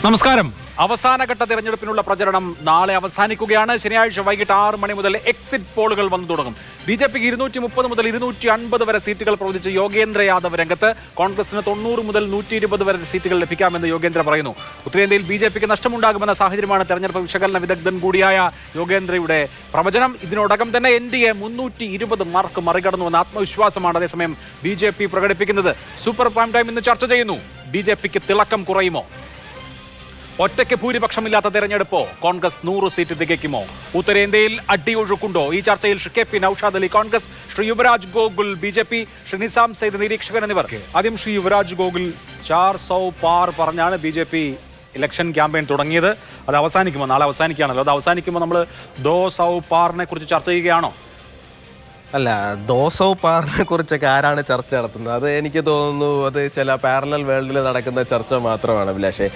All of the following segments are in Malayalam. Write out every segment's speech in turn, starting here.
നമസ്കാരം. അവസാനഘട്ട തെരഞ്ഞെടുപ്പിനുള്ള പ്രചരണം നാളെ അവസാനിക്കുകയാണ്. ശനിയാഴ്ച വൈകിട്ട് 6 മണി മുതൽ എക്സിറ്റ് പോളുകൾ വന്നു തുടങ്ങും. ബിജെപിക്ക് 230 മുതൽ 250 വരെ സീറ്റുകൾ പ്രവചിച്ച് യോഗേന്ദ്ര യാദവ് രംഗത്ത്. കോൺഗ്രസിന് 90 മുതൽ 120 വരെ സീറ്റുകൾ ലഭിക്കാമെന്ന് യോഗേന്ദ്ര പറയുന്നു. ഉത്തരേന്ത്യയിൽ ബിജെപിക്ക് നഷ്ടമുണ്ടാകുമെന്ന സാഹചര്യമാണ് തെരഞ്ഞെടുപ്പ് വിശകലന വിദഗ്ധൻ കൂടിയായ യോഗേന്ദ്രയുടെ പ്രവചനം. ഇതിനോടകം തന്നെ NDA 320 മാർക്ക് മറികടന്നുവെന്ന ആത്മവിശ്വാസമാണ് അതേസമയം ബിജെപി പ്രകടിപ്പിക്കുന്നത്. സൂപ്പർ പ്രൈം ടൈം ഇന്ന് ചർച്ച ചെയ്യുന്നു. ബിജെപിക്ക് തിളക്കം കുറയുമോ? ഒറ്റയ്ക്ക് ഭൂരിപക്ഷമില്ലാത്ത തെരഞ്ഞെടുപ്പോ? കോൺഗ്രസ് 100 സീറ്റ് തികയ്ക്കുമോ? ഉത്തരേന്ത്യയിൽ അടിയൊഴുക്കുണ്ടോ? ഈ ചർച്ചയിൽ ശ്രീ KP നൌഷാദ് അലി കോൺഗ്രസ്, ശ്രീ യുവരാജ് ഗോകുൽ BJP, ശ്രീ നിസാം സെയ്ദ് നിരീക്ഷകൻ എന്നിവർ. ആദ്യം ശ്രീ യുവരാജ് ഗോകുൽ, 400 പാർ പറഞ്ഞാണ് BJP ഇലക്ഷൻ ക്യാമ്പയിൻ തുടങ്ങിയത്. അത് അവസാനിക്കുമോ? നാളെ അവസാനിക്കുകയാണല്ലോ. അത് അവസാനിക്കുമ്പോൾ നമ്മൾ 200 പാറിനെ കുറിച്ച് ചർച്ച ചെയ്യുകയാണോ? അല്ല, 200 പാറിനെ കുറിച്ചൊക്കെ ആരാണ് ചർച്ച നടത്തുന്നത്? അത് എനിക്ക് തോന്നുന്നു അത് ചില പാരലൽ വേൾഡിൽ നടക്കുന്ന ചർച്ച മാത്രമാണ് അഭിലാഷേ.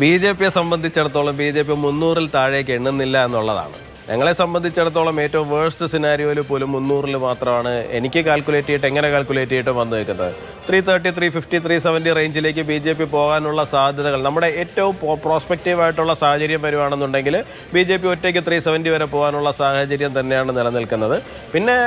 BJPയെ സംബന്ധിച്ചിടത്തോളം BJP 300-ൽ താഴേക്ക് എണ്ണുന്നില്ല എന്നുള്ളതാണ്. ഞങ്ങളെ സംബന്ധിച്ചിടത്തോളം ഏറ്റവും വേഴ്സ്റ്റ് സിനാരിയോയിൽ പോലും 300-ൽ മാത്രമാണ് എനിക്ക് എങ്ങനെ കാൽക്കുലേറ്റ് ചെയ്തിട്ട് വന്നു നിൽക്കുന്നത്. 330, 350, 370 റേഞ്ചിലേക്ക് BJP പോകാനുള്ള സാധ്യതകൾ, നമ്മുടെ ഏറ്റവും പ്രോസ്പെക്റ്റീവായിട്ടുള്ള സാഹചര്യം വരുവാണെന്നുണ്ടെങ്കിൽ BJP ഒറ്റയ്ക്ക് 370 വരെ പോകാനുള്ള സാഹചര്യം തന്നെയാണ് നിലനിൽക്കുന്നത്. പിന്നെ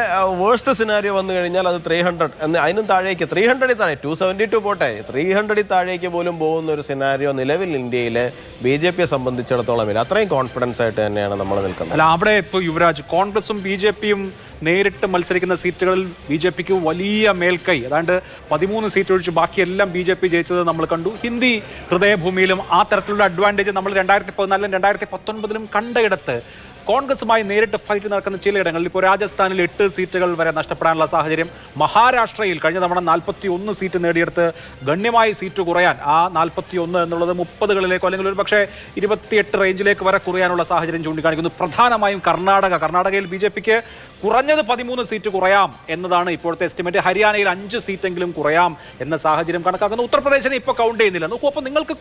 വേഴ്സ്റ്റ് സിനാരിയോ വന്നു കഴിഞ്ഞാൽ അത് 300 എന്ന്, അതിനും താഴേക്ക് 300-ൽ താഴെ 272 പോട്ടെ, 300-ൽ താഴേക്ക് പോലും പോകുന്ന ഒരു സിനാരിയോ നിലവിൽ ഇന്ത്യയിൽ BJPയെ സംബന്ധിച്ചിടത്തോളം ഇല്ല. അത്രയും കോൺഫിഡൻസ് ആയിട്ട് തന്നെയാണ് നമ്മൾ നിൽക്കുന്നത്. അവിടെ ഇപ്പോൾ യുവരാജ്, കോൺഗ്രസും BJPയും നേരിട്ട് മത്സരിക്കുന്ന സീറ്റുകളിൽ BJPക്ക് വലിയ മേൽക്കൈ. അതാണ്ട് 13 സീറ്റ് ഒഴിച്ച് ബാക്കിയെല്ലാം BJP ജയിച്ചത് നമ്മൾ കണ്ടു. ഹിന്ദി ഹൃദയഭൂമിയിലും ആ തരത്തിലുള്ള അഡ്വാൻറ്റേജ് നമ്മൾ 2014-ലും 2019-ലും കണ്ടയിടത്ത് കോൺഗ്രസുമായി നേരിട്ട് ഫൈറ്റ് നടക്കുന്ന ചിലയിടങ്ങളിൽ ഇപ്പോൾ രാജസ്ഥാനിൽ 8 സീറ്റുകൾ വരെ നഷ്ടപ്പെടാനുള്ള സാഹചര്യം. മഹാരാഷ്ട്രയിൽ കഴിഞ്ഞ തവണ 41 സീറ്റ് നേടിയെടുത്ത് ഗണ്യമായി സീറ്റ് കുറയാൻ, ആ 41 എന്നുള്ളത് 30കളിലേക്കോ അല്ലെങ്കിൽ ഒരു പക്ഷേ 28 റേഞ്ചിലേക്ക് വരെ കുറയാനുള്ള സാഹചര്യം ചൂണ്ടിക്കാണിക്കുന്നു. പ്രധാനമായും കർണാടകയിൽ BJPക്ക് കുറഞ്ഞത് 13 സീറ്റ് കുറയാം എന്നതാണ് ഇപ്പോഴത്തെ എസ്റ്റിമേറ്റ്. ഹരിയാനയിൽ 5 സീറ്റെങ്കിലും കുറയാം എന്ന സാഹചര്യം കണക്കാക്കുന്നു. ഉത്തർപ്രദേശിനെ ഇപ്പോൾ കൗണ്ട് ചെയ്യുന്നില്ല. നോക്കൂ, അപ്പോൾ നിങ്ങൾക്ക്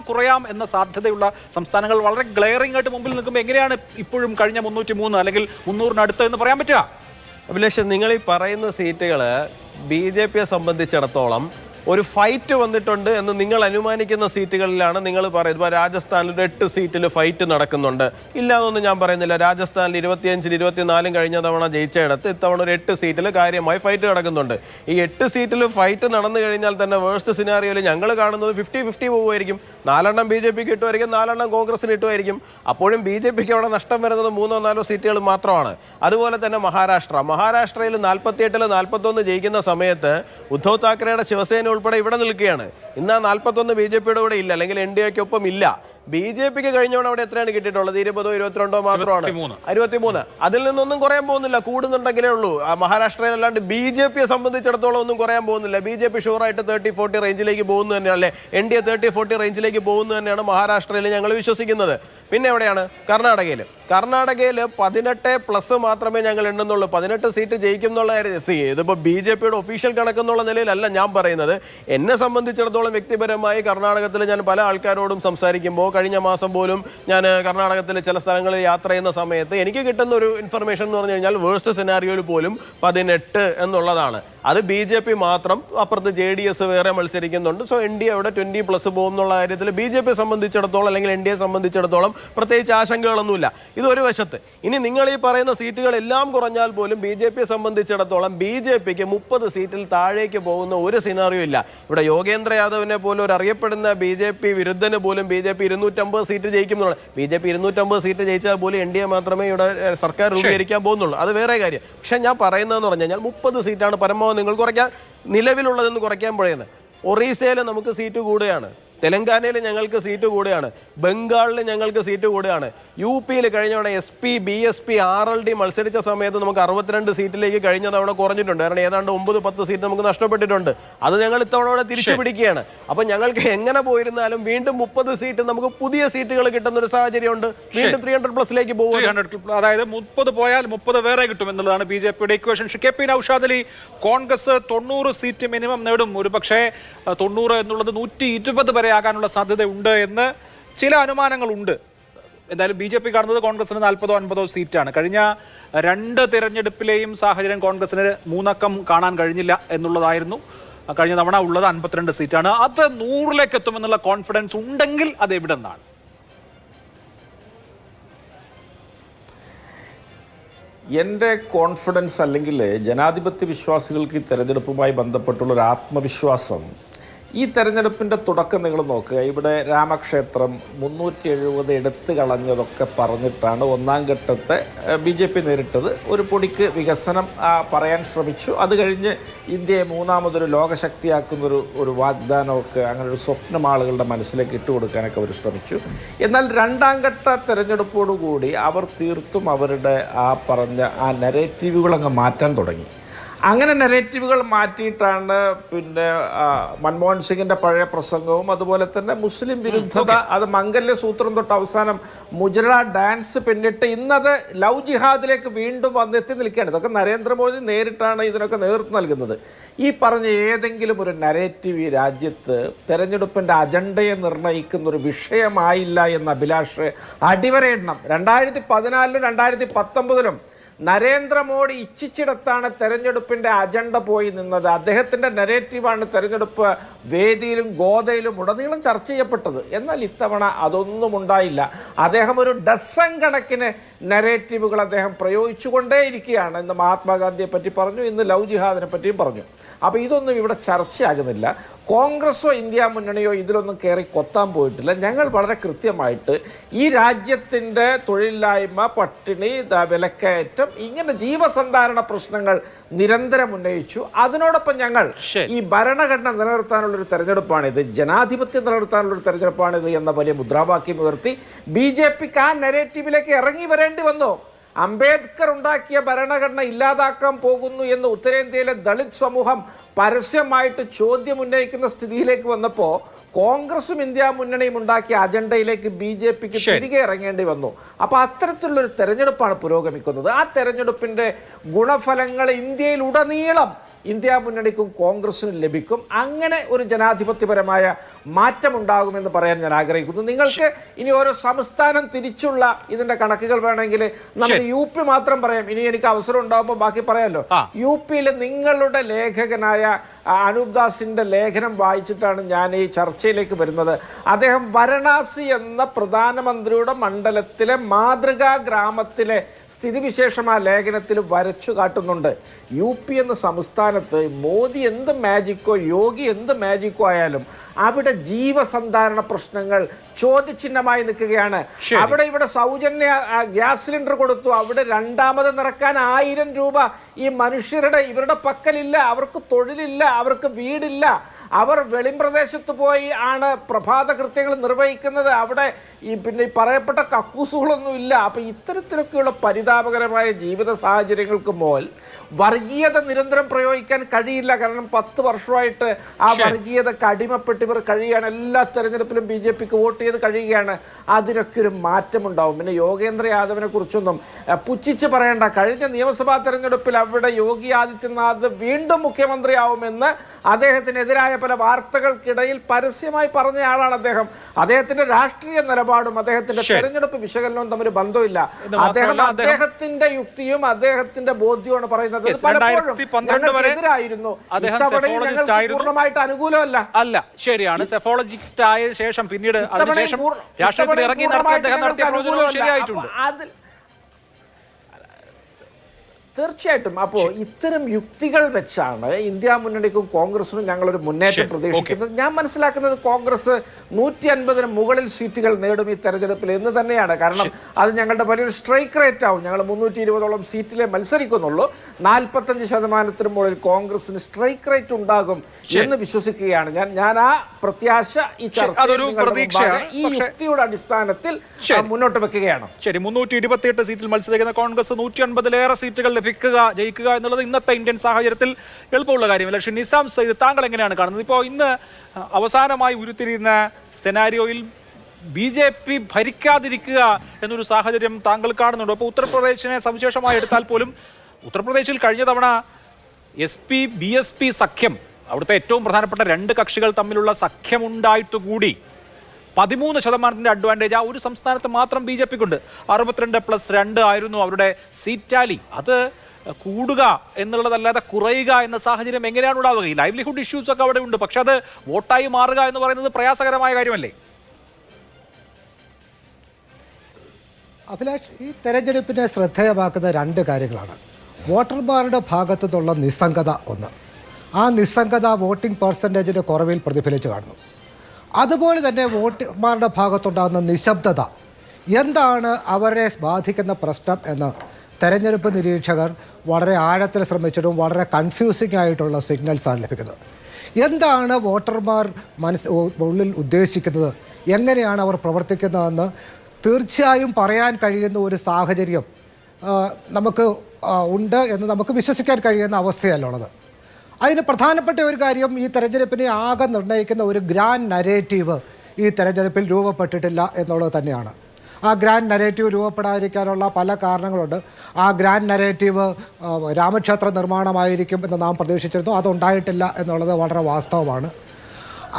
കുറയാം എന്ന സാധ്യതയുള്ള സംസ്ഥാനങ്ങൾ വളരെ ഗ്ലെയറിംഗ് ആയിട്ട് മുമ്പിൽ നിൽക്കുമ്പോൾ എങ്ങനെയാണ് ഇപ്പോഴും കഴിഞ്ഞ 303 അല്ലെങ്കിൽ 300-നടുത്ത് എന്ന് പറയാൻ പറ്റുക? അഭിലാഷ്, നിങ്ങൾ ഈ പറയുന്ന സീറ്റുകൾ BJPയെ സംബന്ധിച്ചിടത്തോളം ഒരു ഫൈറ്റ് വന്നിട്ടുണ്ട് എന്ന് നിങ്ങൾ അനുമാനിക്കുന്ന സീറ്റുകളിലാണ് നിങ്ങൾ പറയുന്നത്. ഇപ്പോൾ രാജസ്ഥാനിൽ 8 സീറ്റിൽ ഫൈറ്റ് നടക്കുന്നുണ്ട്. ഇല്ലാന്നൊന്നും ഞാൻ പറയുന്നില്ല. രാജസ്ഥാനിൽ 25-ൽ 24 കഴിഞ്ഞ തവണ ജയിച്ചയിടത്ത് ഇത്തവണ ഒരു 8 സീറ്റിൽ കാര്യമായി ഫൈറ്റ് നടക്കുന്നുണ്ട്. ഈ 8 സീറ്റിൽ ഫൈറ്റ് നടന്നു കഴിഞ്ഞാൽ തന്നെ വേഴ്സ്റ്റ് സിനാറിയോയിൽ ഞങ്ങൾ കാണുന്നത് 50-50 പോകുമായിരിക്കും. 4 BJPക്ക് കിട്ടുമായിരിക്കും, 4 കോൺഗ്രസിന് കിട്ടുമായിരിക്കും. അപ്പോഴും BJPക്ക് അവിടെ നഷ്ടം വരുന്നത് 3-4 സീറ്റുകൾ മാത്രമാണ്. അതുപോലെ തന്നെ മഹാരാഷ്ട്രയിൽ 48-ൽ 41 ജയിക്കുന്ന സമയത്ത് ഉദ്ധവ് താക്കറെയുടെ ശിവസേന ഉൾപ്പെടെ ഇവിടെ നിൽക്കുകയാണ്. ഇന്ന് ആ 41 BJPയുടെ കൂടെ ഇല്ല, അല്ലെങ്കിൽ NDAക്കൊപ്പം ഇല്ല. BJPക്ക് കഴിഞ്ഞവണ് അവിടെ എത്രയാണ് കിട്ടിയിട്ടുള്ളത്? 20-ഓ 22-ഓ മാത്രമാണ്. 23. അതിൽ നിന്നൊന്നും കുറയാൻ പോകുന്നില്ല, കൂടുന്നുണ്ടെങ്കിലേ ഉള്ളൂ. മഹാരാഷ്ട്രയിൽ അല്ലാണ്ട് BJPയെ സംബന്ധിച്ചിടത്തോളം ഒന്നും കുറയാൻ പോകുന്നില്ല. BJP ഷുവറായിട്ട് 30-40 റേഞ്ചിലേക്ക് പോകുന്നു തന്നെയല്ലേ, NDA 30-40 റേഞ്ചിലേക്ക് പോകുന്നു തന്നെയാണ് മഹാരാഷ്ട്രയിൽ ഞങ്ങൾ വിശ്വസിക്കുന്നത്. പിന്നെ എവിടെയാണ്? കർണാടകയിൽ 18+ മാത്രമേ ഞങ്ങൾ എണ്ണുന്നുള്ളൂ. 18 സീറ്റ് ജയിക്കും എന്നുള്ള കാര്യം ഇതിപ്പോൾ BJPയുടെ ഒഫീഷ്യൽ കണക്കെന്നുള്ള നിലയിലല്ല ഞാൻ പറയുന്നത്. എന്നെ സംബന്ധിച്ചിടത്തോളം വ്യക്തിപരമായി കർണാടകത്തിൽ ഞാൻ പല ആൾക്കാരോടും സംസാരിക്കുമ്പോൾ, കഴിഞ്ഞ മാസം പോലും ഞാൻ കർണാടകത്തിൽ ചില സ്ഥലങ്ങളിൽ യാത്ര ചെയ്യുന്ന സമയത്ത് എനിക്ക് കിട്ടുന്ന ഒരു ഇൻഫർമേഷൻ എന്ന് പറഞ്ഞു കഴിഞ്ഞാൽ വേഴ്സ്റ്റ് സിനാരിയോയിൽ പോലും 18 എന്നുള്ളതാണ്. അത് BJP മാത്രം, അപ്പുറത്ത് JDS വേറെ മത്സരിക്കുന്നുണ്ട്. സോ NDA അവിടെ 20+ പോകും എന്നുള്ള കാര്യത്തിൽ BJPയെ സംബന്ധിച്ചിടത്തോളം അല്ലെങ്കിൽ NDAയെ സംബന്ധിച്ചിടത്തോളം പ്രത്യേകിച്ച് ആശങ്കകളൊന്നുമില്ല. ഇതൊരു വശത്ത്. ഇനി നിങ്ങൾ ഈ പറയുന്ന സീറ്റുകൾ എല്ലാം കുറഞ്ഞാൽ പോലും BJPയെ സംബന്ധിച്ചിടത്തോളം BJPക്ക് 30 സീറ്റിൽ താഴേക്ക് പോകുന്ന ഒരു സിനാറിയോ ഇല്ല. ഇവിടെ യോഗേന്ദ്ര യാദവിനെ പോലും ഒരു അറിയപ്പെടുന്ന BJP വിരുദ്ധന് പോലും BJP 250 സീറ്റ് ജയിക്കും എന്നുള്ള. BJP 250 സീറ്റ് ജയിച്ചാൽ പോലും NDA മാത്രമേ ഇവിടെ സർക്കാർ രൂപീകരിക്കാൻ പോകുന്നുള്ളൂ. അത് വേറെ കാര്യം. പക്ഷെ ഞാൻ പറയുന്നതെന്ന് പറഞ്ഞു കഴിഞ്ഞാൽ 30 സീറ്റാണ് പരമാവധി നിങ്ങൾ കുറയ്ക്കാൻ, നിലവിലുള്ളതെന്ന് കുറയ്ക്കാൻ പറയുന്നത്. ഒറീസയിൽ നമുക്ക് സീറ്റ് കൂടുകയാണ്, തെലങ്കാനയിൽ ഞങ്ങൾക്ക് സീറ്റ് കൂടുകയാണ്, ബംഗാളിൽ ഞങ്ങൾക്ക് സീറ്റ് കൂടുകയാണ്. UPയിൽ കഴിഞ്ഞ തവണ SP, BSP, RLD മത്സരിച്ച സമയത്ത് നമുക്ക് 62 സീറ്റിലേക്ക് കഴിഞ്ഞ തവണ കുറഞ്ഞിട്ടുണ്ട്. കാരണം ഏതാണ്ട് 9-10 സീറ്റ് നമുക്ക് നഷ്ടപ്പെട്ടിട്ടുണ്ട്. അത് ഞങ്ങൾ ഇത്തവണ തിരിച്ചു പിടിക്കുകയാണ്. അപ്പം ഞങ്ങൾക്ക് എങ്ങനെ പോയിരുന്നാലും വീണ്ടും 30 സീറ്റ് നമുക്ക് പുതിയ സീറ്റുകൾ കിട്ടുന്ന ഒരു സാഹചര്യമുണ്ട്. വീണ്ടും 300+ലേക്ക് പോകും. അതായത് 30 പോയാൽ 30 വേറെ കിട്ടും എന്നുള്ളതാണ് BJPയുടെ equation. KP Naushad Ali, Congress 90 seat minimum നേടും. ഒരു പക്ഷേ 90 എന്നുള്ളത് 120 വരെ ആകാനുള്ള സാധ്യതയുണ്ട് എന്ന് ചില അനുമാനങ്ങളുണ്ട്. എന്തായാലും BJP കാണുന്നത് കോൺഗ്രസിന് 40-50 സീറ്റാണ്. കഴിഞ്ഞ 2 തിരഞ്ഞെടുപ്പിലെയും സാഹചര്യം കോൺഗ്രസിന് 3 അക്കം കാണാൻ കഴിഞ്ഞില്ല എന്നുള്ളതായിരുന്നു. കഴിഞ്ഞ തവണ ഉള്ളത് 52 സീറ്റാണ്. അത് 100ലേക്ക് എത്തുമെന്നുള്ള കോൺഫിഡൻസ് ഉണ്ടെങ്കിൽ അത് എവിടെ നിന്നാണ്? എൻ്റെ കോൺഫിഡൻസ് അല്ലെങ്കിൽ ജനാധിപത്യ വിശ്വാസികൾക്ക് ഈ തെരഞ്ഞെടുപ്പുമായി ബന്ധപ്പെട്ടുള്ളൊരു ആത്മവിശ്വാസം, ഈ തെരഞ്ഞെടുപ്പിൻ്റെ തുടക്കം നിങ്ങൾ നോക്കുക. ഇവിടെ രാമക്ഷേത്രം 370 എടുത്തു കളഞ്ഞതൊക്കെ പറഞ്ഞിട്ടാണ് ഒന്നാം ഘട്ടത്തെ BJP നേരിട്ടത്. ഒരു പൊടിക്ക് വികസനം പറയാൻ ശ്രമിച്ചു. അത് കഴിഞ്ഞ് ഇന്ത്യയെ മൂന്നാമതൊരു ലോകശക്തിയാക്കുന്നൊരു വാഗ്ദാനമൊക്കെ, അങ്ങനെ ഒരു സ്വപ്നം ആളുകളുടെ മനസ്സിലേക്ക് ഇട്ടുകൊടുക്കാനൊക്കെ അവർ ശ്രമിച്ചു. എന്നാൽ രണ്ടാം ഘട്ട തെരഞ്ഞെടുപ്പോടുകൂടി അവർ തീർത്തും അവരുടെ പറഞ്ഞ നരേറ്റീവുകളങ്ങ് മാറ്റാൻ തുടങ്ങി. അങ്ങനെ നെറേറ്റീവുകൾ മാറ്റിയിട്ടാണ് പിന്നെ മൻമോഹൻ സിംഗിൻ്റെ പഴയ പ്രസംഗവും അതുപോലെ തന്നെ മുസ്ലിം വിരുദ്ധത, അത് മംഗല്യ സൂത്രം തൊട്ട് അവസാനം മുജറ ഡാൻസ് പിന്നിട്ട് ഇന്നത് ലവ് ജിഹാദിലേക്ക് വീണ്ടും വന്നെത്തി നിൽക്കുകയാണ്. ഇതൊക്കെ നരേന്ദ്രമോദി നേരിട്ടാണ് ഇതിനൊക്കെ നേതൃത്വം നൽകുന്നത്. ഈ പറഞ്ഞ ഏതെങ്കിലും ഒരു നരേറ്റീവ് ഈ രാജ്യത്ത് തെരഞ്ഞെടുപ്പിൻ്റെ അജണ്ടയെ നിർണ്ണയിക്കുന്ന ഒരു വിഷയമായില്ല എന്ന അഭിലാഷ് അടിവരയിടണം. 2014 2019 നരേന്ദ്രമോദി ഇച്ഛിച്ചിടത്താണ് തെരഞ്ഞെടുപ്പിൻ്റെ അജണ്ട പോയി നിന്നത്. അദ്ദേഹത്തിൻ്റെ നെറേറ്റീവാണ് തെരഞ്ഞെടുപ്പ് വേദിയിലും ഗോദയിലും ഉടനീളം ചർച്ച ചെയ്യപ്പെട്ടത്. എന്നാൽ ഇത്തവണ അതൊന്നും ഉണ്ടായില്ല. അദ്ദേഹം ഒരു ഡസൻ കണക്കിന് നെറേറ്റീവുകൾ അദ്ദേഹം പ്രയോഗിച്ചുകൊണ്ടേയിരിക്കുകയാണ്. ഇന്ന് മഹാത്മാഗാന്ധിയെ പറ്റി പറഞ്ഞു, ഇന്ന് ലവ് ജിഹാദിനെ പറ്റിയും പറഞ്ഞു. അപ്പോൾ ഇതൊന്നും ഇവിടെ ചർച്ചയാകുന്നില്ല. കോൺഗ്രസോ ഇന്ത്യ മുന്നണിയോ ഇതിലൊന്നും കയറി കൊത്താൻ പോയിട്ടില്ല. ഞങ്ങൾ വളരെ കൃത്യമായിട്ട് ഈ രാജ്യത്തിൻ്റെ തൊഴിലില്ലായ്മ, പട്ടിണി, വിലക്കയറ്റം, ഇങ്ങനെ ജീവസന്ധാരണ പ്രശ്നങ്ങൾ നിരന്തരം ഉന്നയിച്ചു. അതിനോടൊപ്പം ഞങ്ങൾ ഈ ഭരണഘടന നിലനിർത്താനുള്ളൊരു തെരഞ്ഞെടുപ്പാണിത്, ജനാധിപത്യം നിലനിർത്താനുള്ളൊരു തെരഞ്ഞെടുപ്പാണിത് എന്ന വലിയ മുദ്രാവാക്യം ഉയർത്തി BJPക്ക് ആ നെറേറ്റീവിലേക്ക് ഇറങ്ങി വരേണ്ടി വന്നു. അംബേദ്കർ ഉണ്ടാക്കിയ ഭരണഘടന ഇല്ലാതാക്കാൻ പോകുന്നു എന്ന് ഉത്തരേന്ത്യയിലെ ദളിത് സമൂഹം പരസ്യമായിട്ട് ചോദ്യം ഉന്നയിക്കുന്ന സ്ഥിതിയിലേക്ക് വന്നപ്പോൾ കോൺഗ്രസും ഇന്ത്യ മുന്നണിയും ഉണ്ടാക്കിയ അജണ്ടയിലേക്ക് BJPക്ക് തിരികെ ഇറങ്ങേണ്ടി വന്നു. അപ്പോൾ അത്തരത്തിലുള്ളൊരു തെരഞ്ഞെടുപ്പാണ് പുരോഗമിക്കുന്നത്. ആ തെരഞ്ഞെടുപ്പിൻ്റെ ഗുണഫലങ്ങൾ ഇന്ത്യയിലുടനീളം ഇന്ത്യ മുന്നണിക്കും കോൺഗ്രസിനും ലഭിക്കും. അങ്ങനെ ഒരു ജനാധിപത്യപരമായ മാറ്റമുണ്ടാകുമെന്ന് പറയാൻ ഞാൻ ആഗ്രഹിക്കുന്നു. നിങ്ങൾക്ക് ഇനി ഓരോ സംസ്ഥാനം തിരിച്ചുള്ള ഇതിൻ്റെ കണക്കുകൾ വേണമെങ്കിൽ നമുക്ക് UP മാത്രം പറയാം. ഇനി എനിക്ക് അവസരം ഉണ്ടാകുമ്പോൾ ബാക്കി പറയാമല്ലോ. UPയിൽ നിങ്ങളുടെ ലേഖകനായ അനൂപ് ദാസിൻ്റെ ലേഖനം വായിച്ചിട്ടാണ് ഞാൻ ഈ ചർച്ചയിലേക്ക് വരുന്നത്. അദ്ദേഹം വാരണാസി എന്ന പ്രധാനമന്ത്രിയുടെ മണ്ഡലത്തിലെ മാതൃകാ ഗ്രാമത്തിലെ സ്ഥിതിവിശേഷം ആ ലേഖനത്തിൽ വരച്ചു കാട്ടുന്നുണ്ട്. UP എന്ന സംസ്ഥാനത്ത് മോദി എന്ത് മാജിക്കോ യോഗി എന്ത് മാജിക്കോ ആയാലും അവിടെ ജീവസന്ധാരണ പ്രശ്നങ്ങൾ ചോദ്യചിഹ്നമായി നിൽക്കുകയാണ്. അവിടെ ഇവിടെ സൗജന്യ ഗ്യാസ് സിലിണ്ടർ കൊടുത്തു, അവിടെ രണ്ടാമത് നിറക്കാൻ 1000 രൂപ ഈ ഇവരുടെ പക്കലില്ല. അവർക്ക് തൊഴിലില്ല, അവർക്ക് വീടില്ല. അവർ വെളിമ്പ്രദേശത്ത് പോയി ആണ് പ്രഭാത കൃത്യങ്ങൾ നിർവഹിക്കുന്നത്. അവിടെ ഈ പറയപ്പെട്ട കക്കൂസുകളൊന്നും ഇല്ല. അപ്പോൾ ഇത്തരത്തിലൊക്കെയുള്ള പരിതാപകരമായ ജീവിത സാഹചര്യങ്ങൾക്ക് മോൽ വർഗീയത നിരന്തരം പ്രയോഗിക്കാൻ കഴിയില്ല. കാരണം 10 വർഷമായിട്ട് ആ വർഗീയതക്ക് അടിമപ്പെട്ട് ഇവർ കഴിയുകയാണ്. എല്ലാ തെരഞ്ഞെടുപ്പിലും BJPക്ക് വോട്ട് ചെയ്ത് കഴിയുകയാണ്. അതിനൊക്കെ ഒരു മാറ്റമുണ്ടാവും. പിന്നെ യോഗേന്ദ്ര യാദവിനെ കുറിച്ചൊന്നും പുച്ഛിച്ച് പറയേണ്ട. കഴിഞ്ഞ നിയമസഭാ തെരഞ്ഞെടുപ്പിൽ അവിടെ യോഗി ആദിത്യനാഥ് വീണ്ടും മുഖ്യമന്ത്രിയാവുമെന്ന് അദ്ദേഹത്തിനെതിരായ പല വാർത്തകൾക്കിടയിൽ പരസ്യമായി പറഞ്ഞ ആളാണ് അദ്ദേഹം. അദ്ദേഹത്തിന്റെ രാഷ്ട്രീയ നിലപാടും അദ്ദേഹത്തിന്റെ തെരഞ്ഞെടുപ്പ് വിശകലനവും തമ്മിൽ ബന്ധമില്ല. അദ്ദേഹത്തിന്റെ യുക്തിയും അദ്ദേഹത്തിന്റെ ബോധ്യവുമാണ് പറയുന്നത്. പലപ്പോഴും എതിരായിരുന്നു, പൂർണ്ണമായിട്ട് അനുകൂലമല്ല. അല്ല, ശരിയാണ്. സെഫോളജിസ്റ്റ് ആയ ശേഷം പിന്നീട് അതിനുശേഷം രാഷ്ട്രീയത്തിൽ ഇറങ്ങി നടത്തിയ പ്രചോദനം ശരിയായിട്ടുണ്ട്. തീർച്ചയായിട്ടും. അപ്പോൾ ഇത്തരം യുക്തികൾ വെച്ചാണ് ഇന്ത്യ മുന്നണിക്കും കോൺഗ്രസിനും ഞങ്ങളൊരു മുന്നേറ്റം പ്രതീക്ഷിക്കുന്നത്. ഞാൻ മനസ്സിലാക്കുന്നത് കോൺഗ്രസ് 150-ന് മുകളിൽ സീറ്റുകൾ നേടും ഈ തെരഞ്ഞെടുപ്പിൽ എന്ന് തന്നെയാണ്. കാരണം അത് ഞങ്ങളുടെ വലിയൊരു സ്ട്രൈക്ക് റേറ്റ് ആവും. ഞങ്ങൾ 320ഓളം സീറ്റിലെ മത്സരിക്കുന്നുള്ളൂ. 45% മുകളിൽ കോൺഗ്രസിന് സ്ട്രൈക്ക് റേറ്റ് ഉണ്ടാകും എന്ന് വിശ്വസിക്കുകയാണ് ഞാൻ. ആ പ്രത്യാശ ഈ ചർച്ച ഈ യുക്തിയുടെ അടിസ്ഥാനത്തിൽ മുന്നോട്ട് വെക്കുകയാണ്. ശരി, 328 സീറ്റിൽ മത്സരിക്കുന്ന കോൺഗ്രസ് 150-ലേറെ സീറ്റുകൾ ജയിക്കുക എന്നുള്ളത് ഇന്നത്തെ ഇന്ത്യൻ സാഹചര്യത്തിൽ എളുപ്പമുള്ള കാര്യമല്ല. പക്ഷേ നിസാം സയ്യിദ്, താങ്കൾ എങ്ങനെയാണ് കാണുന്നത്? ഇപ്പോൾ ഇന്ന് അവസാനമായി ഉരുത്തിരിയുന്ന സെനാരിയോയിൽ BJP ഭരിക്കാതിരിക്കുക എന്നൊരു സാഹചര്യം താങ്കൾ കാണുന്നുണ്ടോ? അപ്പോൾ ഉത്തർപ്രദേശിനെ സവിശേഷമായി എടുത്താൽ പോലും ഉത്തർപ്രദേശിൽ കഴിഞ്ഞ തവണ SP BSP സഖ്യം, അവിടുത്തെ ഏറ്റവും പ്രധാനപ്പെട്ട 2 കക്ഷികൾ തമ്മിലുള്ള സഖ്യമുണ്ടായിട്ടുകൂടി 13% അഡ്വാൻറ്റേജ് ആ ഒരു സംസ്ഥാനത്ത് മാത്രം BJPക്കുണ്ട്. 62+2 ആയിരുന്നു അവരുടെ സീറ്റ് ടാലി. അത് കൂടുക എന്നുള്ളതല്ലാതെ കുറയുക എന്ന സാഹചര്യം എങ്ങനെയാണ് ഉണ്ടാവുക? ഈ ലൈവ്ലിഹുഡ് ഇഷ്യൂസ് ഒക്കെ അവിടെ ഉണ്ട്, പക്ഷെ അത് വോട്ടായി മാറുക എന്ന് പറയുന്നത് പ്രയാസകരമായ കാര്യമല്ലേ? അഭിലാഷ്, ഈ തെരഞ്ഞെടുപ്പിനെ ശ്രദ്ധേയമാക്കുന്ന രണ്ട് കാര്യങ്ങളാണ്. വോട്ടർമാരുടെ ഭാഗത്തു നിന്നുള്ള നിസ്സംഗത ഒന്ന്. ആ നിസ്സംഗത വോട്ടിംഗ് പെർസെൻറ്റേജിൻ്റെ കുറവിൽ പ്രതിഫലിച്ച് കാണുന്നു. അതുപോലെ തന്നെ വോട്ടർമാരുടെ ഭാഗത്തുണ്ടാകുന്ന നിശബ്ദത, എന്താണ് അവരെ ബാധിക്കുന്ന പ്രശ്നം എന്ന് തെരഞ്ഞെടുപ്പ് നിരീക്ഷകർ വളരെ ആഴത്തിൽ ശ്രമിച്ചിട്ടും വളരെ കൺഫ്യൂസിംഗ് ആയിട്ടുള്ള സിഗ്നൽസാണ് ലഭിക്കുന്നത്. എന്താണ് വോട്ടർമാർ ഉള്ളിൽ ഉദ്ദേശിക്കുന്നത്, എങ്ങനെയാണ് അവർ പ്രവർത്തിക്കുന്നതെന്ന് തീർച്ചയായും പറയാൻ കഴിയുന്ന ഒരു സാഹചര്യം നമുക്ക് ഉണ്ട് എന്ന് നമുക്ക് വിശ്വസിക്കാൻ കഴിയുന്ന അവസ്ഥയല്ല ഉള്ളത്. അതിന് പ്രധാനപ്പെട്ട ഒരു കാര്യം, ഈ തെരഞ്ഞെടുപ്പിനെ ആകെ നിർണ്ണയിക്കുന്ന ഒരു ഗ്രാൻഡ് നരേറ്റീവ് ഈ തെരഞ്ഞെടുപ്പിൽ രൂപപ്പെട്ടിട്ടില്ല എന്നുള്ളത് തന്നെയാണ്. ആ ഗ്രാൻഡ് നരേറ്റീവ് രൂപപ്പെടാതിരിക്കാനുള്ള പല കാരണങ്ങളുണ്ട്. ആ ഗ്രാൻഡ് നരേറ്റീവ് രാമക്ഷേത്ര നിർമ്മാണമായിരിക്കും എന്ന് നാം പ്രതീക്ഷിച്ചിരുന്നു, അതുണ്ടായിട്ടില്ല എന്നുള്ളത് വളരെ വാസ്തവമാണ്.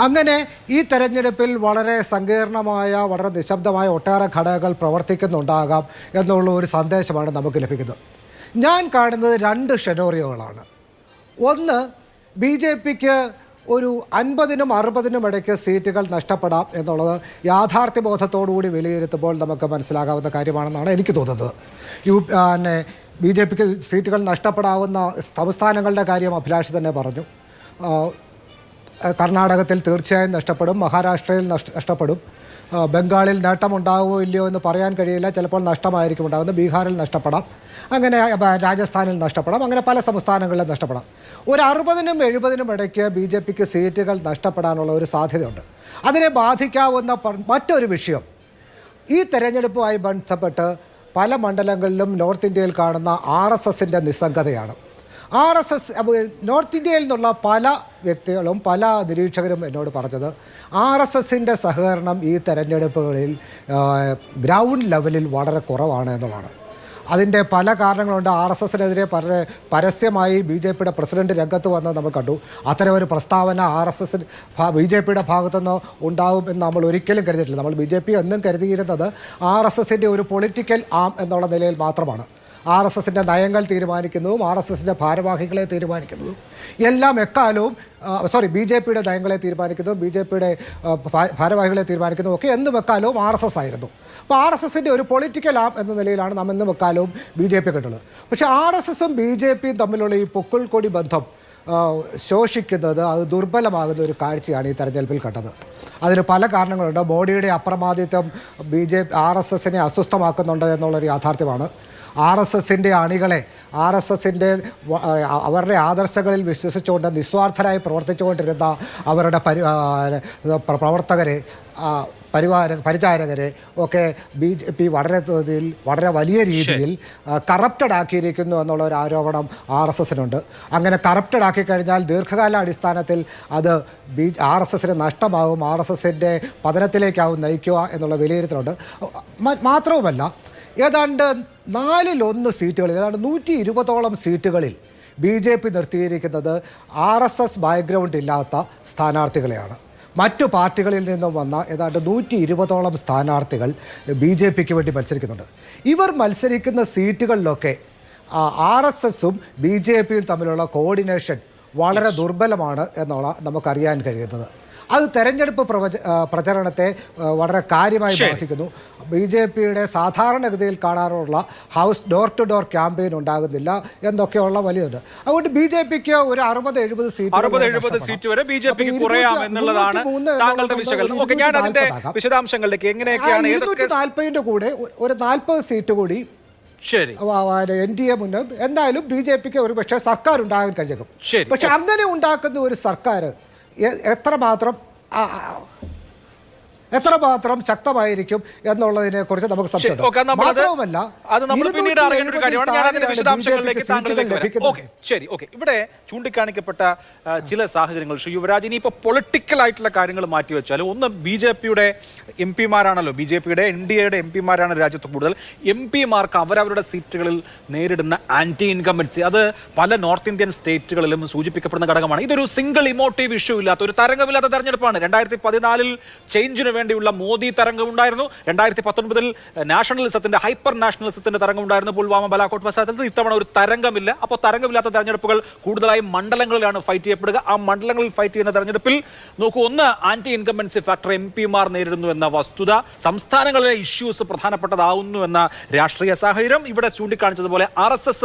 അങ്ങനെ ഈ തെരഞ്ഞെടുപ്പിൽ വളരെ സങ്കീർണമായ, വളരെ നിശബ്ദമായ ഒട്ടേറെ ഘടകങ്ങൾ പ്രവർത്തിക്കുന്നുണ്ടാകാം എന്നുള്ള ഒരു സന്ദേശമാണ് നമുക്ക് ലഭിക്കുന്നത്. ഞാൻ കാണുന്നത് രണ്ട് ഷെനോറിയോകളാണ്. ഒന്ന്, BJPക്ക് ഒരു 50-നും 60-നും ഇടയ്ക്ക് സീറ്റുകൾ നഷ്ടപ്പെടാം എന്നുള്ളത് യാഥാർത്ഥ്യബോധത്തോടുകൂടി വിലയിരുത്തുമ്പോൾ നമുക്ക് മനസ്സിലാകാവുന്ന കാര്യമാണെന്നാണ് എനിക്ക് തോന്നുന്നത്. BJPക്ക് സീറ്റുകൾ നഷ്ടപ്പെടാവുന്ന സംസ്ഥാനങ്ങളുടെ കാര്യം അഭിലാഷ് തന്നെ പറഞ്ഞു. കർണാടകത്തിൽ തീർച്ചയായും നഷ്ടപ്പെടും, മഹാരാഷ്ട്രയിൽ നഷ്ടപ്പെടും, ബംഗാളിൽ നേട്ടമുണ്ടാകുമോ ഇല്ലയോ എന്ന് പറയാൻ കഴിയില്ല, ചിലപ്പോൾ നഷ്ടമായിരിക്കും ഉണ്ടാകുന്നത്, ബീഹാറിൽ നഷ്ടപ്പെടാം, അങ്ങനെ രാജസ്ഥാനിൽ നഷ്ടപ്പെടാം, അങ്ങനെ പല സംസ്ഥാനങ്ങളിലും നഷ്ടപ്പെടാം. ഒരു 60-നും 70-നും ഇടയ്ക്ക് BJPക്ക് സീറ്റുകൾ നഷ്ടപ്പെടാനുള്ള ഒരു സാധ്യതയുണ്ട്. അതിനെ ബാധിക്കാവുന്ന മറ്റൊരു വിഷയം, ഈ തെരഞ്ഞെടുപ്പുമായി ബന്ധപ്പെട്ട് പല മണ്ഡലങ്ങളിലും നോർത്ത് ഇന്ത്യയിൽ കാണുന്ന RSSൻ്റെ നിസ്സംഗതയാണ്. RSS നോർത്ത് ഇന്ത്യയിൽ നിന്നുള്ള പല വ്യക്തികളും പല നിരീക്ഷകരും എന്നോട് പറഞ്ഞത് RSSൻ്റെ സഹകരണം ഈ തെരഞ്ഞെടുപ്പുകളിൽ ഗ്രൗണ്ട് ലെവലിൽ വളരെ കുറവാണ് എന്നുള്ളതാണ്. അതിൻ്റെ പല കാരണങ്ങളുണ്ട്. RSSനെതിരെ പരസ്യമായി BJPയുടെ പ്രസിഡന്റ് രംഗത്ത് വന്നത് നമ്മൾ കണ്ടു. അത്തരമൊരു പ്രസ്താവന BJPയുടെ ഭാഗത്തുനിന്ന് ഉണ്ടാവും എന്ന് നമ്മൾ ഒരിക്കലും കരുതിയിട്ടില്ല. നമ്മൾ BJP എന്നും കരുതിയിരുന്നത് RSSൻ്റെ ഒരു പൊളിറ്റിക്കൽ ആം എന്നുള്ള നിലയിൽ മാത്രമാണ്. RSSൻ്റെ നയങ്ങൾ തീരുമാനിക്കുന്നതും RSSൻ്റെ ഭാരവാഹികളെ തീരുമാനിക്കുന്നതും എല്ലാം എക്കാലവും BJPയുടെ നയങ്ങളെ തീരുമാനിക്കുന്നതും BJPയുടെ ഭാരവാഹികളെ തീരുമാനിക്കുന്നതും ഒക്കെ എന്നും എക്കാലവും RSS ആയിരുന്നു. അപ്പോൾ RSSൻ്റെ ഒരു പൊളിറ്റിക്കൽ ആം എന്ന നിലയിലാണ് നാം എന്നും എക്കാലവും BJP കണ്ടുള്ളത്. പക്ഷേ RSSും BJPയും തമ്മിലുള്ള ഈ പൊക്കിൾക്കൊടി ബന്ധം ശോഷിക്കുന്നത്, അത് ദുർബലമാകുന്ന ഒരു കാഴ്ചയാണ് ഈ തെരഞ്ഞെടുപ്പിൽ കണ്ടത്. അതിന് പല കാരണങ്ങളുണ്ട്. മോഡിയുടെ അപ്രമാദിത്വം RSSനെ അസ്വസ്ഥമാക്കുന്നുണ്ട് എന്നുള്ളൊരു യാഥാർത്ഥ്യമാണ്. RSSൻ്റെ അണികളെ, RSSൻ്റെ അവരുടെ ആദർശങ്ങളിൽ വിശ്വസിച്ചുകൊണ്ട് നിസ്വാർത്ഥരായി പ്രവർത്തിച്ചുകൊണ്ടിരുന്ന അവരുടെ പ്രവർത്തകരെ, പരിചാരകരെ ഒക്കെ BJP വളരെ വലിയ രീതിയിൽ കറപ്റ്റഡ് ആക്കിയിരിക്കുന്നു എന്നുള്ള ഒരു ആരോപണം RSSനുണ്ട്. അങ്ങനെ കറപ്റ്റഡ് ആക്കിക്കഴിഞ്ഞാൽ ദീർഘകാല അടിസ്ഥാനത്തിൽ അത് RSSന് നഷ്ടമാകും, RSSൻ്റെ പതനത്തിലേക്കാവും നയിക്കുക എന്നുള്ള വിലയിരുത്തലുണ്ട്. മാത്രവുമല്ല, ഏതാണ്ട് 4/1 സീറ്റുകളിൽ, ഏതാണ്ട് 120ഓളം സീറ്റുകളിൽ BJP നിർത്തിയിരിക്കുന്നത് RSS ബാക്ക്ഗ്രൗണ്ട് ഇല്ലാത്ത സ്ഥാനാർത്ഥികളെയാണ്. മറ്റു പാർട്ടികളിൽ നിന്നും വന്ന ഏതാണ്ട് 120ഓളം സ്ഥാനാർത്ഥികൾ BJPക്ക് വേണ്ടി മത്സരിക്കുന്നുണ്ട്. ഇവർ മത്സരിക്കുന്ന സീറ്റുകളിലൊക്കെ RSSും BJPയും തമ്മിലുള്ള കോർഡിനേഷൻ വളരെ ദുർബലമാണ് എന്നുള്ള നമുക്കറിയാൻ കഴിയുന്നത്. അത് തെരഞ്ഞെടുപ്പ് പ്രചരണത്തെ വളരെ കാര്യമായി ബാധിക്കുന്നു. BJPയുടെ സാധാരണഗതിയിൽ കാണാറുള്ള house door to door campaign ഉണ്ടാകുന്നില്ല എന്നൊക്കെയുള്ള വലിയത്. അതുകൊണ്ട് BJPക്ക് ഒരു 60-70 സീറ്റ് വരെ BJPക്ക് കുറയാം എന്നുള്ളതാണ് താങ്കളുടെ വിശകലനം. ഓക്കെ, ഞാൻ അതിന്റെ വിശദാംശങ്ങളിലേക്ക് എങ്ങനെയൊക്കെയാണ് 240ന്റെ കൂടെ ഒരു 40 സീറ്റ് കൂടി ശരി NDA മുന്നേ എന്തായാലും BJPക്ക് ഒരു പക്ഷേ സർക്കാർ ഉണ്ടാകാൻ കഴിയും. പക്ഷെ അങ്ങനെ ഉണ്ടാക്കുന്ന ഒരു സർക്കാർ എത്രമാത്രം ശക്തമായിരിക്കും എന്നുള്ളതിനെ കുറിച്ച് നമുക്ക് സംശയമുണ്ട്. മാത്രവുമല്ല, ഇവിടെ ചൂണ്ടിക്കാണിക്കപ്പെട്ട ചില സാഹചര്യങ്ങൾ ശ്രീ യുവരാജ്, ഇനിയിപ്പോൾ പൊളിറ്റിക്കൽ ആയിട്ടുള്ള കാര്യങ്ങൾ മാറ്റിവെച്ചാൽ, ഒന്ന് BJPയുടെ MP-മാരാണല്ലോ, BJPയുടെ NDAയുടെ MP-മാരാണ് രാജ്യത്ത് കൂടുതൽ. MP-മാർക്ക് അവരവരുടെ സീറ്റുകളിൽ നേരിടുന്ന ആന്റി ഇൻകംബൻസി, അത് പല നോർത്ത് ഇന്ത്യൻ സ്റ്റേറ്റുകളിലും സൂചിപ്പിക്കപ്പെടുന്ന ഘടകമാണ്. ഇതൊരു സിംഗിൾ ഇമോട്ടീവ് ഇഷ്യൂ ഇല്ലാത്ത, ഒരു തരംഗമില്ലാത്ത തെരഞ്ഞെടുപ്പാണ്. 2014 ചേഞ്ചിന് വേണ്ടിയുള്ള മോദി തരംഗം ഉണ്ടായിരുന്നു. 2019 നാഷണലിസത്തിന്റെ ഹൈപ്പർ നാഷണലിസത്തിന്റെ തരംഗം ഉണ്ടായിരുന്നു പുൽവാമ ബലാക്കോട്ട് പശ്ചാത്തലത്തിൽ. ഇത്തവണ ഒരു തരംഗമില്ല. അപ്പോൾ തരംഗമില്ലാത്ത തെരഞ്ഞെടുപ്പുകൾ കൂടുതലായും മണ്ഡലങ്ങളിലാണ് ഫൈറ്റ് ചെയ്യപ്പെടുക. ആ മണ്ഡലങ്ങളിൽ ഫൈറ്റ് ചെയ്യുന്ന തെരഞ്ഞെടുപ്പിൽ നോക്കൂ, ഒന്ന് ആന്റി ഇൻകംബൻസി ഫാക്ടർ MP-മാർ നേരിടുന്നു എന്ന വസ്തുത, സംസ്ഥാനങ്ങളിലെ ഇഷ്യൂസ് പ്രധാനപ്പെട്ടതാവുന്നു എന്ന രാഷ്ട്രീയ സാഹചര്യം. ഇവിടെ ചൂണ്ടിക്കാണിച്ചതുപോലെ RSS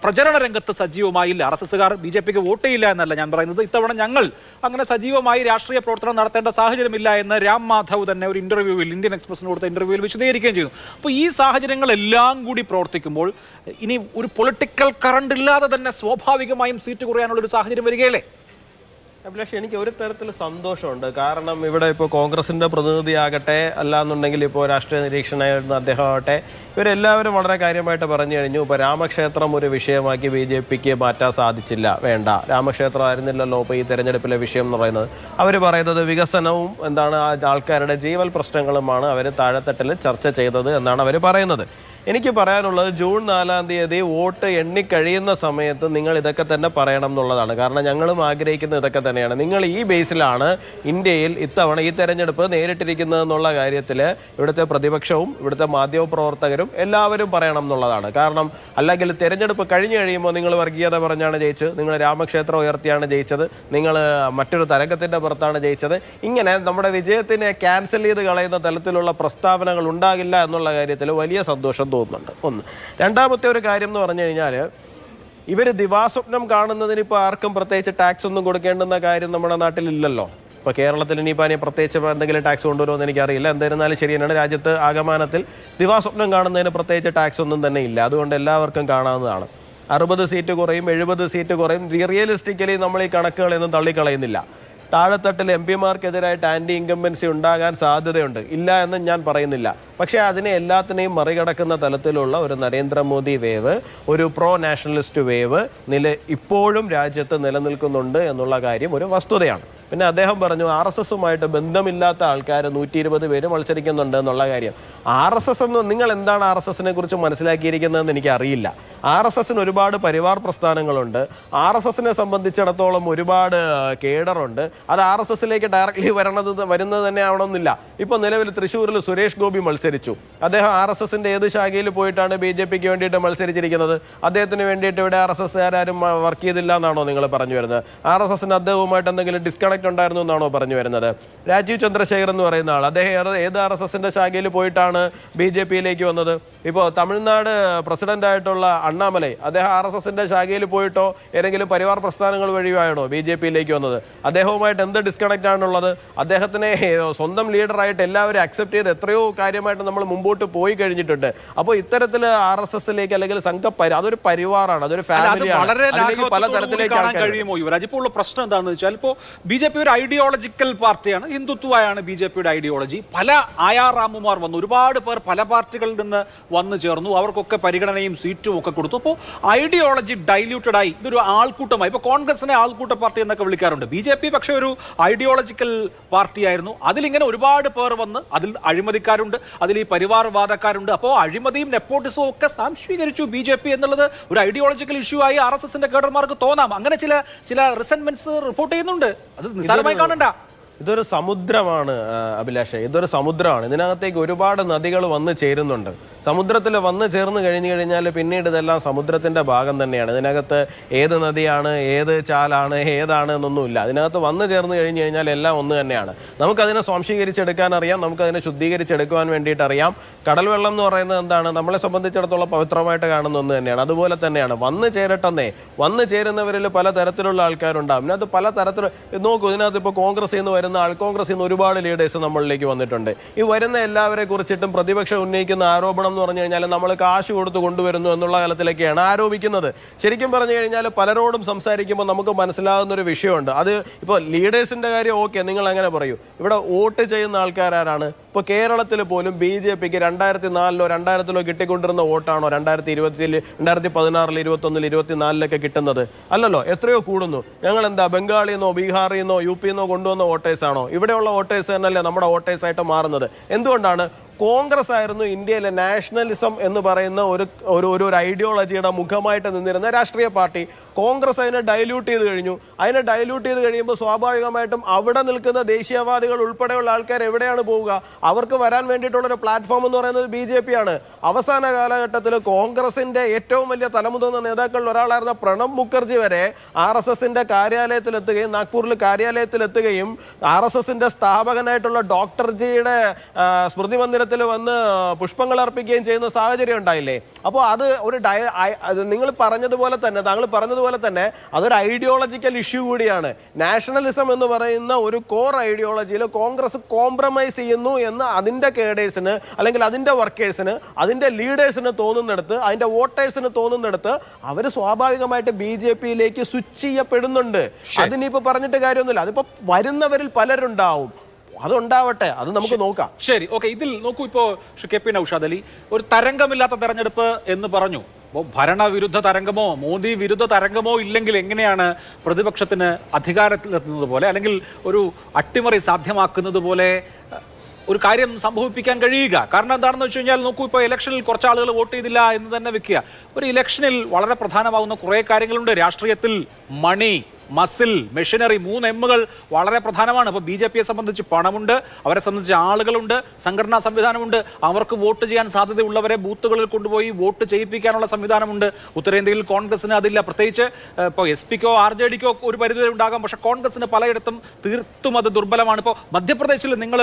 പ്രചരണ രംഗത്ത് സജീവമായില്ല. RSSകാർ BJPക്ക് വോട്ട് ചെയ്യില്ല എന്നല്ല ഞാൻ പറയുന്നത്. ഇത്തവണ ഞങ്ങൾ അങ്ങനെ സജീവമായി രാഷ്ട്രീയ പ്രവർത്തനം നടത്തേണ്ട സാഹചര്യമില്ല എന്ന് രാം മാധവ് തന്നെ ഒരു ഇന്റർവ്യൂവിൽ, ഇന്ത്യൻ എക്സ്പ്രസിന് കൊടുത്ത ഇന്റർവ്യൂവിൽ വിശദീകരിക്കുകയും ചെയ്തു. അപ്പോൾ ഈ സാഹചര്യങ്ങളെല്ലാം കൂടി പ്രവർത്തിക്കുമ്പോൾ ഇനി ഒരു പൊളിറ്റിക്കൽ കറണ്ട് ഇല്ലാതെ തന്നെ സ്വാഭാവികമായും സീറ്റ് കുറയാനുള്ള ഒരു സാഹചര്യം വരികയല്ലേ? അഭിലാഷ്, എനിക്ക് ഒരു തരത്തിൽ സന്തോഷമുണ്ട്. കാരണം ഇവിടെ ഇപ്പോൾ കോൺഗ്രസിന്റെ പ്രതിനിധിയാകട്ടെ, അല്ലാന്നുണ്ടെങ്കിൽ ഇപ്പോൾ രാഷ്ട്രീയ നിരീക്ഷകനായിരുന്ന അദ്ദേഹം ആകട്ടെ, ഇവരെല്ലാവരും വളരെ കാര്യമായിട്ട് പറഞ്ഞു കഴിഞ്ഞു. ഇപ്പോൾ രാമക്ഷേത്രം ഒരു വിഷയമാക്കി BJPക്ക് മാറ്റാൻ സാധിച്ചില്ല. വേണ്ട, രാമക്ഷേത്രം ആയിരുന്നില്ലല്ലോ ഇപ്പോൾ ഈ തെരഞ്ഞെടുപ്പിലെ വിഷയം എന്ന് പറയുന്നത്. അവർ പറയുന്നത് വികസനവും എന്താണ് ആൾക്കാരുടെ ജീവൽ പ്രശ്നങ്ങളുമാണ് അവർ താഴെത്തട്ടിൽ ചർച്ച ചെയ്തത് എന്നാണ് അവർ പറയുന്നത്. എനിക്ക് പറയാനുള്ളത്, ജൂൺ 4-ാം തീയതി വോട്ട് എണ്ണിക്കഴിയുന്ന സമയത്ത് നിങ്ങൾ ഇതൊക്കെ തന്നെ പറയണം എന്നുള്ളതാണ്. കാരണം ഞങ്ങളും ആഗ്രഹിക്കുന്നത് ഇതൊക്കെ തന്നെയാണ്. നിങ്ങൾ ഈ ബേസിലാണ് ഇന്ത്യയിൽ ഇത്തവണ ഈ തെരഞ്ഞെടുപ്പ് നേരിട്ടിരിക്കുന്നതെന്നുള്ള കാര്യത്തിൽ ഇവിടുത്തെ പ്രതിപക്ഷവും ഇവിടുത്തെ മാധ്യമപ്രവർത്തകരും എല്ലാവരും പറയണം എന്നുള്ളതാണ്. കാരണം അല്ലെങ്കിൽ തെരഞ്ഞെടുപ്പ് കഴിഞ്ഞു കഴിയുമ്പോൾ നിങ്ങൾ വർഗീയത പറഞ്ഞാണ് ജയിച്ചത്, നിങ്ങൾ രാമക്ഷേത്രം ഉയർത്തിയാണ് ജയിച്ചത്, നിങ്ങൾ മറ്റൊരു തരംഗത്തിൻ്റെ പുറത്താണ് ജയിച്ചത്, ഇങ്ങനെ നമ്മുടെ വിജയത്തിനെ ക്യാൻസൽ ചെയ്ത് കളയുന്ന തലത്തിലുള്ള പ്രസ്താവനകൾ ഉണ്ടാകില്ല എന്നുള്ള കാര്യത്തിൽ വലിയ സന്തോഷം തോന്നുന്നുണ്ട്. ഒന്ന്. രണ്ടാമത്തെ ഒരു കാര്യം എന്ന് പറഞ്ഞു കഴിഞ്ഞാൽ, ഇവർ ദിവാസ്വപ്നം കാണുന്നതിന് ഇപ്പോൾ ആർക്കും പ്രത്യേകിച്ച് ടാക്സ് ഒന്നും കൊടുക്കേണ്ടുന്ന കാര്യം നമ്മുടെ നാട്ടിലില്ലല്ലോ. ഇപ്പോൾ കേരളത്തിൽ ഇനിയിപ്പോൾ പ്രത്യേകിച്ച് എന്തെങ്കിലും ടാക്സ് കൊണ്ടുവരുമെന്ന് എനിക്കറിയില്ല. എന്തായിരുന്നാലും ശരി തന്നെയാണ്, രാജ്യത്ത് ആകമാനത്തിൽ ദിവാസ്വപ്നം കാണുന്നതിന് പ്രത്യേകിച്ച് ടാക്സ് ഒന്നും തന്നെ ഇല്ല. അതുകൊണ്ട് എല്ലാവർക്കും കാണാവുന്നതാണ്. 60 സീറ്റ് കുറയും, 70 സീറ്റ് കുറയും. റിയലിസ്റ്റിക്കലി നമ്മൾ ഈ കണക്കുകളൊന്നും തള്ളിക്കളയുന്നില്ല. താഴെത്തട്ടിൽ MP-മാർക്കെതിരായിട്ട് ആൻറ്റി ഇൻകംബൻസി ഉണ്ടാകാൻ സാധ്യതയുണ്ട്, ഇല്ല എന്ന് ഞാൻ പറയുന്നില്ല. പക്ഷേ അതിനെ എല്ലാത്തിനെയും മറികടക്കുന്ന തലത്തിലുള്ള ഒരു നരേന്ദ്രമോദി വേവ്, ഒരു പ്രോ നാഷണലിസ്റ്റ് വേവ് ഇപ്പോഴും രാജ്യത്ത് നിലനിൽക്കുന്നുണ്ട് എന്നുള്ള കാര്യം ഒരു വസ്തുതയാണ്. പിന്നെ അദ്ദേഹം പറഞ്ഞു RSSുമായിട്ട് ബന്ധമില്ലാത്ത ആൾക്കാർ 120 പേര് മത്സരിക്കുന്നുണ്ട് എന്നുള്ള കാര്യം. RSS എന്ന് നിങ്ങൾ എന്താണ് RSSനെ കുറിച്ച് മനസ്സിലാക്കിയിരിക്കുന്നതെന്ന് എനിക്കറിയില്ല. RSSന് ഒരുപാട് പരിവാർ പ്രസ്ഥാനങ്ങളുണ്ട്. RSSനെ സംബന്ധിച്ചിടത്തോളം ഒരുപാട് കേഡറുണ്ട്. അത് RSSലേക്ക് ഡയറക്റ്റ്ലി വരുന്നത് തന്നെ ആവണമെന്നില്ല. ഇപ്പോൾ നിലവിൽ തൃശ്ശൂരിൽ സുരേഷ് ഗോപി മത്സരിച്ചു. അദ്ദേഹം RSSന്റെ ഏത് ശാഖയിൽ പോയിട്ടാണ് BJPക്ക് വേണ്ടിയിട്ട് മത്സരിച്ചിരിക്കുന്നത്? അദ്ദേഹത്തിന് വേണ്ടിയിട്ട് ഇവിടെ RSSകാരും വർക്ക് ചെയ്തില്ല എന്നാണോ നിങ്ങൾ പറഞ്ഞു വരുന്നത്? RSSന് അദ്ദേഹവുമായിട്ട് എന്തെങ്കിലും ഡിസ്കണക്ട് ഉണ്ടായിരുന്നു എന്നാണോ പറഞ്ഞു വരുന്നത്? രാജീവ് ചന്ദ്രശേഖർ എന്ന് പറയുന്ന ആൾ, അദ്ദേഹം ഏത് RSSന്റെ ശാഖയിൽ പോയിട്ടാണ് BJPയിലേക്ക് വന്നത്? ഇപ്പോൾ തമിഴ്നാട് പ്രസിഡന്റായിട്ടുള്ള അണ്ണാമലൈ, അദ്ദേഹം RSSന്റെ ശാഖയിൽ പോയിട്ടോ ഏതെങ്കിലും പരിവാർ പ്രസ്ഥാനങ്ങൾ വഴിയാണോ BJPയിലേക്ക് വന്നത്? അദ്ദേഹവുമായിട്ട് എന്ത് ഡിസ്കണക്റ്റ് ആണുള്ളത്? അദ്ദേഹത്തിനെ സ്വന്തം ലീഡറായിട്ട് എല്ലാവരും അക്സെപ്റ്റ് ചെയ്ത് എത്രയോ കാര്യമായിട്ട് നമ്മൾ മുമ്പോട്ട് പോയി കഴിഞ്ഞിട്ടുണ്ട്. അപ്പോൾ ഇത്തരത്തിൽ RSSലേക്ക് അല്ലെങ്കിൽ അതൊരു പരിവാറാണ്, അതൊരു ഫാമിലിയാണ്. അതിലേക്ക് പല തരത്തിലേക്ക് കഴിയുമോ യുവരാജ്? ഇപ്പോൾ ഉള്ള പ്രശ്നം എന്താണെന്ന് വെച്ചാൽ, ഇപ്പോൾ BJP ഒരു ഐഡിയോളജിക്കൽ പാർട്ടിയാണ്, ഹിന്ദുത്വയാണ് BJPയുടെ ഐഡിയോളജി. പല ആയാറാമുമാർ വന്നു, ഒരുപാട് പേർ പല പാർട്ടികളിൽ നിന്ന് വന്നു ചേർന്നു, അവർക്കൊക്കെ പരിഗണനയും സീറ്റും ഒക്കെ കൊടുത്തു. അപ്പോൾ ഐഡിയോളജി ഡൈല്യൂട്ടഡ് ആയി, ഇതൊരു ആൾക്കൂട്ടമായി. ഇപ്പോൾ കോൺഗ്രസിനെ ആൾക്കൂട്ട പാർട്ടി എന്നൊക്കെ വിളിക്കാറുണ്ട്. BJP പക്ഷേ ഒരു ഐഡിയോളജിക്കൽ പാർട്ടിയായിരുന്നു. അതിലിങ്ങനെ ഒരുപാട് പേർ വന്ന്, അതിൽ അഴിമതിക്കാരുണ്ട്, അതിൽ ഈ പരിവാർവാദക്കാരുണ്ട്. അപ്പോൾ അഴിമതിയും നെപ്പോട്ടിസവും ഒക്കെ സാംശീകരിച്ചു BJP എന്നുള്ളത് ഒരു ഐഡിയോളജിക്കൽ ഇഷ്യൂ ആയി RSSന്റെ കേഡർമാർക്ക് തോന്നാം. അങ്ങനെ ചില റിസെന്റ്മെന്റ്സ് റിപ്പോർട്ട് ചെയ്യുന്നുണ്ട്. അത് നിസ്സാരമായി കാണണ്ട. ഇതൊരു സമുദ്രമാണ് അഭിലാഷേ, ഇതൊരു സമുദ്രമാണ്. ഇതിനകത്തേക്ക് ഒരുപാട് നദികൾ വന്ന് ചേരുന്നുണ്ട്. സമുദ്രത്തിൽ വന്ന് ചേർന്ന് കഴിഞ്ഞു കഴിഞ്ഞാൽ പിന്നീട് ഇതെല്ലാം സമുദ്രത്തിൻ്റെ ഭാഗം തന്നെയാണ്. ഇതിനകത്ത് ഏത് നദിയാണ്, ഏത് ചാലാണ്, ഏതാണ് എന്നൊന്നുമില്ല. അതിനകത്ത് വന്ന് ചേർന്ന് കഴിഞ്ഞു കഴിഞ്ഞാൽ എല്ലാം ഒന്ന് തന്നെയാണ്. നമുക്കതിനെ സ്വാംശീകരിച്ചെടുക്കാൻ അറിയാം, നമുക്കതിനെ ശുദ്ധീകരിച്ചെടുക്കുവാൻ വേണ്ടിയിട്ട് അറിയാം. കടൽ വെള്ളം എന്ന് പറയുന്നത് എന്താണ്? നമ്മളെ സംബന്ധിച്ചിടത്തോളം പവിത്രമായിട്ട് കാണുന്ന ഒന്ന് തന്നെയാണ്. അതുപോലെ തന്നെയാണ് വന്ന് ചേരട്ടെന്നേ. വന്ന് ചേരുന്നവരിൽ പല തരത്തിലുള്ള ആൾക്കാരുണ്ടാകും. ഇതിനകത്ത് പല തരത്തിൽ നോക്കൂ. ഇതിനകത്ത് ഇപ്പോൾ കോൺഗ്രസിൽ നിന്ന് വരുന്ന കോൺഗ്രസിൽ നിന്ന് ഒരുപാട് ലീഡേഴ്സ് നമ്മളിലേക്ക് വന്നിട്ടുണ്ട്. ഈ വരുന്ന എല്ലാവരെ കുറിച്ചിട്ടും പ്രതിപക്ഷം ഉന്നയിക്കുന്ന ആരോപണം എന്ന് പറഞ്ഞു കഴിഞ്ഞാൽ നമ്മൾ കാശ് കൊടുത്ത് കൊണ്ടുവരുന്നു എന്നുള്ള തലത്തിലേക്കാണ് ആരോപിക്കുന്നത്. ശരിക്കും പറഞ്ഞു കഴിഞ്ഞാൽ പലരോടും സംസാരിക്കുമ്പോൾ നമുക്ക് മനസ്സിലാകുന്ന ഒരു വിഷയമുണ്ട്. അത് ഇപ്പോൾ ലീഡേഴ്സിൻ്റെ കാര്യം ഓക്കെ, നിങ്ങൾ അങ്ങനെ പറയൂ. ഇവിടെ വോട്ട് ചെയ്യുന്ന ആൾക്കാരാണ്. ഇപ്പോൾ കേരളത്തിൽ പോലും BJPക്ക് 2004-ലോ 2000-ലോ കിട്ടിക്കൊണ്ടിരുന്ന വോട്ടാണോ 2016, 2021, 24 കിട്ടുന്നത്? അല്ലല്ലോ, എത്രയോ കൂടുന്നു. ഞങ്ങൾ എന്താ ബംഗാളിൽ നിന്നോ ബീഹാറിൽ നിന്നോ UP-ന്നോ കൊണ്ടുവന്ന വോട്ടേഴ്സാണോ? ഇവിടെയുള്ള വോട്ടേഴ്സ് തന്നെയല്ലേ നമ്മുടെ വോട്ടേഴ്സായിട്ട് മാറുന്നത്. എന്തുകൊണ്ടാണ്? കോൺഗ്രസ് ആയിരുന്നു ഇന്ത്യയിലെ നാഷണലിസം എന്ന് പറയുന്ന ഒരു ഐഡിയോളജിയുടെ മുഖമായിട്ട് നിന്നിരുന്ന രാഷ്ട്രീയ പാർട്ടി. കോൺഗ്രസ് അതിനെ ഡൈല്യൂട്ട് ചെയ്ത് കഴിഞ്ഞു. അതിനെ ഡൈല്യൂട്ട് ചെയ്ത് കഴിയുമ്പോൾ സ്വാഭാവികമായിട്ടും അവിടെ നിൽക്കുന്ന ദേശീയവാദികൾ ഉൾപ്പെടെയുള്ള ആൾക്കാർ എവിടെയാണ് പോവുക? അവർക്ക് വരാൻ വേണ്ടിയിട്ടുള്ളൊരു പ്ലാറ്റ്ഫോം എന്ന് പറയുന്നത് BJP ആണ്. അവസാന കാലഘട്ടത്തിൽ കോൺഗ്രസിന്റെ ഏറ്റവും വലിയ തലമുതിർന്ന നേതാക്കളിൽ ഒരാളായിരുന്ന പ്രണബ് മുഖർജി വരെ RSSന്റെ കാര്യാലയത്തിലെത്തുകയും നാഗ്പൂരിൽ കാര്യാലയത്തിലെത്തുകയും RSSന്റെ സ്ഥാപകനായിട്ടുള്ള ഡോക്ടർ ജിയുടെ സ്മൃതി മന്ദിരത്തിൽ വന്ന് പുഷ്പങ്ങൾ അർപ്പിക്കുകയും ചെയ്യുന്ന സാഹചര്യം ഉണ്ടായില്ലേ? അപ്പോൾ അത് നിങ്ങൾ പറഞ്ഞതുപോലെ തന്നെ അതൊരു ഐഡിയോളജിക്കൽ ഇഷ്യൂ കൂടിയാണ്. നാഷണലിസം എന്ന് പറയുന്ന ഒരു കോർ ഐഡിയോളജിയിൽ കോൺഗ്രസ് കോംപ്രമൈസ് ചെയ്യുന്നു എന്ന് അതിൻ്റെ കേഡേഴ്സിന് അല്ലെങ്കിൽ അതിൻ്റെ വർക്കേഴ്സിന് അതിൻ്റെ ലീഡേഴ്സിന് തോന്നുന്നിടത്ത്, അതിൻ്റെ വോട്ടേഴ്സിന് തോന്നുന്നിടത്ത് അവർ സ്വാഭാവികമായിട്ട് BJPയിലേക്ക് സ്വിച്ച് ചെയ്യപ്പെടുന്നുണ്ട്. അതിനിപ്പോൾ പറഞ്ഞിട്ട് കാര്യമൊന്നുമില്ല. അതിപ്പോൾ വരുന്നവരിൽ പലരുണ്ടാവും. അതുണ്ടാവട്ടെ, അത് നമുക്ക് നോക്കാം. ശരി, ഓക്കെ. ഇതിൽ നോക്കൂ, ഇപ്പോൾ KP നൗഷാദ് അലി ഒരു തരംഗമില്ലാത്ത തെരഞ്ഞെടുപ്പ് എന്ന് പറഞ്ഞു. അപ്പോൾ ഭരണവിരുദ്ധ തരംഗമോ മോദി വിരുദ്ധ തരംഗമോ ഇല്ലെങ്കിൽ എങ്ങനെയാണ് പ്രതിപക്ഷത്തിന് അധികാരത്തിലെത്തുന്നത് പോലെ അല്ലെങ്കിൽ ഒരു അട്ടിമറി സാധ്യമാക്കുന്നത് പോലെ ഒരു കാര്യം സംഭവിപ്പിക്കാൻ കഴിയുക? കാരണം എന്താണെന്ന് വെച്ച് കഴിഞ്ഞാൽ നോക്കൂ, ഇപ്പോൾ ഇലക്ഷനിൽ കുറച്ച് ആളുകൾ വോട്ട് ചെയ്തില്ല എന്ന് തന്നെ വെക്കുക. ഒരു ഇലക്ഷനിൽ വളരെ പ്രധാനമാകുന്ന കുറേ കാര്യങ്ങളുണ്ട്. രാഷ്ട്രീയത്തിൽ മണി, മസിൽ, മെഷീനറി, 3 Mകൾ വളരെ പ്രധാനമാണ്. അപ്പോൾ BJPയെ സംബന്ധിച്ച് പണമുണ്ട്, അവരെ സംബന്ധിച്ച് ആളുകളുണ്ട്, സംഘടനാ സംവിധാനമുണ്ട്, അവർക്ക് വോട്ട് ചെയ്യാൻ സാധ്യതയുള്ളവരെ ബൂത്തുകളിൽ കൊണ്ടുപോയി വോട്ട് ചെയ്യിപ്പിക്കാനുള്ള സംവിധാനമുണ്ട്. ഉത്തരേന്ത്യയിൽ കോൺഗ്രസിന് അതില്ല. പ്രത്യേകിച്ച് ഇപ്പോൾ SP-ക്കോ RJDക്കോ ഒരു പരിധി ഉണ്ടാകാം, പക്ഷേ കോൺഗ്രസിന് പലയിടത്തും തീർത്തും അത് ദുർബലമാണ്. ഇപ്പോൾ മധ്യപ്രദേശിൽ നിങ്ങൾ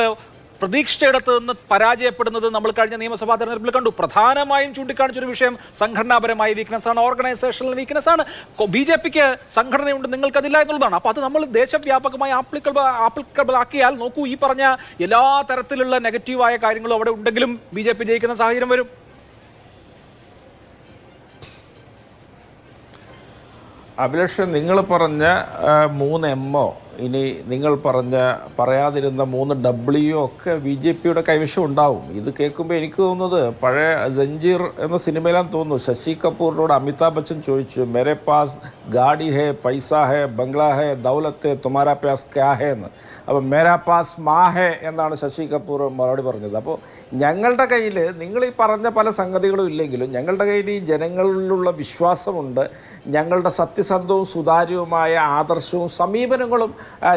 പ്രതീക്ഷിച്ചയിടത്ത് നിന്ന് പരാജയപ്പെടുന്നത് നമ്മൾ കഴിഞ്ഞ നിയമസഭാ തെരഞ്ഞെടുപ്പിൽ കണ്ടു. പ്രധാനമായും ചൂണ്ടിക്കാണിച്ചൊരു വിഷയം സംഘടനാപരമായ വീക്ക്നെസ് ആണ്, ഓർഗനൈസേഷണൽ വീക്ക്നെസ് ആണ്. BJPക്ക് സംഘടനയുണ്ട്, നിങ്ങൾക്കതില്ല എന്നുള്ളതാണ്. അപ്പോൾ അത് നമ്മൾ ദേശവ്യാപകമായി ആപ്ലിക്കബിൾ ആക്കിയാൽ നോക്കൂ, ഈ പറഞ്ഞ എല്ലാ തരത്തിലുള്ള നെഗറ്റീവായ കാര്യങ്ങളും അവിടെ ഉണ്ടെങ്കിലും BJP ജയിക്കുന്ന സാഹചര്യം വരും. അഭിലാഷ്, നിങ്ങൾ പറഞ്ഞ 3 M ഇനി നിങ്ങൾ പറയാതിരുന്ന 3 W ഒക്കെ BJPയുടെ കൈവശം ഉണ്ടാവും. ഇത് കേൾക്കുമ്പോൾ എനിക്ക് തോന്നുന്നത് പഴയ ജഞ്ചീർ എന്ന സിനിമയിലാന്ന് തോന്നുന്നു. ശശി കപൂറിനോട് അമിതാഭ് ബച്ചൻ ചോദിച്ചു, മേരെ പാസ് ഗാഡി ഹേ, പൈസ ഹേ, ബംഗ്ലാ ഹേ, ദൗലത്ത്, തുമാരാ പാസ് ക്യാ ഹേ എന്ന്. അപ്പോൾ മേരാ പാസ് മാ ഹേ എന്നാണ് ശശി കപൂർ മറുപടി പറഞ്ഞത്. അപ്പോൾ ഞങ്ങളുടെ കയ്യിൽ നിങ്ങൾ ഈ പറഞ്ഞ പല സംഗതികളും ഇല്ലെങ്കിലും ഞങ്ങളുടെ കയ്യിൽ ഈ ജനങ്ങളിലുള്ള വിശ്വാസമുണ്ട്. ഞങ്ങളുടെ സത്യസന്ധവും സുതാര്യവുമായ ആദർശവും സമീപനങ്ങളും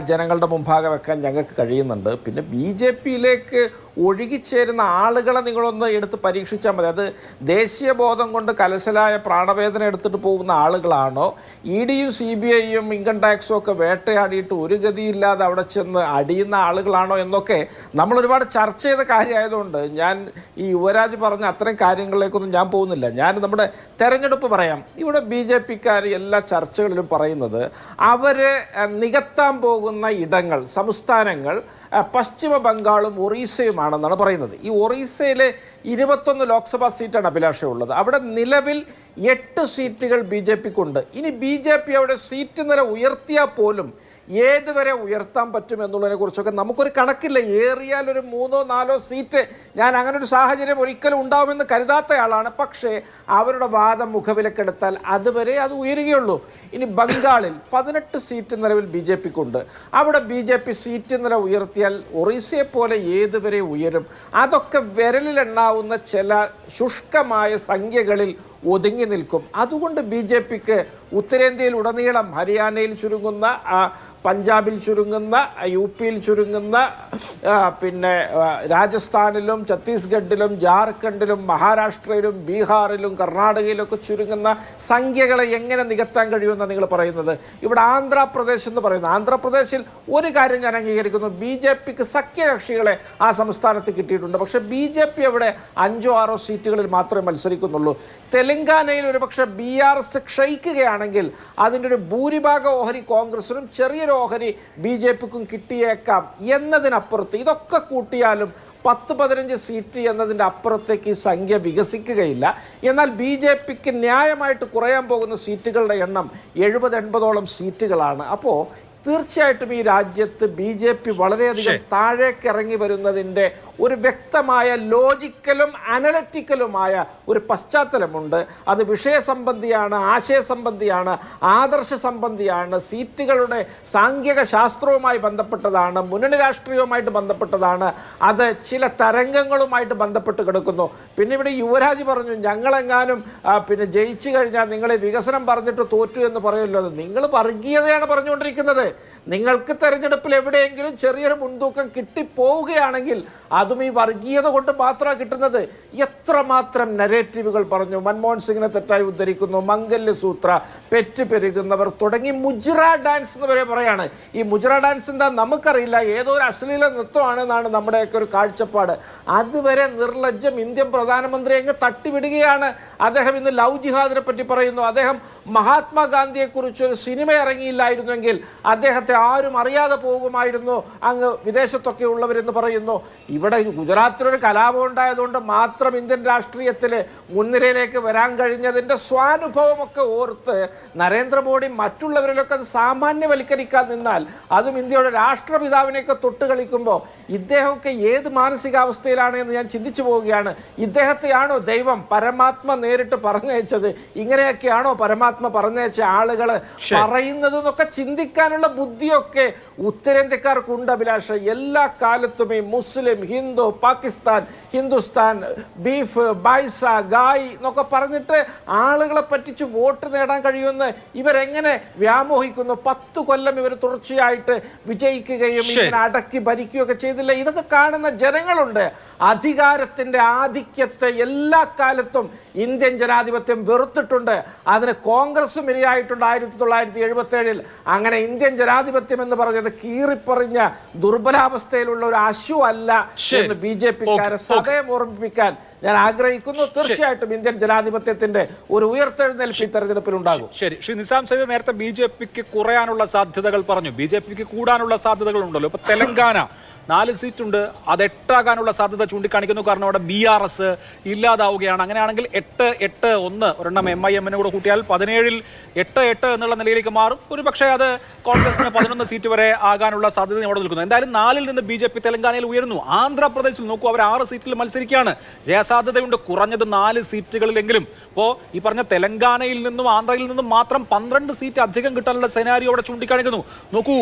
ജനങ്ങളുടെ മുമ്പാകെ വെക്കാൻ ഞങ്ങൾക്ക് കഴിയുന്നുണ്ട്. പിന്നെ BJPയിലേക്ക് ഒഴുകിച്ചേരുന്ന ആളുകളെ നിങ്ങളൊന്ന് എടുത്ത് പരീക്ഷിച്ചാൽ മതി. അത് ദേശീയ ബോധം കൊണ്ട് കലശലായ പ്രാണവേദന എടുത്തിട്ട് പോകുന്ന ആളുകളാണോ, EDയും CBIയും ഇൻകം ടാക്സും ഒക്കെ വേട്ടയാടിയിട്ട് ഒരു ഗതിയില്ലാതെ അവിടെ ചെന്ന് അടിയുന്ന ആളുകളാണോ എന്നൊക്കെ നമ്മൾ ഒരുപാട് ചർച്ച ചെയ്ത കാര്യമായതുകൊണ്ട് ഞാൻ ഈ യുവരാജ് പറഞ്ഞ അത്രയും കാര്യങ്ങളിലേക്കൊന്നും ഞാൻ പോകുന്നില്ല. ഞാൻ നമ്മുടെ തെരഞ്ഞെടുപ്പ് പറയാം. ഇവിടെ BJPക്കാർ എല്ലാ ചർച്ചകളിലും പറയുന്നത് അവർ നികത്താൻ പോകുന്ന ഇടങ്ങൾ, സംസ്ഥാനങ്ങൾ പശ്ചിമ ബംഗാളും ഒറീസയുമാണെന്നാണ് പറയുന്നത്. ഈ ഒറീസയിലെ 21 ലോക്സഭാ സീറ്റാണ് അഭിലാഷമുള്ളത്. അവിടെ നിലവിൽ 8 സീറ്റുകൾ BJPക്കുണ്ട്. ഇനി BJP അവിടെ സീറ്റ് നില ഉയർത്തിയാൽ പോലും ഏതുവരെ ഉയർത്താൻ പറ്റും എന്നുള്ളതിനെ കുറിച്ചൊക്കെ നമുക്കൊരു കണക്കില്ല. ഏറിയാൽ ഒരു 3-4 സീറ്റ്, ഞാൻ അങ്ങനെ ഒരു സാഹചര്യം ഒരിക്കലും ഉണ്ടാവുമെന്ന് കരുതാത്തയാളാണ്. പക്ഷേ അവരുടെ വാദം മുഖവിലക്കെടുത്താൽ അതുവരെ അത് ഉയരുകയുള്ളൂ. ഇനി ബംഗാളിൽ 18 സീറ്റ് നിലവിൽ BJPക്കുണ്ട്. അവിടെ BJP സീറ്റ് നില ഉയർത്തിയാൽ ഒറീസയെ പോലെ ഏതുവരെ ഉയരും? അതൊക്കെ വിരലിലെണ്ണാവുന്ന ചില ശുഷ്കമായ സംഖ്യകളിൽ ഒതുങ്ങി നിൽക്കും. അതുകൊണ്ട് BJPക്ക് ഉത്തരേന്ത്യയിൽ ഉടനീളം ഹരിയാനയിൽ ചുരുങ്ങുന്ന, പഞ്ചാബിൽ ചുരുങ്ങുന്ന, UPയിൽ ചുരുങ്ങുന്ന, പിന്നെ രാജസ്ഥാനിലും ഛത്തീസ്ഗഡിലും ജാർഖണ്ഡിലും മഹാരാഷ്ട്രയിലും ബീഹാറിലും കർണാടകയിലൊക്കെ ചുരുങ്ങുന്ന സംഖ്യകളെ എങ്ങനെ നികത്താൻ കഴിയുമെന്നാണ് നിങ്ങൾ പറയുന്നത്? ഇവിടെ ആന്ധ്രാപ്രദേശ് എന്ന് പറയുന്നത്, ആന്ധ്രാപ്രദേശിൽ ഒരു കാര്യം ഞാൻ അംഗീകരിക്കുന്നു, BJPക്ക് സഖ്യകക്ഷികളെ ആ സംസ്ഥാനത്ത് കിട്ടിയിട്ടുണ്ട്. പക്ഷേ BJP അവിടെ 5-6 സീറ്റുകളിൽ മാത്രമേ മത്സരിക്കുന്നുള്ളൂ. തെലങ്കാനയിൽ ഒരുപക്ഷെ BRS ക്ഷയിക്കുകയാണെങ്കിൽ അതിൻ്റെ ഒരു ഭൂരിഭാഗ ഓഹരി കോൺഗ്രസിനും ചെറിയൊരു ഓഹരി BJPക്കും കിട്ടിയേക്കാം എന്നതിനപ്പുറത്ത് ഇതൊക്കെ കൂട്ടിയാലും 10-15 സീറ്റ് എന്നതിൻ്റെ അപ്പുറത്തേക്ക് ഈ സംഖ്യ വികസിക്കുകയില്ല. എന്നാൽ BJPക്ക് ന്യായമായിട്ട് കുറയാൻ പോകുന്ന സീറ്റുകളുടെ എണ്ണം 70-80ഓളം സീറ്റുകളാണ്. അപ്പോൾ തീർച്ചയായിട്ടും ഈ രാജ്യത്ത് BJP വളരെയധികം താഴേക്ക് ഇറങ്ങി വരുന്നതിൻ്റെ ഒരു വ്യക്തമായ ലോജിക്കലും അനലറ്റിക്കലുമായ ഒരു പശ്ചാത്തലമുണ്ട്. അത് വിഷയസംബന്ധിയാണ്, ആശയസംബന്ധിയാണ്, ആദർശ സംബന്ധിയാണ്, സീറ്റുകളുടെ സാങ്കേതിക ശാസ്ത്രവുമായി ബന്ധപ്പെട്ടതാണ്, മുന്നണി രാഷ്ട്രീയവുമായിട്ട് ബന്ധപ്പെട്ടതാണ്, അത് ചില തരംഗങ്ങളുമായിട്ട് ബന്ധപ്പെട്ട് കിടക്കുന്നു. പിന്നെ ഇവിടെ യുവരാജ് പറഞ്ഞു ഞങ്ങളെങ്ങാനും പിന്നെ ജയിച്ചു കഴിഞ്ഞാൽ നിങ്ങളെ വികസനം പറഞ്ഞിട്ട് തോറ്റു എന്ന് പറയുമല്ലോ. നിങ്ങൾ വർഗീയതയാണ് പറഞ്ഞുകൊണ്ടിരിക്കുന്നത്. നിങ്ങൾക്ക് തെരഞ്ഞെടുപ്പിൽ എവിടെയെങ്കിലും ചെറിയൊരു മുൻതൂക്കം കിട്ടിപ്പോവുകയാണെങ്കിൽ അതും ഈ വർഗീയത കൊണ്ട് മാത്രമാണ് കിട്ടുന്നത്. എത്രമാത്രം നരേറ്റീവുകൾ പറഞ്ഞു. മൻമോഹൻ സിംഗിനെ തെറ്റായി ഉദ്ധരിക്കുന്നു, മംഗല്യ സൂത്ര, പെറ്റ് പെരുകുന്നവർ തുടങ്ങി മുജ്റ ഡാൻസ് എന്ന് വരെ പറയാണ്. ഈ മുജ്റ ഡാൻസ് എന്താ നമുക്കറിയില്ല, ഏതോ ഒരു അശ്ലീല നൃത്തമാണെന്നാണ് നമ്മുടെയൊക്കെ ഒരു കാഴ്ചപ്പാട്. അതുവരെ നിർലജ്ജം ഇന്ത്യൻ പ്രധാനമന്ത്രി അങ്ങ് തട്ടിവിടുകയാണ്. അദ്ദേഹം ഇന്ന് ലവ് ജിഹാദിനെ പറ്റി പറയുന്നു. അദ്ദേഹം മഹാത്മാഗാന്ധിയെക്കുറിച്ച് ഒരു സിനിമ ഇറങ്ങിയില്ലായിരുന്നെങ്കിൽ അദ്ദേഹത്തെ ആരും അറിയാതെ പോകുമായിരുന്നു അങ്ങ് വിദേശത്തൊക്കെ ഉള്ളവരെന്ന് പറയുന്നു. ഇവിടെ ഗുജറാത്തിലൊരു കലാപം ഉണ്ടായതുകൊണ്ട് മാത്രം ഇന്ത്യൻ രാഷ്ട്രീയത്തിൽ മുൻനിരയിലേക്ക് വരാൻ കഴിഞ്ഞതിൻ്റെ സ്വാനുഭവമൊക്കെ ഓർത്ത് നരേന്ദ്രമോദി മറ്റുള്ളവരിലൊക്കെ അത് സാമാന്യവൽക്കരിക്കാൻ നിന്നാൽ, അതും ഇന്ത്യയുടെ രാഷ്ട്രപിതാവിനെയൊക്കെ തൊട്ട് കളിക്കുമ്പോൾ ഇദ്ദേഹമൊക്കെ ഏത് മാനസികാവസ്ഥയിലാണ് എന്ന് ഞാൻ ചിന്തിച്ചു പോവുകയാണ്. ഇദ്ദേഹത്തെയാണോ ദൈവം പരമാത്മ നേരിട്ട് പറഞ്ഞയച്ചത്? ഇങ്ങനെയൊക്കെയാണോ പരമാത്മ പറഞ്ഞയച്ച ആളുകൾ പറയുന്നത് എന്നൊക്കെ ചിന്തിക്കാനുള്ള ബുദ്ധിയൊക്കെ ഉത്തരേന്ത്യക്കാർക്കുണ്ട് അഭിലാഷ്. എല്ലാ കാലത്തും ഈ മുസ്ലിം, ഹിന്ദു, പാകിസ്ഥാൻ, ഹിന്ദുസ്ഥാൻ, ബീഫ്, ബൈസ, ഗായ് എന്നൊക്കെ പറഞ്ഞിട്ട് ആളുകളെ പറ്റിച്ച് വോട്ട് നേടാൻ കഴിയുമെന്ന് ഇവരെങ്ങനെ വ്യാമോഹിക്കുന്നു? 10 കൊല്ലം ഇവർ തുടർച്ചയായിട്ട് വിജയിക്കുകയും ഇങ്ങനെ അടക്കി ഭരിക്കുകയൊക്കെ ചെയ്തില്ല. ഇതൊക്കെ കാണുന്ന ജനങ്ങളുണ്ട്. അധികാരത്തിന്റെ ആധിക്യത്തെ എല്ലാ കാലത്തും ഇന്ത്യൻ ജനാധിപത്യം വെറുത്തിട്ടുണ്ട്. അതിന് കോൺഗ്രസും ഇരയായിട്ടുണ്ട് 1977. അങ്ങനെ ഇന്ത്യൻ ജനാധിപത്യം എന്ന് പറഞ്ഞത് കീറിപ്പറിഞ്ഞ ദുർബലാവസ്ഥയിലുള്ള ഒരു അശു അല്ല എന്ന് BJP-ക്കാരെ സദയം ഓർമ്മിപ്പിക്കാൻ ഞാൻ ആഗ്രഹിക്കുന്നു. തീർച്ചയായിട്ടും ഇന്ത്യൻ ജനാധിപത്യത്തിന്റെ ഒരു ഉയർത്തെഴുന്നേൽപ്പ് ഈ തെരഞ്ഞെടുപ്പിൽ ഉണ്ടാകും. ശരി, ശ്രീ നിസാം സയ്യിദ് നേരത്തെ BJP-ക്ക് കുറയാനുള്ള സാധ്യതകൾ പറഞ്ഞു, BJP-ക്ക് കൂടാനുള്ള സാധ്യതകൾ ഉണ്ടല്ലോ. ഇപ്പൊ തെലങ്കാന 4 സീറ്റുണ്ട്, അത് 8 ആകാനുള്ള സാധ്യത ചൂണ്ടിക്കാണിക്കുന്നു. കാരണം അവിടെ BRS ഇല്ലാതാവുകയാണ്. അങ്ങനെയാണെങ്കിൽ 8-8-1 ഒരെണ്ണം MIM-നെ കൂടെ കൂട്ടിയാൽ 17-ൽ 8-8 എന്നുള്ള നിലയിലേക്ക് മാറും. ഒരു പക്ഷേ അത് കോൺഗ്രസിന് 11 സീറ്റ് വരെ ആകാനുള്ള സാധ്യത അവിടെ നിൽക്കുന്നു. എന്തായാലും 4-ൽ നിന്ന് BJP തെലങ്കാനയിൽ ഉയരുന്നു. ആന്ധ്രാപ്രദേശിൽ നോക്കൂ, അവർ 6 സീറ്റിൽ മത്സരിക്കുകയാണ്. ജയസാധ്യതയുണ്ട് കുറഞ്ഞത് 4 സീറ്റുകളിലെങ്കിലും. അപ്പോൾ ഈ പറഞ്ഞ തെലങ്കാനയിൽ നിന്നും ആന്ധ്രയിൽ നിന്നും മാത്രം 12 സീറ്റ് അധികം കിട്ടാനുള്ള സെനാരിയോ അവിടെ ചൂണ്ടിക്കാണിക്കുന്നു. നോക്കൂ,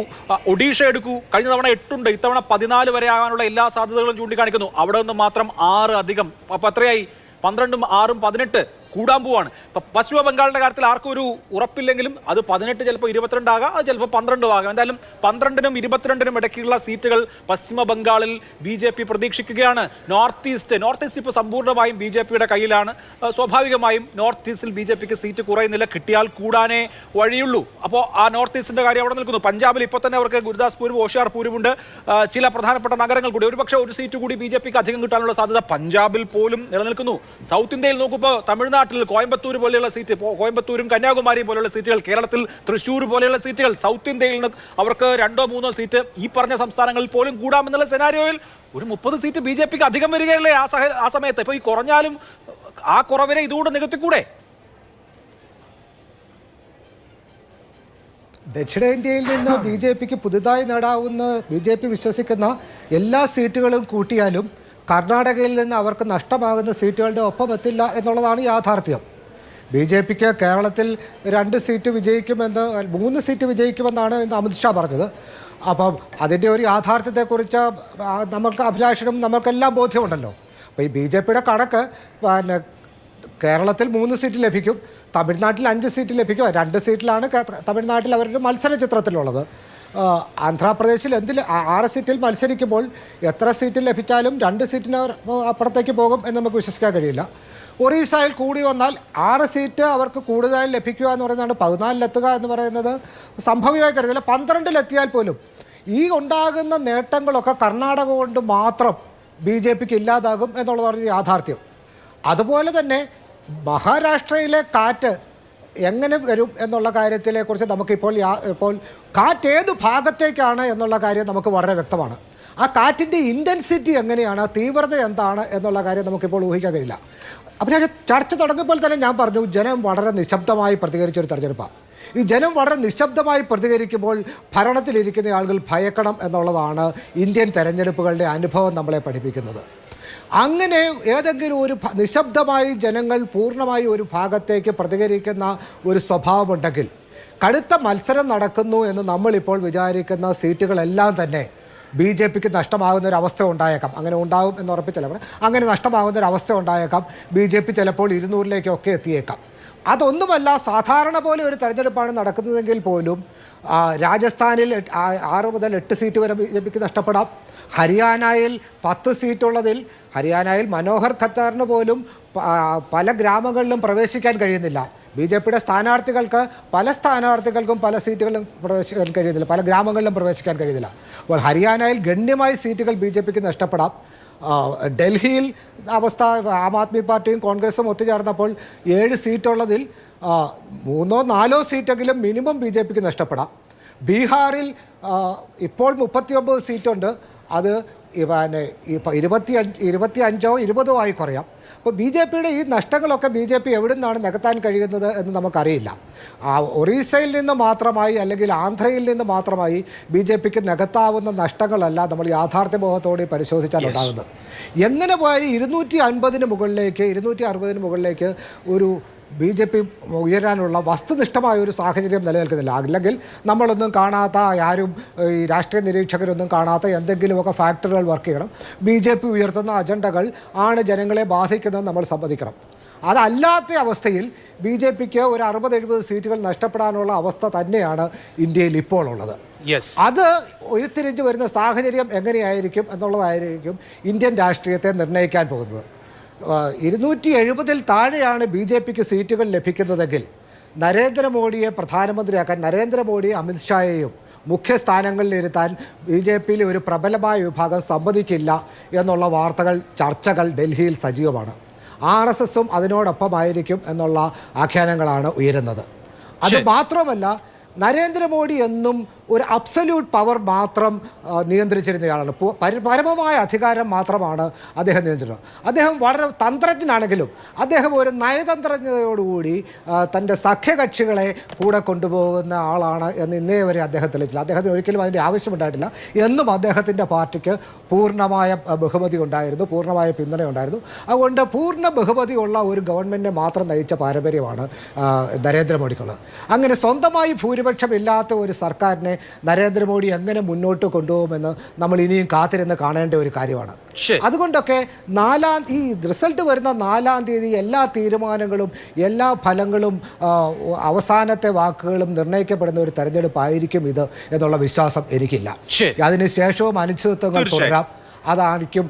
ഒഡീഷ എടുക്കൂ, കഴിഞ്ഞ തവണ 8 ഉണ്ട്, ഇത്തവണ 14 വരെ ആകാനുള്ള എല്ലാ സാധ്യതകളും ചൂണ്ടിക്കാണിക്കുന്നു. അവിടെ നിന്ന് മാത്രം 6 അധികം. അപ്പൊ എത്രയായി? 12-ഉം 6-ഉം 18 കൂടാൻ പോവാണ്. ഇപ്പൊ പശ്ചിമ ബംഗാളിന്റെ കാര്യത്തിൽ ആർക്കും ഒരു ഉറപ്പില്ലെങ്കിലും അത് 18 ചിലപ്പോൾ 22 ആകാം, അത് ചിലപ്പോൾ 12 ആകാം. എന്തായാലും 12-നും 22-നും ഇടയ്ക്കുള്ള സീറ്റുകൾ പശ്ചിമ ബംഗാളിൽ BJP പ്രതീക്ഷിക്കുകയാണ്. നോർത്ത് ഈസ്റ്റ് ഇപ്പോൾ സമ്പൂർണ്ണമായും BJP-യുടെ കയ്യിലാണ്. സ്വാഭാവികമായും നോർത്ത് ഈസ്റ്റിൽ BJP-ക്ക് സീറ്റ് കുറയുന്നില്ല, കിട്ടിയാൽ കൂടാനേ വഴിയുള്ളൂ. അപ്പോൾ ആ നോർത്ത് ഈസ്റ്റിന്റെ കാര്യം അവിടെ നിൽക്കുന്നു. പഞ്ചാബിൽ ഇപ്പോൾ തന്നെ അവർക്ക് ഗുരുദാസ്പൂരും ഹോഷിയാർപൂരുമുണ്ട്, ചില പ്രധാനപ്പെട്ട നഗരങ്ങൾ കൂടി. ഒരുപക്ഷെ ഒരു സീറ്റ് കൂടി BJP-ക്ക് അധികം കിട്ടാനുള്ള സാധ്യത പഞ്ചാബിൽ പോലും നിലനിൽക്കുന്നു. സൗത്ത് ഇന്ത്യയിൽ നോക്കുമ്പോൾ തമിഴ്നാട്ടിൽ കോയമ്പത്തൂർ പോലെയുള്ള സീറ്റ്, കോയമ്പത്തൂരും കന്യാകുമാരിയും പോലെയുള്ള സീറ്റുകൾ, കേരളത്തിൽ തൃശ്ശൂർ പോലെയുള്ള സീറ്റുകൾ, സൗത്ത് ഇന്ത്യയിൽ നിന്ന് അവർക്ക് 2-3 സീറ്റ് ഈ പറഞ്ഞ സംസ്ഥാനങ്ങളിൽ പോലും കൂടാമെന്നുള്ള സെനാരിയോയിൽ ഒരു 30 സീറ്റ് BJP-ക്ക് അധികം വരികയല്ലേ ആ സമയത്ത്? ഇപ്പൊ ഈ കുറഞ്ഞാലും ആ കുറവിനെ ഇതുകൊണ്ട് നികത്തിക്കൂടെ? ദക്ഷിണേന്ത്യയിൽ നിന്ന് BJP-ക്ക് പുതുതായി നേടാവുന്ന BJP വിശ്വസിക്കുന്ന എല്ലാ സീറ്റുകളും കൂട്ടിയാലും കർണാടകയിൽ നിന്ന് അവർക്ക് നഷ്ടമാകുന്ന സീറ്റുകളുടെ ഒപ്പം എത്തില്ല എന്നുള്ളതാണ് യാഥാർത്ഥ്യം. BJP-ക്ക് കേരളത്തിൽ 2 സീറ്റ് വിജയിക്കുമെന്ന്, 3 സീറ്റ് വിജയിക്കുമെന്നാണ് ഇന്ന് അമിത്ഷാ പറഞ്ഞത്. അപ്പം അതിൻ്റെ ഒരു യാഥാർത്ഥ്യത്തെക്കുറിച്ച് നമുക്ക് അഭിലാഷനും നമുക്കെല്ലാം ബോധ്യമുണ്ടല്ലോ. അപ്പോൾ ഈ BJP-യുടെ കണക്ക് പിന്നെ കേരളത്തിൽ 3 സീറ്റ് ലഭിക്കും, തമിഴ്നാട്ടിൽ 5 സീറ്റ് ലഭിക്കും. 2 സീറ്റിലാണ് തമിഴ്നാട്ടിൽ അവരുടെ മത്സര ചിത്രത്തിലുള്ളത്. ആന്ധ്രാപ്രദേശിൽ 6 സീറ്റിൽ മത്സരിക്കുമ്പോൾ എത്ര സീറ്റ് ലഭിച്ചാലും 2 സീറ്റിന് അപ്പുറത്തേക്ക് പോകും എന്ന് നമുക്ക് വിശ്വസിക്കാൻ കഴിയില്ല. ഒറീസയിൽ കൂടി വന്നാൽ 6 സീറ്റ് അവർക്ക് കൂടുതലായി ലഭിക്കുക എന്ന് പറയുന്നതാണ്. 14-ലെത്തുക എന്ന് പറയുന്നത് സംഭവ്യമായി കരുതില്ല. 12-ലെത്തിയാൽ പോലും ഈ ഉണ്ടാകുന്ന നേട്ടങ്ങളൊക്കെ കർണാടക കൊണ്ട് മാത്രം BJP-ക്ക് ഇല്ലാതാകും എന്നുള്ളതാണ് യാഥാർത്ഥ്യം. അതുപോലെ തന്നെ മഹാരാഷ്ട്രയിലെ കാറ്റ് എങ്ങനെ വരും എന്നുള്ള കാര്യത്തിനെക്കുറിച്ച് നമുക്കിപ്പോൾ കാറ്റ് ഏത് ഭാഗത്തേക്കാണ് എന്നുള്ള കാര്യം നമുക്ക് വളരെ വ്യക്തമാണ്. ആ കാറ്റിൻ്റെ ഇൻറ്റൻസിറ്റി എങ്ങനെയാണ്, തീവ്രത എന്താണ് എന്നുള്ള കാര്യം നമുക്കിപ്പോൾ ഊഹിക്കാൻ കഴിയില്ല. അപ്പോൾ ചർച്ച തുടങ്ങിയപ്പോൾ തന്നെ ഞാൻ പറഞ്ഞു, ജനം വളരെ നിശബ്ദമായി പ്രതികരിച്ചൊരു തെരഞ്ഞെടുപ്പാണ്. ഈ ജനം വളരെ നിശബ്ദമായി പ്രതികരിക്കുമ്പോൾ ഭരണത്തിലിരിക്കുന്ന ആളുകൾ ഭയക്കണം എന്നുള്ളതാണ് ഇന്ത്യൻ തെരഞ്ഞെടുപ്പുകളുടെ അനുഭവം നമ്മളെ പഠിപ്പിക്കുന്നത്. അങ്ങനെ ഏതെങ്കിലും ഒരു നിശബ്ദമായി ജനങ്ങൾ പൂർണ്ണമായി ഒരു ഭാഗത്തേക്ക് പ്രതികരിക്കുന്ന ഒരു സ്വഭാവമുണ്ടെങ്കിൽ കടുത്ത മത്സരം നടക്കുന്നു എന്ന് നമ്മളിപ്പോൾ വിചാരിക്കുന്ന സീറ്റുകളെല്ലാം തന്നെ ബി ജെ പിക്ക് നഷ്ടമാകുന്നൊരവസ്ഥ ഉണ്ടായേക്കാം. അങ്ങനെ ഉണ്ടാകും എന്ന് ഉറപ്പിച്ചല്ല, അങ്ങനെ നഷ്ടമാകുന്നൊരവസ്ഥ ഉണ്ടായേക്കാം. ബി ജെ പി ചിലപ്പോൾ 200-ലേക്കൊക്കെ എത്തിയേക്കാം. അതൊന്നുമല്ല, സാധാരണ പോലെ ഒരു തെരഞ്ഞെടുപ്പാണ് നടക്കുന്നതെങ്കിൽ പോലും രാജസ്ഥാനിൽ 6 മുതൽ 8 സീറ്റ് വരെ ബി ജെ പിക്ക് നഷ്ടപ്പെടാം. ഹരിയാനയിൽ 10 സീറ്റുള്ളതിൽ ഹരിയാനയിൽ മനോഹർ ഖത്താറിന് പോലും പല ഗ്രാമങ്ങളിലും പ്രവേശിക്കാൻ കഴിയുന്നില്ല. ബി ജെ പിയുടെ സ്ഥാനാർത്ഥികൾക്ക് പല സ്ഥാനാർത്ഥികൾക്കും പല സീറ്റുകളിലും പ്രവേശിക്കാൻ കഴിയുന്നില്ല, പല ഗ്രാമങ്ങളിലും പ്രവേശിക്കാൻ കഴിയുന്നില്ല. അപ്പോൾ ഹരിയാനയിൽ ഗണ്യമായ സീറ്റുകൾ ബി ജെ പിക്ക് നഷ്ടപ്പെടാം. ഡൽഹിയിൽ അവസ്ഥ ആം ആദ്മി പാർട്ടിയും കോൺഗ്രസും ഒത്തുചേർന്നപ്പോൾ 7 സീറ്റുള്ളതിൽ 3-4 സീറ്റെങ്കിലും മിനിമം ബി ജെ പിക്ക് നഷ്ടപ്പെടാം. ബീഹാറിൽ ഇപ്പോൾ 39 സീറ്റുണ്ട്, അത് 25-20 ആയി കുറയാം. അപ്പോൾ ബി ജെ പിയുടെ ഈ നഷ്ടങ്ങളൊക്കെ ബി ജെ പി എവിടെ നിന്നാണ് നികത്താൻ കഴിയുന്നത് എന്ന് നമുക്കറിയില്ല. ഒറീസയിൽ നിന്ന് മാത്രമായി അല്ലെങ്കിൽ ആന്ധ്രയിൽ നിന്ന് മാത്രമായി ബി ജെ പിക്ക് നികത്താവുന്ന നഷ്ടങ്ങളല്ല നമ്മൾ യാഥാർത്ഥ്യബോധത്തോടെ പരിശോധിച്ചാൽ ഉണ്ടാകുന്നത്. എങ്ങനെ പോയാലും 250-ന് മുകളിലേക്ക് 260-ന് മുകളിലേക്ക് ഒരു ബി ജെ പി ഉയരാനുള്ള വസ്തുനിഷ്ഠമായ ഒരു സാഹചര്യം നിലനിൽക്കുന്നില്ല. അല്ലെങ്കിൽ നമ്മളൊന്നും കാണാത്ത, ആരും ഈ രാഷ്ട്രീയ നിരീക്ഷകരൊന്നും കാണാത്ത എന്തെങ്കിലുമൊക്കെ ഫാക്ടറുകൾ വർക്ക് ചെയ്യണം. ബി ജെ പി ഉയർത്തുന്ന അജണ്ടകൾ ആണ് ജനങ്ങളെ ബാധിക്കുന്നതെന്ന് നമ്മൾ സമ്മതിക്കണം. അതല്ലാത്ത അവസ്ഥയിൽ ബി ജെ പിക്ക് ഒരു 60-70 സീറ്റുകൾ നഷ്ടപ്പെടാനുള്ള അവസ്ഥ തന്നെയാണ് ഇന്ത്യയിൽ ഇപ്പോൾ ഉള്ളത്. അത് ഉരുത്തിരിഞ്ഞ് വരുന്ന സാഹചര്യം എങ്ങനെയായിരിക്കും എന്നുള്ളതായിരിക്കും ഇന്ത്യൻ രാഷ്ട്രീയത്തെ നിർണ്ണയിക്കാൻ പോകുന്നത്. 270-ൽ താഴെയാണ് ബി ജെ പിക്ക് സീറ്റുകൾ ലഭിക്കുന്നതെങ്കിൽ നരേന്ദ്രമോദിയെ പ്രധാനമന്ത്രിയാക്കാൻ, നരേന്ദ്രമോദിയെ അമിത്ഷായെയും മുഖ്യ സ്ഥാനങ്ങളിലിരുത്താൻ ബി ജെ പിയിലെ ഒരു പ്രബലമായ വിഭാഗം സമ്മതിക്കില്ല എന്നുള്ള വാർത്തകൾ, ചർച്ചകൾ ഡൽഹിയിൽ സജീവമാണ്. RSSും അതിനോടൊപ്പമായിരിക്കും എന്നുള്ള ആഖ്യാനങ്ങളാണ് ഉയരുന്നത്. അത് മാത്രമല്ല, നരേന്ദ്രമോദി എന്നും ഒരു അബ്സല്യൂട്ട് പവർ മാത്രം നിയന്ത്രിച്ചിരുന്നയാളാണ്. പരമമായ അധികാരം മാത്രമാണ് അദ്ദേഹം നിയന്ത്രിച്ചത്. അദ്ദേഹം വളരെ തന്ത്രജ്ഞനാണെങ്കിലും അദ്ദേഹം ഒരു നയതന്ത്രജ്ഞതയോടുകൂടി തൻ്റെ സഖ്യകക്ഷികളെ കൂടെ കൊണ്ടുപോകുന്ന ആളാണ് എന്ന് ഇന്നേ വരെ അദ്ദേഹം തെളിയിച്ചില്ല. അദ്ദേഹത്തിന് ഒരിക്കലും അതിൻ്റെ ആവശ്യമുണ്ടായിട്ടില്ല. എന്നും അദ്ദേഹത്തിൻ്റെ പാർട്ടിക്ക് പൂർണ്ണമായ ബഹുമതി ഉണ്ടായിരുന്നു, പൂർണ്ണമായ പിന്തുണയുണ്ടായിരുന്നു. അതുകൊണ്ട് പൂർണ്ണ ബഹുമതിയുള്ള ഒരു ഗവൺമെൻറ്റിനെ മാത്രം നയിച്ച പാരമ്പര്യമാണ് നരേന്ദ്രമോദിക്കുള്ളത്. അങ്ങനെ സ്വന്തമായി ഭൂരിപക്ഷമില്ലാത്ത ഒരു സർക്കാരിനെ നരേന്ദ്രമോദി എങ്ങനെ മുന്നോട്ട് കൊണ്ടുപോകുമെന്ന് നമ്മൾ ഇനിയും കാത്തിരുന്ന് കാണേണ്ട ഒരു കാര്യമാണ്. അതുകൊണ്ടൊക്കെ ഈ റിസൾട്ട് വരുന്ന 4-ാം തീയതി എല്ലാ തീരുമാനങ്ങളും, എല്ലാ ഫലങ്ങളും, അവസാനത്തെ വാക്കുകളും നിർണ്ണയിക്കപ്പെടുന്ന ഒരു തെരഞ്ഞെടുപ്പായിരിക്കും ഇത് എന്നുള്ള വിശ്വാസം എനിക്കില്ല. അതിനുശേഷവും അനിശ്ചിതത്വങ്ങൾ തുടരാം. അതായിരിക്കും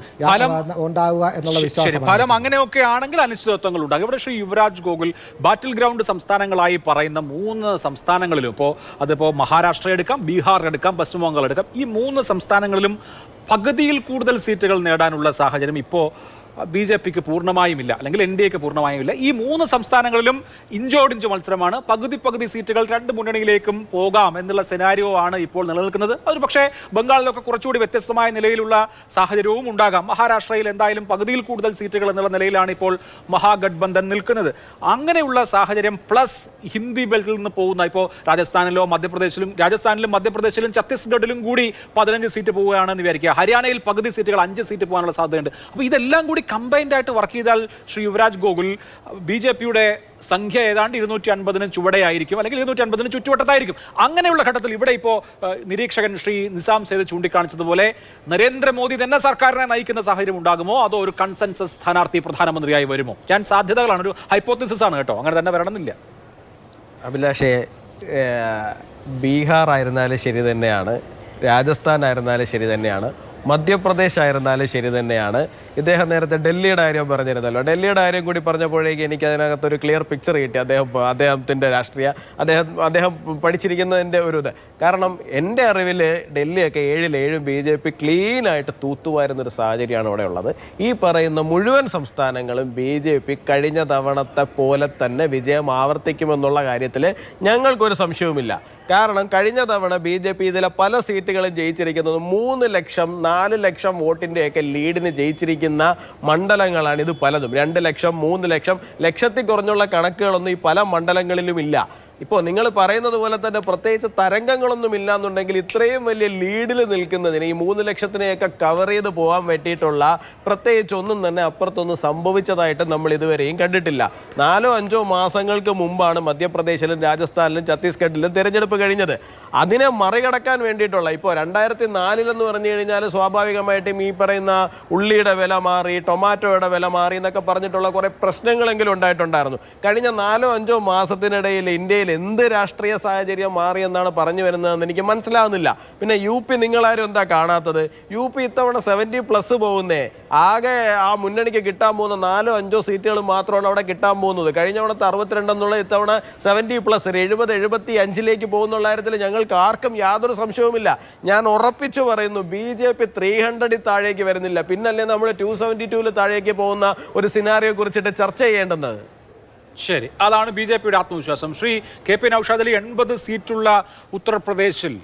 ഉണ്ടാവുക എന്നുള്ള വിശ്വാസം. ഫലം അങ്ങനെയൊക്കെ ആണെങ്കിൽ അനിശ്ചിതത്വങ്ങൾ ഉണ്ടാകും. ഇവിടെ ശ്രീ യുവരാജ് ഗോകുൽ, ബാറ്റിൽ ഗ്രൗണ്ട് സംസ്ഥാനങ്ങളായി പറയുന്ന 3 സംസ്ഥാനങ്ങളിലും, അതിപ്പോൾ മഹാരാഷ്ട്ര എടുക്കാം, ബീഹാർ എടുക്കാം, പശ്ചിമ ബംഗാൾ എടുക്കാം, ഈ 3 സംസ്ഥാനങ്ങളിലും പകുതിയിൽ കൂടുതൽ സീറ്റുകൾ നേടാനുള്ള സാഹചര്യം ഇപ്പോൾ ബി ജെ പിക്ക് പൂർണ്ണമായുമില്ല, അല്ലെങ്കിൽ എൻ ഡി എക്ക് പൂർണ്ണമായുമില്ല. ഈ 3 സംസ്ഥാനങ്ങളിലും ഇഞ്ചോടിഞ്ച് മത്സരമാണ്. പകുതി സീറ്റുകൾ 2 മുന്നണിയിലേക്കും പോകാം എന്നുള്ള സെനാരിയോ ആണ് ഇപ്പോൾ നിലനിൽക്കുന്നത്. അതൊരു പക്ഷേ ബംഗാളിലൊക്കെ കുറച്ചുകൂടി വ്യത്യസ്തമായ നിലയിലുള്ള സാഹചര്യവും ഉണ്ടാകാം. മഹാരാഷ്ട്രയിൽ എന്തായാലും പകുതിയിൽ കൂടുതൽ സീറ്റുകൾ എന്നുള്ള നിലയിലാണ് ഇപ്പോൾ മഹാഗഡ്ബന്ധൻ നിൽക്കുന്നത്. അങ്ങനെയുള്ള സാഹചര്യം പ്ലസ് ഹിന്ദി ബെൽറ്റിൽ നിന്ന് പോകുന്ന, ഇപ്പോൾ രാജസ്ഥാനിലും മധ്യപ്രദേശിലും ഛത്തീസ്ഗഡിലും കൂടി 15 സീറ്റ് പോവുകയാണെന്ന് വിചാരിക്കുക. ഹരിയാനയിൽ പകുതി സീറ്റുകൾ 5 സീറ്റ് പോകാനുള്ള സാധ്യതയുണ്ട്. അപ്പോൾ ഇതെല്ലാം കൂടി കമ്പൈൻഡ് ആയിട്ട് വർക്ക് ചെയ്താൽ ശ്രീ യുവരാജ് ഗോകുൽ, ബി ജെ പിയുടെ സംഖ്യ ഏതാണ്ട് 250-ന് ചുവടെയായിരിക്കും, അല്ലെങ്കിൽ 250-ന് ചുറ്റുവട്ടത്തായിരിക്കും. അങ്ങനെയുള്ള ഘട്ടത്തിൽ ഇവിടെ ഇപ്പോൾ നിരീക്ഷകൻ ശ്രീ നിസാം സേത് ചൂണ്ടിക്കാണിച്ചതുപോലെ നരേന്ദ്രമോദി തന്നെ സർക്കാരിനെ നയിക്കുന്ന സാഹചര്യം ഉണ്ടാകുമോ, അതോ ഒരു കൺസെൻസസ് സ്ഥാനാർത്ഥി പ്രധാനമന്ത്രിയായി വരുമോ? ഞാൻ സാധ്യതകളാണ്, ഒരു ഹൈപ്പോത്തിസിസ് ആണ് കേട്ടോ, അങ്ങനെ തന്നെ വരണമെന്നില്ല. അഭിലാഷേ, ബീഹാർ ആയിരുന്നാലും ശരി തന്നെയാണ്, രാജസ്ഥാൻ ആയിരുന്നാലും ശരി തന്നെയാണ്, മധ്യപ്രദേശ് ആയിരുന്നാലും ശരി തന്നെയാണ്. ഇദ്ദേഹം നേരത്തെ ഡൽഹിയുടെ കാര്യം പറഞ്ഞിരുന്നല്ലോ. ഡൽഹിയുടെ കാര്യം കൂടി പറഞ്ഞപ്പോഴേക്ക് എനിക്ക് അതിനകത്തൊരു ക്ലിയർ പിക്ചർ കിട്ടി. അദ്ദേഹത്തിൻ്റെ രാഷ്ട്രീയ അദ്ദേഹം പഠിച്ചിരിക്കുന്നതിൻ്റെ ഒരു ഇത്. കാരണം എൻ്റെ അറിവിൽ ഡൽഹിയൊക്കെ 7-7 ബി ജെ പി ക്ലീനായിട്ട് തൂത്തുവാരുന്നൊരു സാഹചര്യമാണ് അവിടെ ഉള്ളത്. ഈ പറയുന്ന മുഴുവൻ സംസ്ഥാനങ്ങളും ബി ജെ പി കഴിഞ്ഞ തവണത്തെ പോലെ തന്നെ വിജയം ആവർത്തിക്കുമെന്നുള്ള കാര്യത്തിൽ ഞങ്ങൾക്കൊരു സംശയവുമില്ല. കാരണം കഴിഞ്ഞ തവണ ബി ജെ പി ഇതിലെ പല സീറ്റുകളും ജയിച്ചിരിക്കുന്നത് 3 ലക്ഷം 4 ലക്ഷം വോട്ടിൻ്റെയൊക്കെ ലീഡിന് ജയിച്ചിരിക്കുന്ന മണ്ഡലങ്ങളാണ് ഇത് പലതും. 2 ലക്ഷം 3 ലക്ഷം ലക്ഷത്തിൽ കുറഞ്ഞുള്ള കണക്കുകളൊന്നും ഈ പല മണ്ഡലങ്ങളിലും ഇല്ല. ഇപ്പോൾ നിങ്ങൾ പറയുന്നത് പോലെ തന്നെ പ്രത്യേകിച്ച് തരംഗങ്ങളൊന്നും ഇല്ലാന്നുണ്ടെങ്കിൽ ഇത്രയും വലിയ ലീഡിൽ നിൽക്കുന്നതിന് ഈ 3 ലക്ഷത്തിനെയൊക്കെ കവർ ചെയ്ത് പോകാൻ പറ്റിയിട്ടുള്ള പ്രത്യേകിച്ച് ഒന്നും തന്നെ അപ്പുറത്തൊന്നും സംഭവിച്ചതായിട്ട് നമ്മൾ ഇതുവരെയും കണ്ടിട്ടില്ല. 4-5 മാസങ്ങൾക്ക് മുമ്പാണ് മധ്യപ്രദേശിലും രാജസ്ഥാനിലും ഛത്തീസ്ഗഡിലും തിരഞ്ഞെടുപ്പ് കഴിഞ്ഞത്. അതിനെ മറികടക്കാൻ വേണ്ടിയിട്ടുള്ള ഇപ്പോൾ 2004 പറഞ്ഞു കഴിഞ്ഞാൽ സ്വാഭാവികമായിട്ടും ഈ പറയുന്ന ഉള്ളിയുടെ വില മാറി, ടൊമാറ്റോയുടെ വില മാറി എന്നൊക്കെ പറഞ്ഞിട്ടുള്ള കുറേ പ്രശ്നങ്ങളെങ്കിലും ഉണ്ടായിട്ടുണ്ടായിരുന്നു. കഴിഞ്ഞ 4-5 മാസത്തിനിടയിൽ ഇന്ത്യയിൽ എന്ത് രാഷ്ട്രീയ സാഹചര്യം മാറിയെന്നാണ് പറഞ്ഞു വരുന്നതെന്ന് എനിക്ക് മനസ്സിലാവുന്നില്ല. പിന്നെ UP നിങ്ങളാരും എന്താ കാണാത്തത്? UP ഇത്തവണ 70+ പോകുന്നേ. ആകെ ആ മുന്നണിക്ക് കിട്ടാൻ പോകുന്ന 4-5 സീറ്റുകൾ മാത്രമാണ് അവിടെ കിട്ടാൻ പോകുന്നത്. കഴിഞ്ഞ തവണത്തെ 62 എന്നുള്ള ഇത്തവണ 70+, 70-75 പോകുന്നുള്ള കാര്യത്തിൽ ഞങ്ങൾക്ക് ആർക്കും യാതൊരു സംശയവുമില്ല. ഞാൻ ഉറപ്പിച്ചു പറയുന്നു, BJP 300 താഴേക്ക് വരുന്നില്ല. പിന്നല്ലേ നമ്മൾ 272 താഴേക്ക് പോകുന്ന ഒരു സിനാറിയെ കുറിച്ചിട്ട് ചർച്ച ചെയ്യേണ്ടത്. ശരി, അതാണ് BJPയുടെ ആത്മവിശ്വാസം. ശ്രീ KP നൗഷാദ് അലി, 80 സീറ്റുള്ള ഉത്തർപ്രദേശിൽ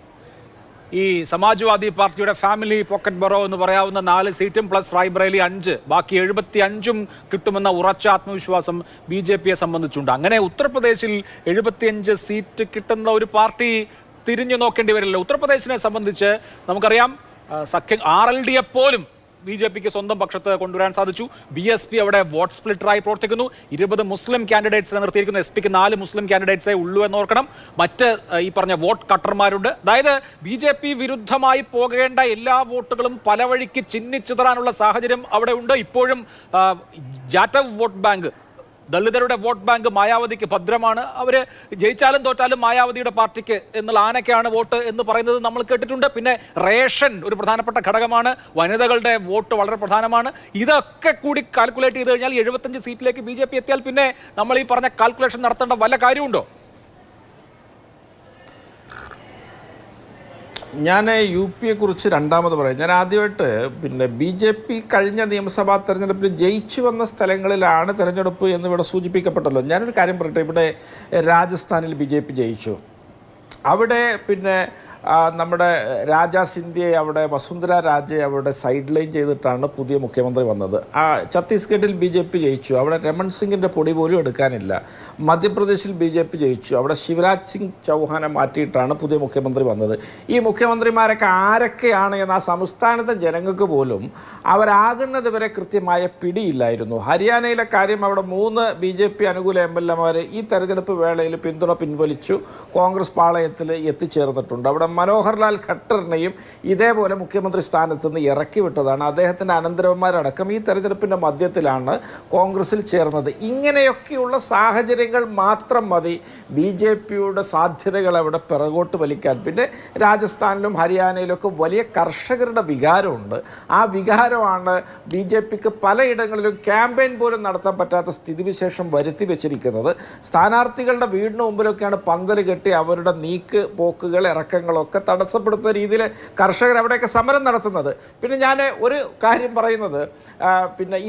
ഈ സമാജ്വാദി പാർട്ടിയുടെ ഫാമിലി പോക്കറ്റ് ബറോ എന്ന് പറയാവുന്ന 4 സീറ്റും പ്ലസ് റായ്ബറേലി 5, ബാക്കി 75 കിട്ടുമെന്ന ഉറച്ച ആത്മവിശ്വാസം BJPയെ സംബന്ധിച്ചുണ്ട്. അങ്ങനെ ഉത്തർപ്രദേശിൽ 75 സീറ്റ് കിട്ടുന്ന ഒരു പാർട്ടി തിരിഞ്ഞു നോക്കേണ്ടി വരില്ല. ഉത്തർപ്രദേശിനെ സംബന്ധിച്ച് നമുക്കറിയാം, സഖ്യം RLDയെ പോലും BJPക്ക് സ്വന്തം പക്ഷത്ത് കൊണ്ടുവരാൻ സാധിച്ചു. BSP അവിടെ വോട്ട് സ്പ്ലിറ്ററായി പ്രവർത്തിക്കുന്നു. 20 മുസ്ലിം കാൻഡിഡേറ്റ്സിനെ നിർത്തിയിരിക്കുന്നു. SPക്ക് 4 മുസ്ലിം കാൻഡിഡേറ്റ്സേ ഉള്ളൂ എന്നോർക്കണം. മറ്റ് ഈ പറഞ്ഞ വോട്ട് കട്ടർമാരുണ്ട്. അതായത് BJP വിരുദ്ധമായി പോകേണ്ട എല്ലാ വോട്ടുകളും പല വഴിക്ക് ചിന്നിച്ചിതറാനുള്ള സാഹചര്യം അവിടെ ഉണ്ട്. ഇപ്പോഴും ജാറ്റവ് വോട്ട് ബാങ്ക്, ദളിതരുടെ വോട്ട് ബാങ്ക് മായാവതിക്ക് ഭദ്രമാണ്. അവർ ജയിച്ചാലും തോറ്റാലും മായാവതിയുടെ പാർട്ടിക്ക് എന്നുള്ള ആനയ്ക്കാണ് വോട്ട് എന്ന് പറയുന്നത് നമ്മൾ കേട്ടിട്ടുണ്ട്. പിന്നെ റേഷൻ ഒരു പ്രധാനപ്പെട്ട ഘടകമാണ്. വനിതകളുടെ വോട്ട് വളരെ പ്രധാനമാണ്. ഇതൊക്കെ കൂടി കാൽക്കുലേറ്റ് ചെയ്ത് കഴിഞ്ഞാൽ 75 സീറ്റിലേക്ക് BJP എത്തിയാൽ പിന്നെ നമ്മൾ ഈ പറഞ്ഞ കാൽക്കുലേഷൻ നടത്തേണ്ട വല്ല കാര്യമുണ്ടോ? ഞാൻ UPയെ കുറിച്ച് രണ്ടാമത് പറയാം. ഞാൻ ആദ്യമായിട്ട് BJP കഴിഞ്ഞ നിയമസഭാ തെരഞ്ഞെടുപ്പിൽ ജയിച്ചു വന്ന സ്ഥലങ്ങളിലാണ് തെരഞ്ഞെടുപ്പ് എന്ന് ഇവിടെ സൂചിപ്പിക്കപ്പെട്ടല്ലോ. ഞാനൊരു കാര്യം പറയട്ടെ, ഇവിടെ രാജസ്ഥാനിൽ BJP ജയിച്ചു. അവിടെ നമ്മുടെ രാജാ സിന്ധ്യയെ അവിടെ വസുന്ധര രാജയെ അവിടെ സൈഡ് ലൈൻ ചെയ്തിട്ടാണ് പുതിയ മുഖ്യമന്ത്രി വന്നത്. ഛത്തീസ്ഗഡിൽ BJP ജയിച്ചു. അവിടെ രമൺ സിംഗിൻ്റെ പൊടി പോലും എടുക്കാനില്ല. മധ്യപ്രദേശിൽ BJP ജയിച്ചു. അവിടെ ശിവരാജ് സിംഗ് ചൗഹാനെ മാറ്റിയിട്ടാണ് പുതിയ മുഖ്യമന്ത്രി വന്നത്. ഈ മുഖ്യമന്ത്രിമാരൊക്കെ ആരൊക്കെയാണ് എന്ന് ആ സംസ്ഥാനത്തെ ജനങ്ങൾക്ക് പോലും അവരാകുന്നത് വരെ കൃത്യമായ പിടിയില്ലായിരുന്നു. ഹരിയാനയിലെ കാര്യം, അവിടെ 3 BJP അനുകൂല MLAമാർ ഈ തെരഞ്ഞെടുപ്പ് വേളയിൽ പിന്തുണ പിൻവലിച്ചു, കോൺഗ്രസ് പാളയത്തിൽ എത്തിച്ചേർന്നിട്ടുണ്ട്. അവിടെ മനോഹർലാൽ ഖട്ടറിനെയും ഇതേപോലെ മുഖ്യമന്ത്രി സ്ഥാനത്ത് നിന്ന് ഇറക്കി വിട്ടതാണ്. അദ്ദേഹത്തിൻ്റെ അനന്തരവന്മാരടക്കം ഈ തെരഞ്ഞെടുപ്പിൻ്റെ മധ്യത്തിലാണ് കോൺഗ്രസിൽ ചേർന്നത്. ഇങ്ങനെയൊക്കെയുള്ള സാഹചര്യങ്ങൾ മാത്രം മതി BJPയുടെ സാധ്യതകൾ അവിടെ പിറകോട്ട് വലിക്കാൻ. പിന്നെ രാജസ്ഥാനിലും ഹരിയാനയിലൊക്കെ വലിയ കർഷകരുടെ വികാരമുണ്ട്. ആ വികാരമാണ് BJPക്ക് പലയിടങ്ങളിലും ക്യാമ്പയിൻ പോലും നടത്താൻ പറ്റാത്ത സ്ഥിതിവിശേഷം വരുത്തി വെച്ചിരിക്കുന്നത്. സ്ഥാനാർത്ഥികളുടെ വീടിന് മുമ്പിലൊക്കെയാണ് പന്തൽ കെട്ടി അവരുടെ നീക്ക് പോക്കുകൾ, ഇറക്കങ്ങളൊക്കെ തടസ്സപ്പെടുത്തുന്ന രീതിയിൽ കർഷകർ അവിടെയൊക്കെ സമരം നടത്തുന്നത്. പിന്നെ ഞാൻ ഒരു കാര്യം പറയുന്നത്,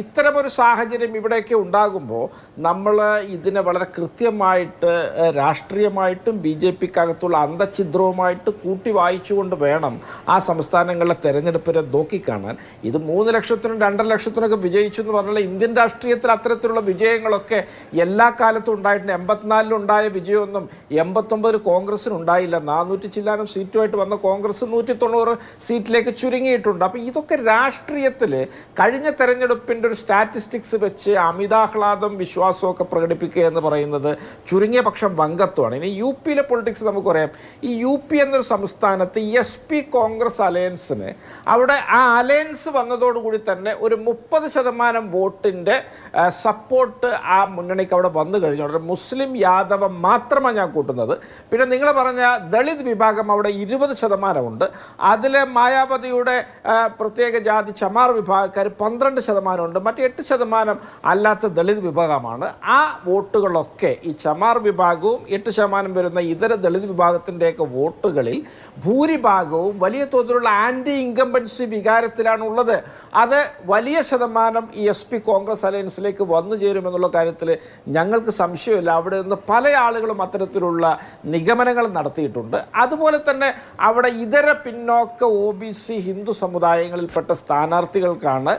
ഇത്തരമൊരു സാഹചര്യം ഇവിടെയൊക്കെ ഉണ്ടാകുമ്പോൾ നമ്മൾ ഇതിനെ വളരെ കൃത്യമായിട്ട് രാഷ്ട്രീയമായിട്ടും BJPക്കകത്തുള്ള അന്തഛിദ്രവുമായിട്ട് കൂട്ടി വായിച്ചുകൊണ്ട് വേണം ആ സംസ്ഥാനങ്ങളിലെ തെരഞ്ഞെടുപ്പിനെ നോക്കിക്കാണാൻ. ഇത് 3 ലക്ഷത്തിനും 2.5 ലക്ഷത്തിനൊക്കെ വിജയിച്ചു എന്ന് പറഞ്ഞാൽ ഇന്ത്യൻ രാഷ്ട്രീയത്തിൽ അത്തരത്തിലുള്ള വിജയങ്ങളൊക്കെ എല്ലാ കാലത്തും ഉണ്ടായിട്ടുണ്ട്. 84 ഉണ്ടായ വിജയമൊന്നും 89 കോൺഗ്രസിന് ഉണ്ടായില്ല. 400 ചില്ലാനും സീറ്റുമായിട്ട് വന്ന കോൺഗ്രസ് 190 സീറ്റിലേക്ക് ചുരുങ്ങിയിട്ടുണ്ട്. അപ്പോൾ ഇതൊക്കെ രാഷ്ട്രീയത്തിൽ കഴിഞ്ഞ തെരഞ്ഞെടുപ്പിൻ്റെ ഒരു സ്റ്റാറ്റിസ്റ്റിക്സ് വെച്ച് അമിതാഹ്ലാദം വിശ്വാസമൊക്കെ പ്രകടിപ്പിക്കുക എന്ന് പറയുന്നത് ചുരുങ്ങിയ പക്ഷം വങ്കത്വമാണ്. ഇനി UPയിലെ പൊളിറ്റിക്സ് നമുക്കറിയാം. ഈ UP എന്നൊരു സംസ്ഥാനത്ത് SP കോൺഗ്രസ് അലയൻസിന് അവിടെ ആ അലയൻസ് വന്നതോടുകൂടി തന്നെ ഒരു 30% വോട്ടിൻ്റെ സപ്പോർട്ട് ആ മുന്നണിക്ക് അവിടെ വന്നു കഴിഞ്ഞു. മുസ്ലിം യാദവ മാത്രമാണ് ഞാൻ കൂട്ടുന്നത്. പിന്നെ നിങ്ങൾ പറഞ്ഞ ദളിത് വിഭാഗം അവിടെ 20% അതിൽ മായാവതിയുടെ പ്രത്യേക ജാതി ചമാർ വിഭാഗക്കാർ 12% മറ്റ് 8% അല്ലാത്ത ദളിത് വിഭാഗമാണ്. ആ വോട്ടുകളൊക്കെ ഈ ചമാർ വിഭാഗവും 8% വരുന്ന ഇതര ദളിത് വിഭാഗത്തിൻ്റെയൊക്കെ വോട്ടുകളിൽ ഭൂരിഭാഗവും വലിയ തോതിലുള്ള ആൻറ്റി ഇൻകംബൻസി വികാരത്തിലാണുള്ളത്. അത് വലിയ ശതമാനം ഈ SP കോൺഗ്രസ് അലയൻസിലേക്ക് വന്നു ചേരുമെന്നുള്ള കാര്യത്തിൽ ഞങ്ങൾക്ക് സംശയമില്ല. അവിടെ നിന്ന് പല ആളുകളും അത്തരത്തിലുള്ള നിഗമനങ്ങൾ നടത്തിയിട്ടുണ്ട്. അതുപോലെ തന്നെ തന്നെ അവിടെ ഇതര പിന്നോക്ക OBC ഹിന്ദു സമുദായങ്ങളിൽപ്പെട്ട സ്ഥാനാർത്ഥികൾക്കാണ്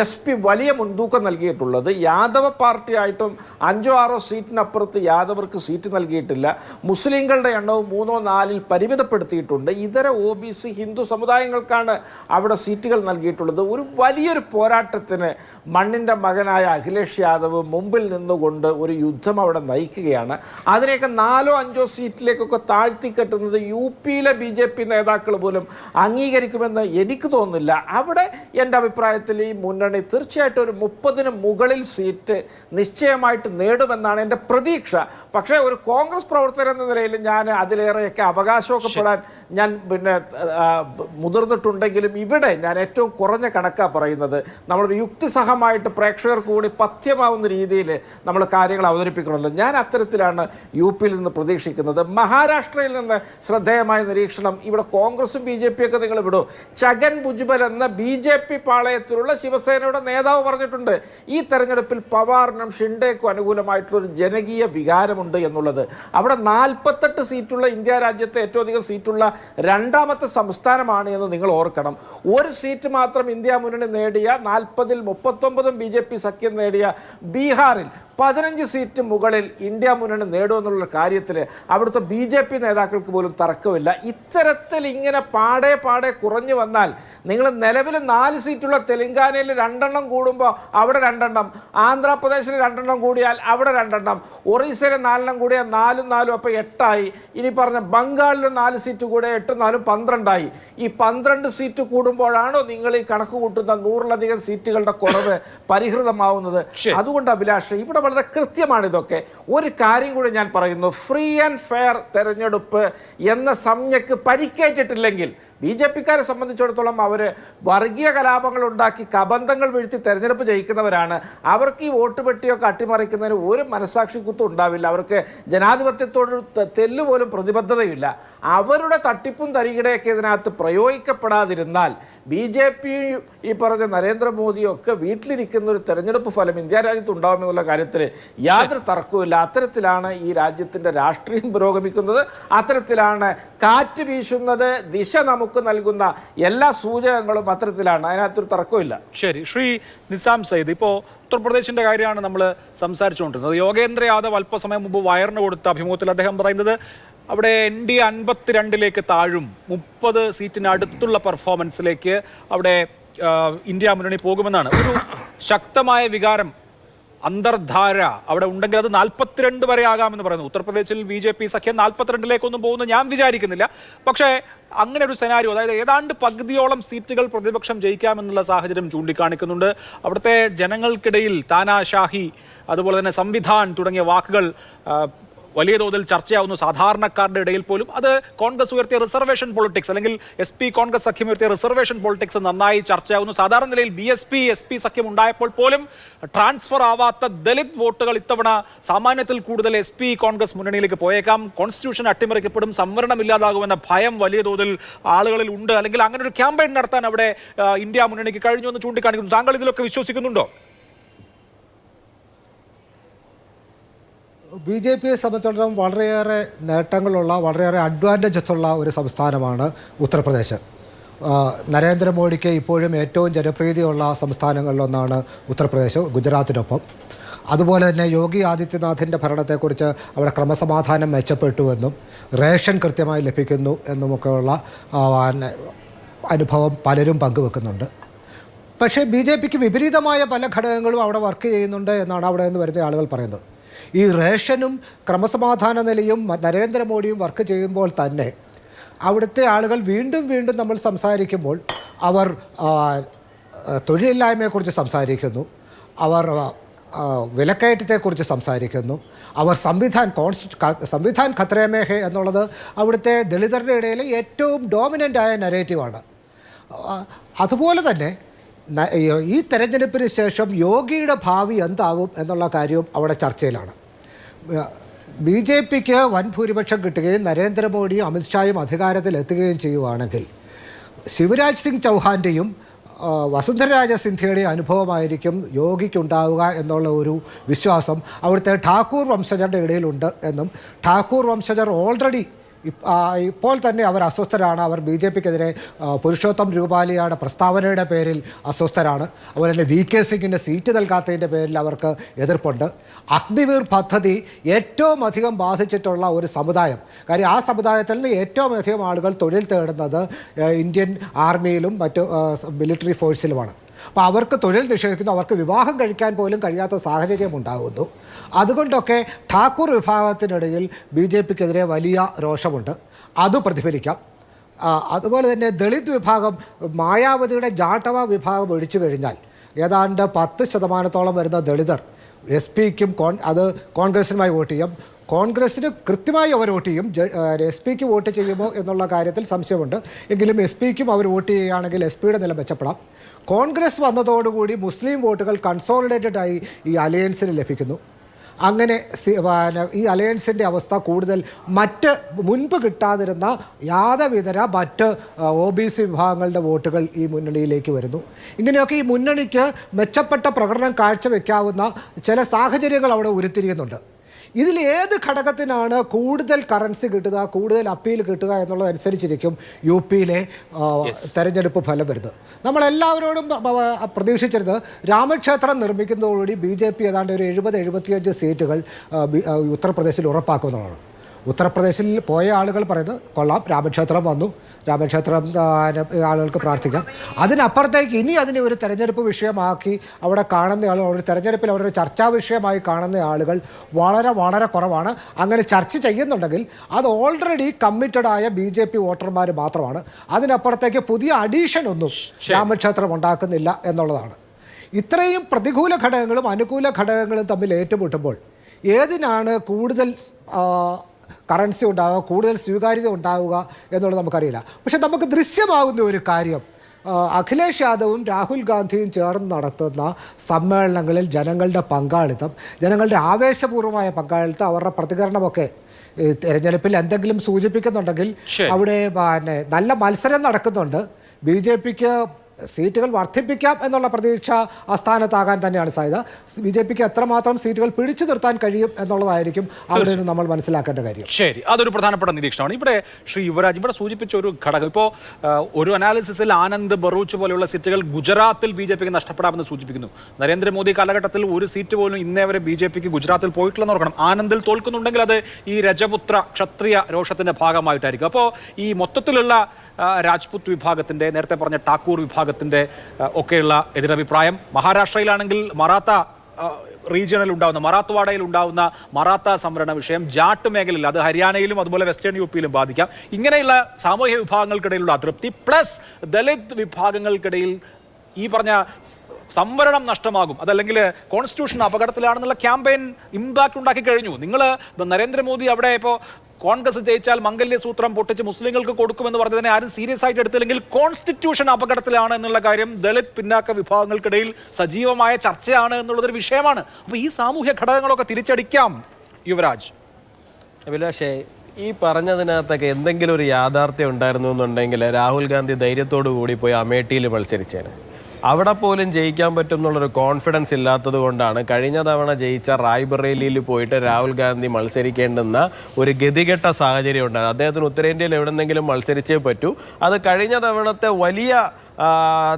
SP വലിയ മുൻതൂക്കം നൽകിയിട്ടുള്ളത്. യാദവ പാർട്ടിയായിട്ടും 5-6 സീറ്റിനപ്പുറത്ത് യാദവർക്ക് സീറ്റ് നൽകിയിട്ടില്ല. മുസ്ലിങ്ങളുടെ എണ്ണവും 3-4 പരിമിതപ്പെടുത്തിയിട്ടുണ്ട്. ഇതര OBC ഹിന്ദു സമുദായങ്ങൾക്കാണ് അവിടെ സീറ്റുകൾ നൽകിയിട്ടുള്ളത്. ഒരു വലിയൊരു പോരാട്ടത്തിന് മണ്ണിൻ്റെ മകനായ അഖിലേഷ് യാദവ് മുമ്പിൽ നിന്നുകൊണ്ട് ഒരു യുദ്ധം അവിടെ നയിക്കുകയാണ്. അതിനെയൊക്കെ 4-5 സീറ്റിലേക്കൊക്കെ താഴ്ത്തിക്കെട്ടുന്നത് UP-യിലെ BJP നേതാക്കൾ പോലും അംഗീകരിക്കുമെന്ന് എനിക്ക് തോന്നുന്നില്ല. അവിടെ എൻ്റെ അഭിപ്രായത്തിൽ ഈ മുന്നണി തീർച്ചയായിട്ടും ഒരു 30-ന് മുകളിൽ സീറ്റ് നിശ്ചയമായിട്ട് നേടുമെന്നാണ് എൻ്റെ പ്രതീക്ഷ. പക്ഷേ ഒരു കോൺഗ്രസ് പ്രവർത്തകൻ എന്ന നിലയിൽ ഞാൻ അതിലേറെയൊക്കെ അവകാശമൊക്കെ പെടാൻ ഞാൻ മുതിർന്നിട്ടുണ്ടെങ്കിലും ഇവിടെ ഞാൻ ഏറ്റവും കുറഞ്ഞ കണക്കാണ് പറയുന്നത്. നമ്മളൊരു യുക്തിസഹമായിട്ട് പ്രേക്ഷകർക്ക് കൂടി പഥ്യമാവുന്ന രീതിയിൽ നമ്മൾ കാര്യങ്ങൾ അവതരിപ്പിക്കണമല്ലോ. ഞാൻ അത്തരത്തിലാണ് UP-യിൽ നിന്ന് പ്രതീക്ഷിക്കുന്നത്. മഹാരാഷ്ട്രയിൽ നിന്ന് ശ്രദ്ധേയമായ നിരീക്ഷണം, ഇവിടെ കോൺഗ്രസും BJP ഒക്കെ നിങ്ങൾ വിടൂ, ഛഗൻ ഭുജ്ബൽ എന്ന BJP പാളയത്തിലുള്ള ശിവസേനയുടെ നേതാവ് പറഞ്ഞിട്ടുണ്ട് ഈ തെരഞ്ഞെടുപ്പിൽ പവാറിനും ഷിൻഡേക്കും അനുകൂലമായിട്ടുള്ളൊരു ജനകീയ വികാരമുണ്ട് എന്നുള്ളത്. അവിടെ 48 സീറ്റുള്ള ഇന്ത്യ രാജ്യത്തെ ഏറ്റവും അധികം സീറ്റുള്ള 2ാമത്തെ സംസ്ഥാനമാണ് എന്ന് നിങ്ങൾ ഓർക്കണം. ഒരു സീറ്റ് മാത്രം ഇന്ത്യ മുന്നണി നേടിയ 40-ൽ 39 BJP സഖ്യം നേടിയ ബീഹാറിൽ 15 സീറ്റ് മുകളിൽ ഇന്ത്യ മുന്നണി നേടുമെന്നുള്ള കാര്യത്തിൽ അവിടുത്തെ BJP നേതാക്കൾക്ക് പോലും തർക്കമില്ല. ഇത്തരത്തിൽ ഇങ്ങനെ പാടെ കുറഞ്ഞു വന്നാൽ നിങ്ങൾ നിലവിൽ 4 സീറ്റുള്ള തെലങ്കാനയിൽ 2 കൂടുമ്പോൾ അവിടെ 2, ആന്ധ്രാപ്രദേശിൽ 2 കൂടിയാൽ അവിടെ 2, ഒറീസയിൽ 4 കൂടിയാൽ 4 അപ്പോൾ 8 ഇനി പറഞ്ഞ ബംഗാളിൽ 4 സീറ്റ് കൂടിയ 8-4 12 ഈ 12 സീറ്റ് കൂടുമ്പോഴാണോ നിങ്ങൾ ഈ കണക്ക് കൂട്ടുന്ന 100-ലധികം സീറ്റുകളുടെ കുറവ് പരിഹൃതമാവുന്നത്? അതുകൊണ്ട് അഭിലാഷ് ഇവിടെ വളരെ കൃത്യമാണ് ഇതൊക്കെ. ഒരു കാര്യം കൂടി ഞാൻ പറയുന്നു, ഫ്രീ ആൻഡ് ഫെയർ തെരഞ്ഞെടുപ്പ് എന്ന സംജ്ഞയ്ക്ക് പരിക്കേറ്റിട്ടില്ലെങ്കിൽ BJP-ക്കാരെ സംബന്ധിച്ചിടത്തോളം അവർ വർഗീയ കലാപങ്ങൾ ഉണ്ടാക്കി കബന്ധങ്ങൾ വീഴ്ത്തി തെരഞ്ഞെടുപ്പ് ജയിക്കുന്നവരാണ്. അവർക്ക് ഈ വോട്ട് പെട്ടിയൊക്കെ അട്ടിമറിക്കുന്നതിന് ഒരു മനസാക്ഷിക്കുത്തും ഉണ്ടാവില്ല. അവർക്ക് ജനാധിപത്യത്തോട് തെല്ലുപോലും പ്രതിബദ്ധതയില്ല. അവരുടെ തട്ടിപ്പും തരികിടയൊക്കെ ഇതിനകത്ത് പ്രയോഗിക്കപ്പെടാതിരുന്നാൽ BJP ഈ പറഞ്ഞ നരേന്ദ്രമോദിയൊക്കെ വീട്ടിലിരിക്കുന്ന ഒരു തെരഞ്ഞെടുപ്പ് ഫലം ഇന്ത്യ രാജ്യത്ത് ഉണ്ടാകുമെന്നുള്ള കാര്യത്തിൽ യാതൊരു തർക്കവുമില്ല. അത്തരത്തിലാണ് ഈ രാജ്യത്തിൻ്റെ രാഷ്ട്രീയം പുരോഗമിക്കുന്നത്. അത്തരത്തിലാണ് കാറ്റ് വീശുന്നത്. ദിശ നമുക്ക് നൽകുന്ന എല്ലാ സൂചകങ്ങളും അത്തരത്തിലാണ്. അതിനകത്തൊരു തർക്കമില്ല. ശരി, ശ്രീ നിസാം സയ്യിദ്, ഇപ്പോൾ ഉത്തർപ്രദേശിന്റെ കാര്യമാണ് നമ്മൾ സംസാരിച്ചുകൊണ്ടിരുന്നത്. യോഗേന്ദ്ര യാദവ് അല്പസമയം മുമ്പ് വയറിന് കൊടുത്ത അഭിമുഖത്തിൽ അദ്ദേഹം പറയുന്നത് അവിടെ NDA 52-ലേക്ക് താഴും, 30 സീറ്റിന് അടുത്തുള്ള പെർഫോമൻസിലേക്ക് അവിടെ ഇന്ത്യ മുന്നണി പോകുമെന്നാണ്. ഒരു ശക്തമായ വികാരം, അന്തർധാര അവിടെ ഉണ്ടെങ്കിൽ അത് 42 വരെ ആകാമെന്ന് പറയുന്നു. ഉത്തർപ്രദേശിൽ BJP സഖ്യം 42-ലേക്കൊന്നും പോകുന്നു ഞാൻ വിചാരിക്കുന്നില്ല. പക്ഷേ അങ്ങനെ ഒരു സെനാരിയോ, അതായത് ഏതാണ്ട് പകുതിയോളം സീറ്റുകൾ പ്രതിപക്ഷം ജയിക്കാമെന്നുള്ള സാഹചര്യം ചൂണ്ടിക്കാണിക്കുന്നുണ്ട്. അവിടുത്തെ ജനങ്ങൾക്കിടയിൽ താനാഷാഹി, അതുപോലെ തന്നെ സംവിധാൻ തുടങ്ങിയ വാക്കുകൾ വലിയ തോതിൽ ചർച്ചയാവുന്നു. സാധാരണക്കാരുടെ ഇടയിൽ പോലും അത് കോൺഗ്രസ് ഉയർത്തിയ റിസർവേഷൻ പൊളിറ്റിക്സ് അല്ലെങ്കിൽ SP കോൺഗ്രസ് സഖ്യം ഉയർത്തിയ റിസർവേഷൻ പൊളിറ്റിക്സ് നന്നായി ചർച്ചയാവുന്നു. സാധാരണ നിലയിൽ BSP SP സഖ്യം ഉണ്ടായപ്പോൾ പോലും ട്രാൻസ്ഫർ ആവാത്ത ദലിത് വോട്ടുകൾ ഇത്തവണ സാമാന്യത്തിൽ കൂടുതൽ SP കോൺഗ്രസ് മുന്നണിയിലേക്ക് പോയേക്കാം. കോൺസ്റ്റിറ്റ്യൂഷൻ അട്ടിമറിക്കപ്പെടും, സംവരണം ഇല്ലാതാകുമെന്ന ഭയം വലിയ തോതിൽ ആളുകളിൽ ഉണ്ട്. അല്ലെങ്കിൽ അങ്ങനെ ഒരു ക്യാമ്പയിൻ നടത്താൻ അവിടെ ഇന്ത്യ മുന്നണിക്ക് കഴിഞ്ഞു എന്ന് ചൂണ്ടിക്കാണിക്കുന്നു. താങ്കൾ ഇതിലൊക്കെ വിശ്വസിക്കുന്നുണ്ടോ? BJPയെ സംബന്ധിച്ചിടത്തോളം വളരെയേറെ നേട്ടങ്ങളുള്ള, വളരെയേറെ അഡ്വാൻറ്റേജസ് ഉള്ള ഒരു സംസ്ഥാനമാണ് ഉത്തർപ്രദേശ്. നരേന്ദ്രമോദിക്ക് ഇപ്പോഴും ഏറ്റവും ജനപ്രീതിയുള്ള സംസ്ഥാനങ്ങളിലൊന്നാണ് ഉത്തർപ്രദേശ്, ഗുജറാത്തിനൊപ്പം. അതുപോലെ തന്നെ യോഗി ആദിത്യനാഥിൻ്റെ ഭരണത്തെക്കുറിച്ച് അവിടെ ക്രമസമാധാനം മെച്ചപ്പെട്ടുവെന്നും റേഷൻ കൃത്യമായി ലഭിക്കുന്നു എന്നുമൊക്കെയുള്ള അനുഭവം പലരും പങ്കുവെക്കുന്നുണ്ട്. പക്ഷേ BJPക്ക് വിപരീതമായ പല ഘടകങ്ങളും അവിടെ വർക്ക് ചെയ്യുന്നുണ്ട് എന്നാണ് അവിടെ നിന്ന് വരുന്ന ആളുകൾ പറയുന്നത്. ഈ റേഷനും ക്രമസമാധാന നിലയും നരേന്ദ്രമോദിയും വർക്ക് ചെയ്യുമ്പോൾ തന്നെ അവിടുത്തെ ആളുകൾ വീണ്ടും നമ്മൾ സംസാരിക്കുമ്പോൾ അവർ തൊഴിലില്ലായ്മയെക്കുറിച്ച് സംസാരിക്കുന്നു, അവർ വിലക്കയറ്റത്തെക്കുറിച്ച് സംസാരിക്കുന്നു, അവർ സംവിധാൻ ഖത്രേമേ ഹേ എന്നുള്ളത് അവിടുത്തെ ദളിതരുടെ ഇടയിലെ ഏറ്റവും ഡോമിനൻ്റായ നരേറ്റീവാണ്. അതുപോലെ തന്നെ ഈ തെരഞ്ഞെടുപ്പിന് ശേഷം യോഗിയുടെ ഭാവി എന്താകും എന്നുള്ള കാര്യവും അവിടെ ചർച്ചയിലാണ്. BJPക്ക് വൻ ഭൂരിപക്ഷം കിട്ടുകയും നരേന്ദ്രമോദിയും അമിത്ഷായും അധികാരത്തിലെത്തുകയും ചെയ്യുവാണെങ്കിൽ ശിവരാജ് സിംഗ് ചൗഹാൻ്റെയും വസുന്ധരരാജ സിന്ധ്യയുടെയും അനുഭവമായിരിക്കും യോഗിക്കുണ്ടാവുക എന്നുള്ള ഒരു വിശ്വാസം അവിടുത്തെ ഠാക്കൂർ വംശജരുടെ ഇടയിലുണ്ട് എന്നും ഠാക്കൂർ വംശജർ ഓൾറെഡി ഇപ്പോൾ തന്നെ അവർ അസ്വസ്ഥരാണ്. അവർ ബി ജെ പിക്കെതിരെ പുരുഷോത്തം രൂപാലിയുടെ പ്രസ്താവനയുടെ പേരിൽ അസ്വസ്ഥരാണ്. അതുപോലെ തന്നെ VK സിംഗിന് സീറ്റ് നൽകാത്തതിൻ്റെ പേരിൽ അവർക്ക് എതിർപ്പുണ്ട്. അഗ്നിവീർ പദ്ധതി ഏറ്റവും അധികം ബാധിച്ചിട്ടുള്ള ഒരു സമുദായം. കാര്യം ആ സമുദായത്തിൽ നിന്ന് ഏറ്റവും അധികം ആളുകൾ തൊഴിൽ തേടുന്നത് ഇന്ത്യൻ ആർമിയിലും മറ്റു മിലിറ്ററി ഫോഴ്സിലുമാണ്. അപ്പോൾ അവർക്ക് തൊഴിൽ നിഷേധിക്കുന്നു, അവർക്ക് വിവാഹം കഴിക്കാൻ പോലും കഴിയാത്ത സാഹചര്യം ഉണ്ടാകുന്നു. അതുകൊണ്ടൊക്കെ ഠാക്കൂർ വിഭാഗത്തിനിടയിൽ BJPക്കെതിരെ വലിയ രോഷമുണ്ട്. അത് പ്രതിഫലിക്കാം. അതുപോലെ തന്നെ ദളിത് വിഭാഗം, മായാവതിയുടെ ജാട്ടവ വിഭാഗം ഒഴിച്ചു കഴിഞ്ഞാൽ ഏതാണ്ട് 10% വരുന്ന ദളിതർ SP-ക്കും അത് കോൺഗ്രസിനുമായി വോട്ട് ചെയ്യും. കോൺഗ്രസിന് കൃത്യമായി അവർ വോട്ട് ചെയ്യും. SP-ക്ക് വോട്ട് ചെയ്യുമോ എന്നുള്ള കാര്യത്തിൽ സംശയമുണ്ട്. എങ്കിലും SP-ക്കും അവർ വോട്ട് ചെയ്യുകയാണെങ്കിൽ SP-യുടെ നില മെച്ചപ്പെടാം. കോൺഗ്രസ് വന്നതോടുകൂടി മുസ്ലിം വോട്ടുകൾ കൺസോളിഡേറ്റഡായി ഈ അലയൻസിന് ലഭിക്കുന്നു. അങ്ങനെ ഈ അലയൻസിൻ്റെ അവസ്ഥ കൂടുതൽ മറ്റ് മുൻപ് കിട്ടാതിരുന്ന യാദവിതര മറ്റ് OBC വിഭാഗങ്ങളുടെ വോട്ടുകൾ ഈ മുന്നണിയിലേക്ക് വരുന്നു. ഇങ്ങനെയൊക്കെ ഈ മുന്നണിക്ക് മെച്ചപ്പെട്ട പ്രകടനം കാഴ്ചവെക്കാവുന്ന ചില സാഹചര്യങ്ങൾ അവിടെ ഉരുത്തിരിയുന്നുണ്ട്. ഇതിൽ ഏത് ഘടകത്തിനാണ് കൂടുതൽ കറൻസി കിട്ടുക, കൂടുതൽ അപ്പീൽ കിട്ടുക എന്നുള്ളതനുസരിച്ചിരിക്കും UP-യിലെ തെരഞ്ഞെടുപ്പ് ഫലം വരുന്നത്. നമ്മളെല്ലാവരോടും പ്രതീക്ഷിച്ചിരുന്നത് രാമക്ഷേത്രം നിർമ്മിക്കുന്നതോടുകൂടി BJP ഏതാണ്ട് ഒരു 70-75 സീറ്റുകൾ ഉത്തർപ്രദേശിൽ ഉറപ്പാക്കുന്നതാണ്. ഉത്തർപ്രദേശിൽ പോയ ആളുകൾ പറയുന്നത് കൊള്ളാം, രാമക്ഷേത്രം വന്നു, രാമക്ഷേത്രം ആളുകൾക്ക് പ്രാർത്ഥിക്കാം. അതിനപ്പുറത്തേക്ക് ഇനി അതിനെ ഒരു തെരഞ്ഞെടുപ്പ് വിഷയമാക്കി അവിടെ കാണുന്ന ആളുകൾ, ഒരു തെരഞ്ഞെടുപ്പിൽ അവരൊരു ചർച്ചാ വിഷയമായി കാണുന്ന ആളുകൾ വളരെ വളരെ കുറവാണ്. അങ്ങനെ ചർച്ച ചെയ്യുന്നുണ്ടെങ്കിൽ അത് ഓൾറെഡി കമ്മിറ്റഡായ BJP വോട്ടർമാർ മാത്രമാണ്. അതിനപ്പുറത്തേക്ക് പുതിയ അഡീഷൻ ഒന്നും രാമക്ഷേത്രം ഉണ്ടാക്കുന്നില്ല എന്നുള്ളതാണ്. ഇത്രയും പ്രതികൂല ഘടകങ്ങളും അനുകൂല ഘടകങ്ങളും തമ്മിൽ ഏറ്റുമുട്ടുമ്പോൾ ഏതിനാണ് കൂടുതൽ കറൻസി ഉണ്ടാവുക, കൂടുതൽ സ്വീകാര്യത ഉണ്ടാവുക എന്നുള്ളത് നമുക്കറിയില്ല. പക്ഷെ നമുക്ക് ദൃശ്യമാകുന്ന ഒരു കാര്യം, അഖിലേഷ് യാദവും രാഹുൽ ഗാന്ധിയും ചേർന്ന് നടത്തുന്ന സമ്മേളനങ്ങളിൽ ജനങ്ങളുടെ പങ്കാളിത്തം, ജനങ്ങളുടെ ആവേശപൂർവമായ പങ്കാളിത്തം, അവരുടെ പ്രതികരണമൊക്കെ തെരഞ്ഞെടുപ്പിൽ എന്തെങ്കിലും സൂചിപ്പിക്കുന്നുണ്ടെങ്കിൽ അവിടെ നല്ല മത്സരം നടക്കുന്നുണ്ട്. BJPക്ക് സീറ്റുകൾ വർദ്ധിപ്പിക്കാം എന്നുള്ള പ്രതീക്ഷ അസ്ഥാനത്താകാൻ തന്നെയാണ് സാധ്യത. BJPക്ക് എത്രമാത്രം സീറ്റുകൾ പിടിച്ചു നിർത്താൻ കഴിയും എന്നുള്ളതായിരിക്കും അവിടെ നിന്ന് നമ്മൾ മനസ്സിലാക്കേണ്ട കാര്യം. ശരി, അതൊരു പ്രധാനപ്പെട്ട നിരീക്ഷണമാണ്. ഇവിടെ ശ്രീ യുവരാജ് ഇവിടെ സൂചിപ്പിച്ച ഒരു ഘടകം, ഇപ്പോൾ ഒരു അനാലിസിസിൽ ആനന്ദ് ബറൂച്ച് പോലെയുള്ള സീറ്റുകൾ ഗുജറാത്തിൽ BJPക്ക് നഷ്ടപ്പെടാമെന്ന് സൂചിപ്പിക്കുന്നു. നരേന്ദ്രമോദി കാലഘട്ടത്തിൽ ഒരു സീറ്റ് പോലും ഇന്നേ വരെ BJPക്ക് ഗുജറാത്തിൽ പോയിട്ടില്ലെന്ന് ഓർക്കണം. ആനന്ദിൽ തോൽക്കുന്നുണ്ടെങ്കിൽ അത് ഈ രജപുത്ര ക്ഷത്രിയ രോഷത്തിന്റെ ഭാഗമായിട്ടായിരിക്കും. അപ്പോൾ ഈ മൊത്തത്തിലുള്ള രാജ്പുത് വിഭാഗത്തിന്റെ, നേരത്തെ പറഞ്ഞ ഠാക്കൂർ വിഭാഗത്തിന്റെ ഒക്കെയുള്ള എതിരഭിപ്രായം, മഹാരാഷ്ട്രയിലാണെങ്കിൽ മറാത്ത റീജിയണിൽ ഉണ്ടാകുന്ന, മറാത്ത്വാഡയിൽ ഉണ്ടാകുന്ന മറാത്ത സംവരണ വിഷയം ജാട്ട് മേഖലയിൽ, അത് ഹരിയാനയിലും അതുപോലെ വെസ്റ്റേൺ UP-യിലും ബാധിക്കാം. ഇങ്ങനെയുള്ള സാമൂഹ്യ വിഭാഗങ്ങൾക്കിടയിലുള്ള അതൃപ്തി പ്ലസ് ദളിത് വിഭാഗങ്ങൾക്കിടയിൽ ഈ പറഞ്ഞ സംവരണം നഷ്ടമാകും, അതല്ലെങ്കിൽ കോൺസ്റ്റിറ്റ്യൂഷൻ അപകടത്തിലാണെന്നുള്ള ക്യാമ്പയിൻ ഇമ്പാക്ട് ഉണ്ടാക്കി കഴിഞ്ഞു. നിങ്ങൾ നരേന്ദ്രമോദി അവിടെ ഇപ്പോൾ കോൺഗ്രസ് ജയിച്ചാൽ മംഗല്യ സൂത്രം പൊട്ടിച്ച് മുസ്ലിങ്ങൾക്ക് കൊടുക്കുമെന്ന് പറഞ്ഞതിനെ ആരും സീരിയസ് ആയിട്ട് എടുത്തില്ലെങ്കിൽ കോൺസ്റ്റിറ്റ്യൂഷൻ അപകടത്തിലാണ് എന്നുള്ള കാര്യം ദളിത് പിന്നാക്ക വിഭാഗങ്ങൾക്കിടയിൽ സജീവമായ ചർച്ചയാണ് എന്നുള്ളതൊരു വിഷയമാണ്. അപ്പോൾ ഈ സാമൂഹ്യ ഘടകങ്ങളൊക്കെ തിരിച്ചടിക്കാം. യുവരാജ്, അഭിലാഷേ, ഈ പറഞ്ഞതിനകത്തൊക്കെ എന്തെങ്കിലും ഒരു യാഥാർത്ഥ്യം ഉണ്ടായിരുന്നു എന്നുണ്ടെങ്കിൽ രാഹുൽ ഗാന്ധി ധൈര്യത്തോടു കൂടി പോയി അമേഠിയിൽ മത്സരിച്ചേനെ. അവിടെ പോലും ജയിക്കാൻ പറ്റും എന്നുള്ളൊരു കോൺഫിഡൻസ് ഇല്ലാത്തത് കൊണ്ടാണ് കഴിഞ്ഞ തവണ ജയിച്ച റായ്ബറേലിയിൽ പോയിട്ട് രാഹുൽ ഗാന്ധി മത്സരിക്കേണ്ടുന്ന ഒരു ഗതികെട്ട സാഹചര്യം ഉണ്ടായത്. അദ്ദേഹത്തിന് ഉത്തരേന്ത്യയിൽ എവിടെന്നെങ്കിലും മത്സരിച്ചേ പറ്റൂ. അത് കഴിഞ്ഞ തവണത്തെ വലിയ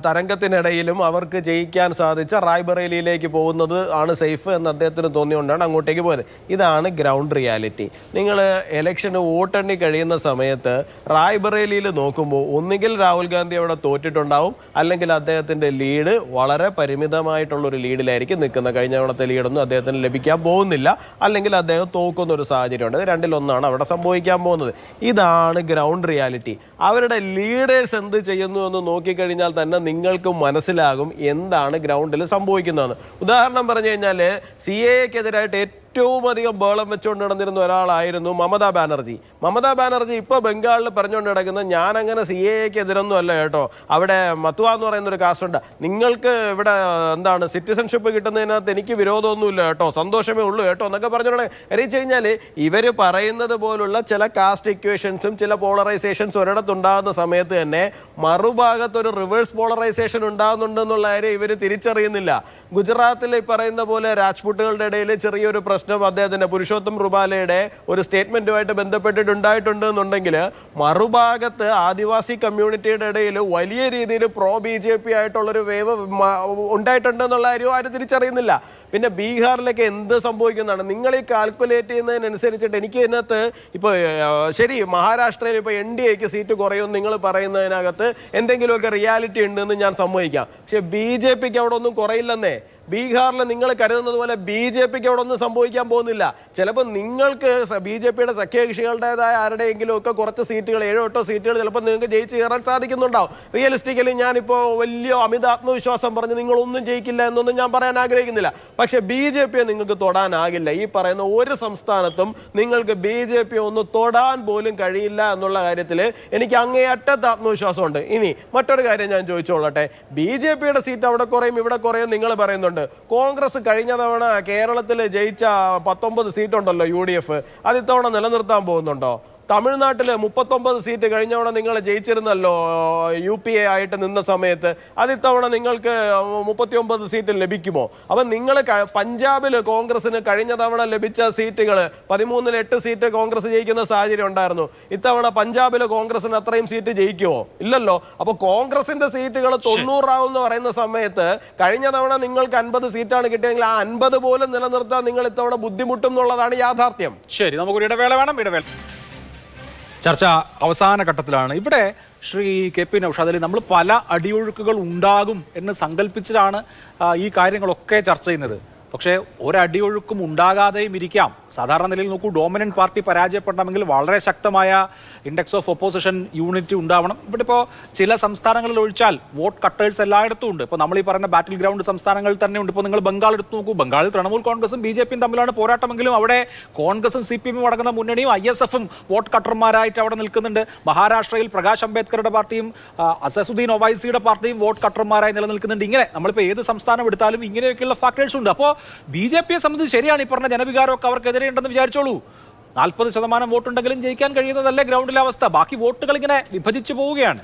തരംഗത്തിനിടയിലും അവർക്ക് ജയിക്കാൻ സാധിച്ച റായ്ബറേലിയിലേക്ക് പോകുന്നത് ആണ് സേഫ് എന്ന് അദ്ദേഹത്തിന് തോന്നിയുകൊണ്ടാണ് അങ്ങോട്ടേക്ക് പോയത്. ഇതാണ് ഗ്രൗണ്ട് റിയാലിറ്റി. നിങ്ങൾ ഇലക്ഷന് വോട്ടെണ്ണി കഴിയുന്ന സമയത്ത് റായ്ബറേലിയിൽ നോക്കുമ്പോൾ ഒന്നുകിൽ രാഹുൽ ഗാന്ധി അവിടെ തോറ്റിട്ടുണ്ടാവും, അല്ലെങ്കിൽ അദ്ദേഹത്തിൻ്റെ ലീഡ് വളരെ പരിമിതമായിട്ടുള്ളൊരു ലീഡിലായിരിക്കും നിൽക്കുന്നത്. കഴിഞ്ഞ തവണത്തെ ലീഡൊന്നും അദ്ദേഹത്തിന് ലഭിക്കാൻ പോകുന്നില്ല, അല്ലെങ്കിൽ അദ്ദേഹം തോക്കുന്നൊരു സാഹചര്യമുണ്ട്. ഇത് രണ്ടിലൊന്നാണ് അവിടെ സംഭവിക്കാൻ പോകുന്നത്. ഇതാണ് ഗ്രൗണ്ട് റിയാലിറ്റി. അവരുടെ ലീഡേഴ്സ് എന്ത് ചെയ്യുന്നു എന്ന് നോക്കിക്കഴിഞ്ഞാൽ തന്നെ നിങ്ങൾക്ക് മനസ്സിലാകും എന്താണ് ഗ്രൗണ്ടിൽ സംഭവിക്കുന്നതെന്ന്. ഉദാഹരണം പറഞ്ഞു കഴിഞ്ഞാൽ CAA-ക്കെതിരായിട്ട് ഏറ്റവും അധികം ബഹളം വെച്ചുകൊണ്ട് നടന്നിരുന്ന ഒരാളായിരുന്നു മമതാ ബാനർജി. മമതാ ബാനർജി ഇപ്പോൾ ബംഗാളിൽ പറഞ്ഞുകൊണ്ട് കിടക്കുന്നത് ഞാൻ അങ്ങനെ CAA-ക്ക് എതിരൊന്നും അല്ല കേട്ടോ, അവിടെ മത്വ എന്ന് പറയുന്നൊരു കാസ്റ്റുണ്ട്, നിങ്ങൾക്ക് ഇവിടെ എന്താണ് സിറ്റിസൺഷിപ്പ് കിട്ടുന്നതിനകത്ത് എനിക്ക് വിരോധമൊന്നുമില്ല കേട്ടോ, സന്തോഷമേ ഉള്ളൂ കേട്ടോ എന്നൊക്കെ പറഞ്ഞുകൊണ്ട് അറിയിച്ചു കഴിഞ്ഞാൽ ഇവർ പറയുന്നത് പോലുള്ള ചില കാസ്റ്റ് ഇക്വേഷൻസും ചില പോളറൈസേഷൻസ് ഒരിടത്തുണ്ടാകുന്ന സമയത്ത് തന്നെ മറുഭാഗത്തൊരു റിവേഴ്സ് പോളറൈസേഷൻ ഉണ്ടാകുന്നുണ്ടെന്നുള്ള കാര്യം ഇവർ തിരിച്ചറിയുന്നില്ല. ഗുജറാത്തിൽ ഈ പറയുന്ന പോലെ രാജ്പുട്ടുകളുടെ ഇടയിൽ ചെറിയൊരു പ്രശ്നം പ്രശ്നം അദ്ദേഹത്തിന്റെ പുരുഷോത്തം റുബാലയുടെ ഒരു സ്റ്റേറ്റ്മെന്റുമായിട്ട് ബന്ധപ്പെട്ടിട്ടുണ്ടായിട്ടുണ്ട് എന്നുണ്ടെങ്കിൽ മറുഭാഗത്ത് ആദിവാസി കമ്മ്യൂണിറ്റിയുടെ ഇടയിൽ വലിയ രീതിയിൽ പ്രോ BJP ആയിട്ടുള്ളൊരു വേവ് ഉണ്ടായിട്ടുണ്ട് എന്നുള്ള കാര്യം ആരും തിരിച്ചറിയുന്നില്ല. പിന്നെ ബീഹാറിലൊക്കെ എന്ത് സംഭവിക്കുന്നതാണ് നിങ്ങൾ ഈ കാൽക്കുലേറ്റ് ചെയ്യുന്നതിനനുസരിച്ചിട്ട് എനിക്ക് ഇതിനകത്ത് ഇപ്പോൾ ശരി മഹാരാഷ്ട്രയിൽ ഇപ്പോൾ NDAക്ക് സീറ്റ് കുറയുമെന്ന് നിങ്ങൾ പറയുന്നതിനകത്ത് എന്തെങ്കിലുമൊക്കെ റിയാലിറ്റി ഉണ്ടെന്ന് ഞാൻ സമ്മതിക്കാം. പക്ഷെ BJPക്ക് അവിടെ ഒന്നും കുറയില്ലെന്നേ. ബീഹാറിൽ നിങ്ങൾ കരുതുന്നത് പോലെ BJPക്ക് അവിടെ ഒന്നും സംഭവിക്കാൻ പോകുന്നില്ല. ചിലപ്പോൾ നിങ്ങൾക്ക് BJPയുടെ സഖ്യകക്ഷികളുടേതായ ആരുടെയെങ്കിലും ഒക്കെ കുറച്ച് സീറ്റുകൾ 7-8 സീറ്റുകൾ ചിലപ്പോൾ നിങ്ങൾക്ക് ജയിച്ച് കയറാൻ സാധിക്കുന്നുണ്ടാവും. റിയലിസ്റ്റിക്കലി ഞാനിപ്പോൾ വലിയ അമിത ആത്മവിശ്വാസം പറഞ്ഞ് നിങ്ങളൊന്നും ജയിക്കില്ല എന്നൊന്നും ഞാൻ പറയാൻ ആഗ്രഹിക്കുന്നില്ല. പക്ഷെ BJPയെ നിങ്ങൾക്ക് തൊടാനാകില്ല. ഈ പറയുന്ന ഒരു സംസ്ഥാനത്തും നിങ്ങൾക്ക് BJPയെ ഒന്ന് തൊടാൻ പോലും കഴിയില്ല എന്നുള്ള കാര്യത്തിൽ എനിക്ക് അങ്ങേയറ്റത്തെ ആത്മവിശ്വാസമുണ്ട്. ഇനി മറ്റൊരു കാര്യം ഞാൻ ചോദിച്ചോളട്ടെ, BJPയുടെ സീറ്റ് അവിടെ കുറയും ഇവിടെ കുറയും നിങ്ങൾ പറയുന്നുണ്ട്. കോൺഗ്രസ് കഴിഞ്ഞ തവണ കേരളത്തിൽ ജയിച്ച 19 സീറ്റുണ്ടല്ലോ UDF, അത് ഇത്തവണ നിലനിർത്താൻ പോകുന്നുണ്ടോ? തമിഴ്നാട്ടിൽ 39 സീറ്റ് കഴിഞ്ഞവണ നിങ്ങൾ ജയിച്ചിരുന്നല്ലോ UPA ആയിട്ട് നിന്ന സമയത്ത്, അത് ഇത്തവണ നിങ്ങൾക്ക് 39 സീറ്റ് ലഭിക്കുമോ? അപ്പം നിങ്ങൾ പഞ്ചാബിൽ കോൺഗ്രസിന് കഴിഞ്ഞ തവണ ലഭിച്ച സീറ്റുകൾ 13-ൽ 8 സീറ്റ് കോൺഗ്രസ് ജയിക്കുന്ന സാഹചര്യം ഉണ്ടായിരുന്നു. ഇത്തവണ പഞ്ചാബിൽ കോൺഗ്രസിന് അത്രയും സീറ്റ് ജയിക്കുമോ? ഇല്ലല്ലോ. അപ്പോൾ കോൺഗ്രസിന്റെ സീറ്റുകൾ 90 ആവും എന്ന് പറയുന്ന സമയത്ത് കഴിഞ്ഞ തവണ നിങ്ങൾക്ക് 50 സീറ്റാണ് കിട്ടിയെങ്കിൽ ആ 50 പോലും നിലനിർത്താൻ നിങ്ങൾ ഇത്തവണ ബുദ്ധിമുട്ടും എന്നുള്ളതാണ് യാഥാർത്ഥ്യം. ശരി, നമുക്കൊരു ഇടവേള വേണം. ചർച്ച അവസാന ഘട്ടത്തിലാണ്. ഇവിടെ ശ്രീ KP നൗഷാദ് അലി, നമ്മൾ പല അടിയൊഴുക്കുകൾ ഉണ്ടാകും എന്ന് സങ്കല്പിച്ചിട്ടാണ് ഈ കാര്യങ്ങളൊക്കെ ചർച്ച ചെയ്യുന്നത്. പക്ഷേ ഒരടിയൊഴുക്കും ഉണ്ടാകാതെയും ഇരിക്കാം. സാധാരണ നിലയിൽ നോക്കൂ, ഡോമിനന്റ് പാർട്ടി പരാജയപ്പെടണമെങ്കിൽ വളരെ ശക്തമായ ഇൻഡെക്സ് ഓഫ് ഒപ്പോസിഷൻ യൂണിറ്റി ഉണ്ടാവണം. ഇവിടെ ഇപ്പോൾ ചില സംസ്ഥാനങ്ങളിൽ ഒഴിച്ചാൽ വോട്ട് കട്ടേഴ്സ് എല്ലായിടത്തും ഉണ്ട്. ഇപ്പോൾ നമ്മൾ ഈ പറയുന്ന ബാറ്റിൽ ഗ്രൗണ്ട് സംസ്ഥാനങ്ങളിൽ തന്നെ ഉണ്ട്. ഇപ്പോൾ നിങ്ങൾ ബംഗാൾ എടുത്തു നോക്കൂ, ബംഗാളിൽ തൃണമൂൽ കോൺഗ്രസും BJPയും തമ്മിലാണ് പോരാട്ടമെങ്കിലും അവിടെ കോൺഗ്രസും CPM അടങ്ങുന്ന മുന്നണിയും ISFും വോട്ട് കട്ടർമാരായിട്ട് അവിടെ നിൽക്കുന്നുണ്ട്. മഹാരാഷ്ട്രയിൽ പ്രകാശ് അംബേദ്കറുടെ പാർട്ടിയും അസസുദ്ദീൻ ഒവൈസിയുടെ പാർട്ടിയും വോട്ട് കട്ടർമാരായി നിലനിൽക്കുന്നുണ്ട്. ഇങ്ങനെ നമ്മളിപ്പോൾ ഏത് സംസ്ഥാനം എടുത്താലും ഇങ്ങനെയൊക്കെയുള്ള ഫാക്ടേഴ്സ് ഉണ്ട്. അപ്പോൾ BJPയെ സംബന്ധിച്ച് ശരിയാണ് ഈ പറഞ്ഞ ജനവികാരമൊക്കെ അവർക്കെതിരെ ഉണ്ടെന്ന് വിചാരിച്ചോളൂ. 40% വോട്ടുണ്ടെങ്കിലും ജയിക്കാൻ കഴിയുന്നതല്ലേ ഗ്രൗണ്ടിലെ അവസ്ഥ. ബാക്കി വോട്ടുകൾ ഇങ്ങനെ വിഭജിച്ചു പോവുകയാണ്.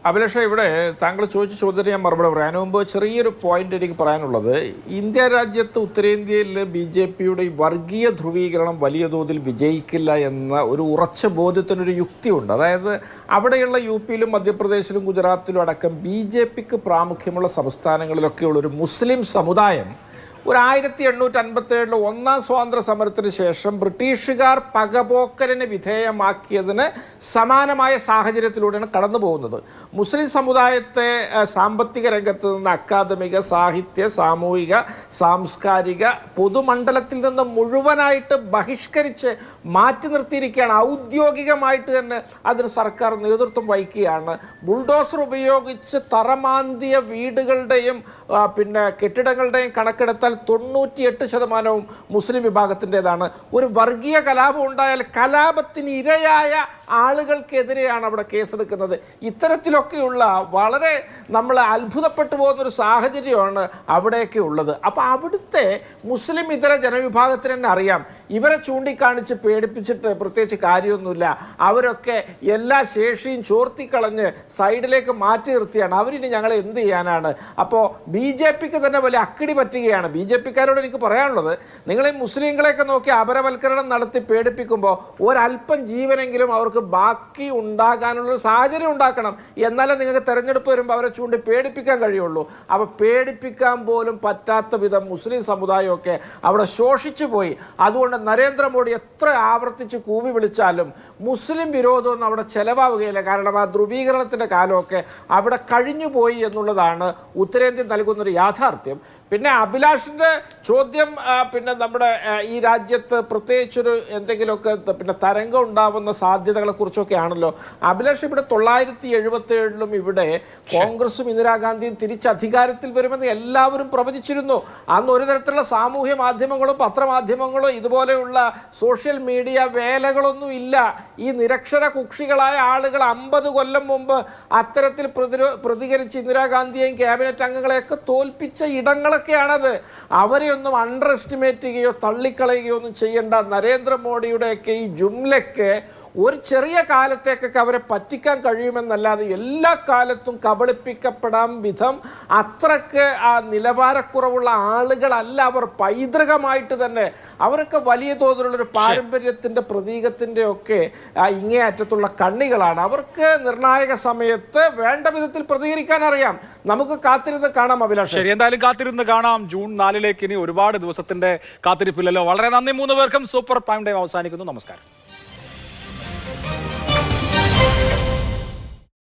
അഭിലാഷ, ഇവിടെ താങ്കൾ ചോദിച്ച ചോദ്യത്തിന് ഞാൻ മറുപടി പറയാൻ മുമ്പ് ചെറിയൊരു പോയിന്റ് എനിക്ക് പറയാനുള്ളത്, ഇന്ത്യ രാജ്യത്ത് ഉത്തരേന്ത്യയിൽ BJPയുടെ ഈ വർഗീയ ധ്രുവീകരണം വലിയ തോതിൽ വിജയിക്കില്ല എന്ന ഒരു ഉറച്ച ബോധ്യത്തിനൊരു യുക്തിയുണ്ട്. അതായത് അവിടെയുള്ള UPയിലും മധ്യപ്രദേശിലും ഗുജറാത്തിലും അടക്കം BJPക്ക് പ്രാമുഖ്യമുള്ള സംസ്ഥാനങ്ങളിലൊക്കെയുള്ളൊരു മുസ്ലിം സമുദായം ഒരു 1857 ഒന്നാം സ്വാതന്ത്ര്യ സമരത്തിന് ശേഷം ബ്രിട്ടീഷുകാർ പകപോക്കലിന് വിധേയമാക്കിയതിന് സമാനമായ സാഹചര്യത്തിലൂടെയാണ് കടന്നു പോകുന്നത്. മുസ്ലിം സമുദായത്തെ സാമ്പത്തിക രംഗത്ത് നിന്ന് അക്കാദമിക, സാഹിത്യ, സാമൂഹിക, സാംസ്കാരിക പൊതുമണ്ഡലത്തിൽ നിന്ന് മുഴുവനായിട്ട് ബഹിഷ്കരിച്ച് മാറ്റി നിർത്തിയിരിക്കുകയാണ്. ഔദ്യോഗികമായിട്ട് തന്നെ അതിന് സർക്കാർ നേതൃത്വം വഹിക്കുകയാണ്. ബുൾഡോസർ ഉപയോഗിച്ച് തറമാന്തിയ വീടുകളുടെയും പിന്നെ കെട്ടിടങ്ങളുടെയും കണക്കെടുത്താൽ 98% മുസ്ലിം വിഭാഗത്തിൻ്റെതാണ്. ഒരു വർഗീയ കലാപം ഉണ്ടായാൽ കലാപത്തിന് ഇരയായ ആളുകൾക്കെതിരെയാണ് അവിടെ കേസെടുക്കുന്നത്. ഇത്തരത്തിലൊക്കെയുള്ള വളരെ നമ്മൾ അത്ഭുതപ്പെട്ടു പോകുന്നൊരു സാഹചര്യമാണ് അവിടെയൊക്കെ ഉള്ളത്. അപ്പോൾ അവിടുത്തെ മുസ്ലിം ഇതര ജനവിഭാഗത്തിന് തന്നെ അറിയാം, ഇവരെ ചൂണ്ടിക്കാണിച്ച് പേടിപ്പിച്ചിട്ട് പ്രത്യേകിച്ച് കാര്യമൊന്നുമില്ല. അവരൊക്കെ എല്ലാ ശേഷിയും ചോർത്തിക്കളഞ്ഞ് സൈഡിലേക്ക് മാറ്റി നിർത്തിയാണ്. അവരിനി ഞങ്ങൾ എന്ത് ചെയ്യാനാണ്? അപ്പോൾ BJPക്ക് തന്നെ വലിയ അക്കിടി പറ്റുകയാണ്. BJPക്കാരോട് എനിക്ക് പറയാനുള്ളത്, നിങ്ങൾ ഈ മുസ്ലിങ്ങളെയൊക്കെ നോക്കി അപരവൽക്കരണം നടത്തി പേടിപ്പിക്കുമ്പോൾ ഒരല്പം ജീവനെങ്കിലും അവർക്ക് ബാക്കി ഉണ്ടാകാനുള്ള സാഹചര്യം ഉണ്ടാക്കണം. എന്നാലേ നിങ്ങൾക്ക് തെരഞ്ഞെടുപ്പ് വരുമ്പോൾ അവരെ ചൂണ്ടി പേടിപ്പിക്കാൻ കഴിയുള്ളൂ. അപ്പോൾ പേടിപ്പിക്കാൻ പോലും പറ്റാത്ത വിധം മുസ്ലിം സമുദായമൊക്കെ അവിടെ ശോഷിച്ചു പോയി. അതുകൊണ്ട് നരേന്ദ്രമോദി എത്ര ആവർത്തിച്ച് കൂവി വിളിച്ചാലും മുസ്ലിം വിരോധമൊന്നും അവിടെ ചെലവാവുകയില്ല. കാരണം ആ ധ്രുവീകരണത്തിൻ്റെ കാലമൊക്കെ അവിടെ കഴിഞ്ഞു പോയി എന്നുള്ളതാണ് ഉത്തരേന്ത്യ നൽകുന്നൊരു യാഥാർത്ഥ്യം. പിന്നെ അഭിലാഷിൻ്റെ ചോദ്യം, പിന്നെ നമ്മുടെ ഈ രാജ്യത്ത് പ്രത്യേകിച്ചൊരു എന്തെങ്കിലുമൊക്കെ പിന്നെ തരംഗം ഉണ്ടാവുന്ന സാധ്യതകളെ കുറിച്ചൊക്കെ ആണല്ലോ അഭിലാഷ്. ഇവിടെ 1977 ഇവിടെ കോൺഗ്രസും ഇന്ദിരാഗാന്ധിയും തിരിച്ച് അധികാരത്തിൽ വരുമെന്ന് എല്ലാവരും പ്രവചിച്ചിരുന്നു. അന്ന് ഒരു തരത്തിലുള്ള സാമൂഹ്യ മാധ്യമങ്ങളോ പത്രമാധ്യമങ്ങളോ ഇതുപോലെയുള്ള സോഷ്യൽ മീഡിയ വേലകളൊന്നും ഇല്ല. ഈ നിരക്ഷര കുക്ഷികളായ ആളുകൾ 50 കൊല്ലം മുമ്പ് അത്തരത്തിൽ പ്രതികരിച്ച് ഇന്ദിരാഗാന്ധിയെയും ക്യാബിനറ്റ് അംഗങ്ങളെയൊക്കെ തോൽപ്പിച്ച ഇടങ്ങളൊക്കെയാണത്. അവരെയൊന്നും അണ്ടർ എസ്റ്റിമേറ്റ് ചെയ്യുകയോ തള്ളിക്കളയുകയോ ഒന്നും ചെയ്യേണ്ട. നരേന്ദ്രമോദിയുടെയൊക്കെ ഈ ജുംലയ്ക്ക് ഒരു ചെറിയ കാലത്തേക്കൊക്കെ അവരെ പറ്റിക്കാൻ കഴിയുമെന്നല്ലാതെ എല്ലാ കാലത്തും കബളിപ്പിക്കപ്പെടാൻ വിധം അത്രക്ക് ആ നിലവാരക്കുറവുള്ള ആളുകളല്ല അവർ. പൈതൃകമായിട്ട് തന്നെ അവരൊക്കെ വലിയ തോതിലുള്ളൊരു പാരമ്പര്യത്തിൻ്റെ പ്രതീകത്തിൻ്റെ ഒക്കെ ഇങ്ങേയറ്റത്തുള്ള കണ്ണികളാണ്. അവർക്ക് നിർണായക സമയത്ത് വേണ്ട വിധത്തിൽ പ്രതികരിക്കാൻ അറിയാം. നമുക്ക് കാത്തിരുന്ന് കാണാം അഭിലാഷ്. ശരി, എന്തായാലും കാത്തിരുന്ന് കാണാം. ജൂൺ 4 ഇനി ഒരുപാട് ദിവസത്തിന്റെ കാത്തിരിപ്പില്ലല്ലോ. വളരെ നന്ദി 3 പേർക്കും. സൂപ്പർ പ്രൈം ടൈം അവസാനിക്കുന്നു. നമസ്കാരം.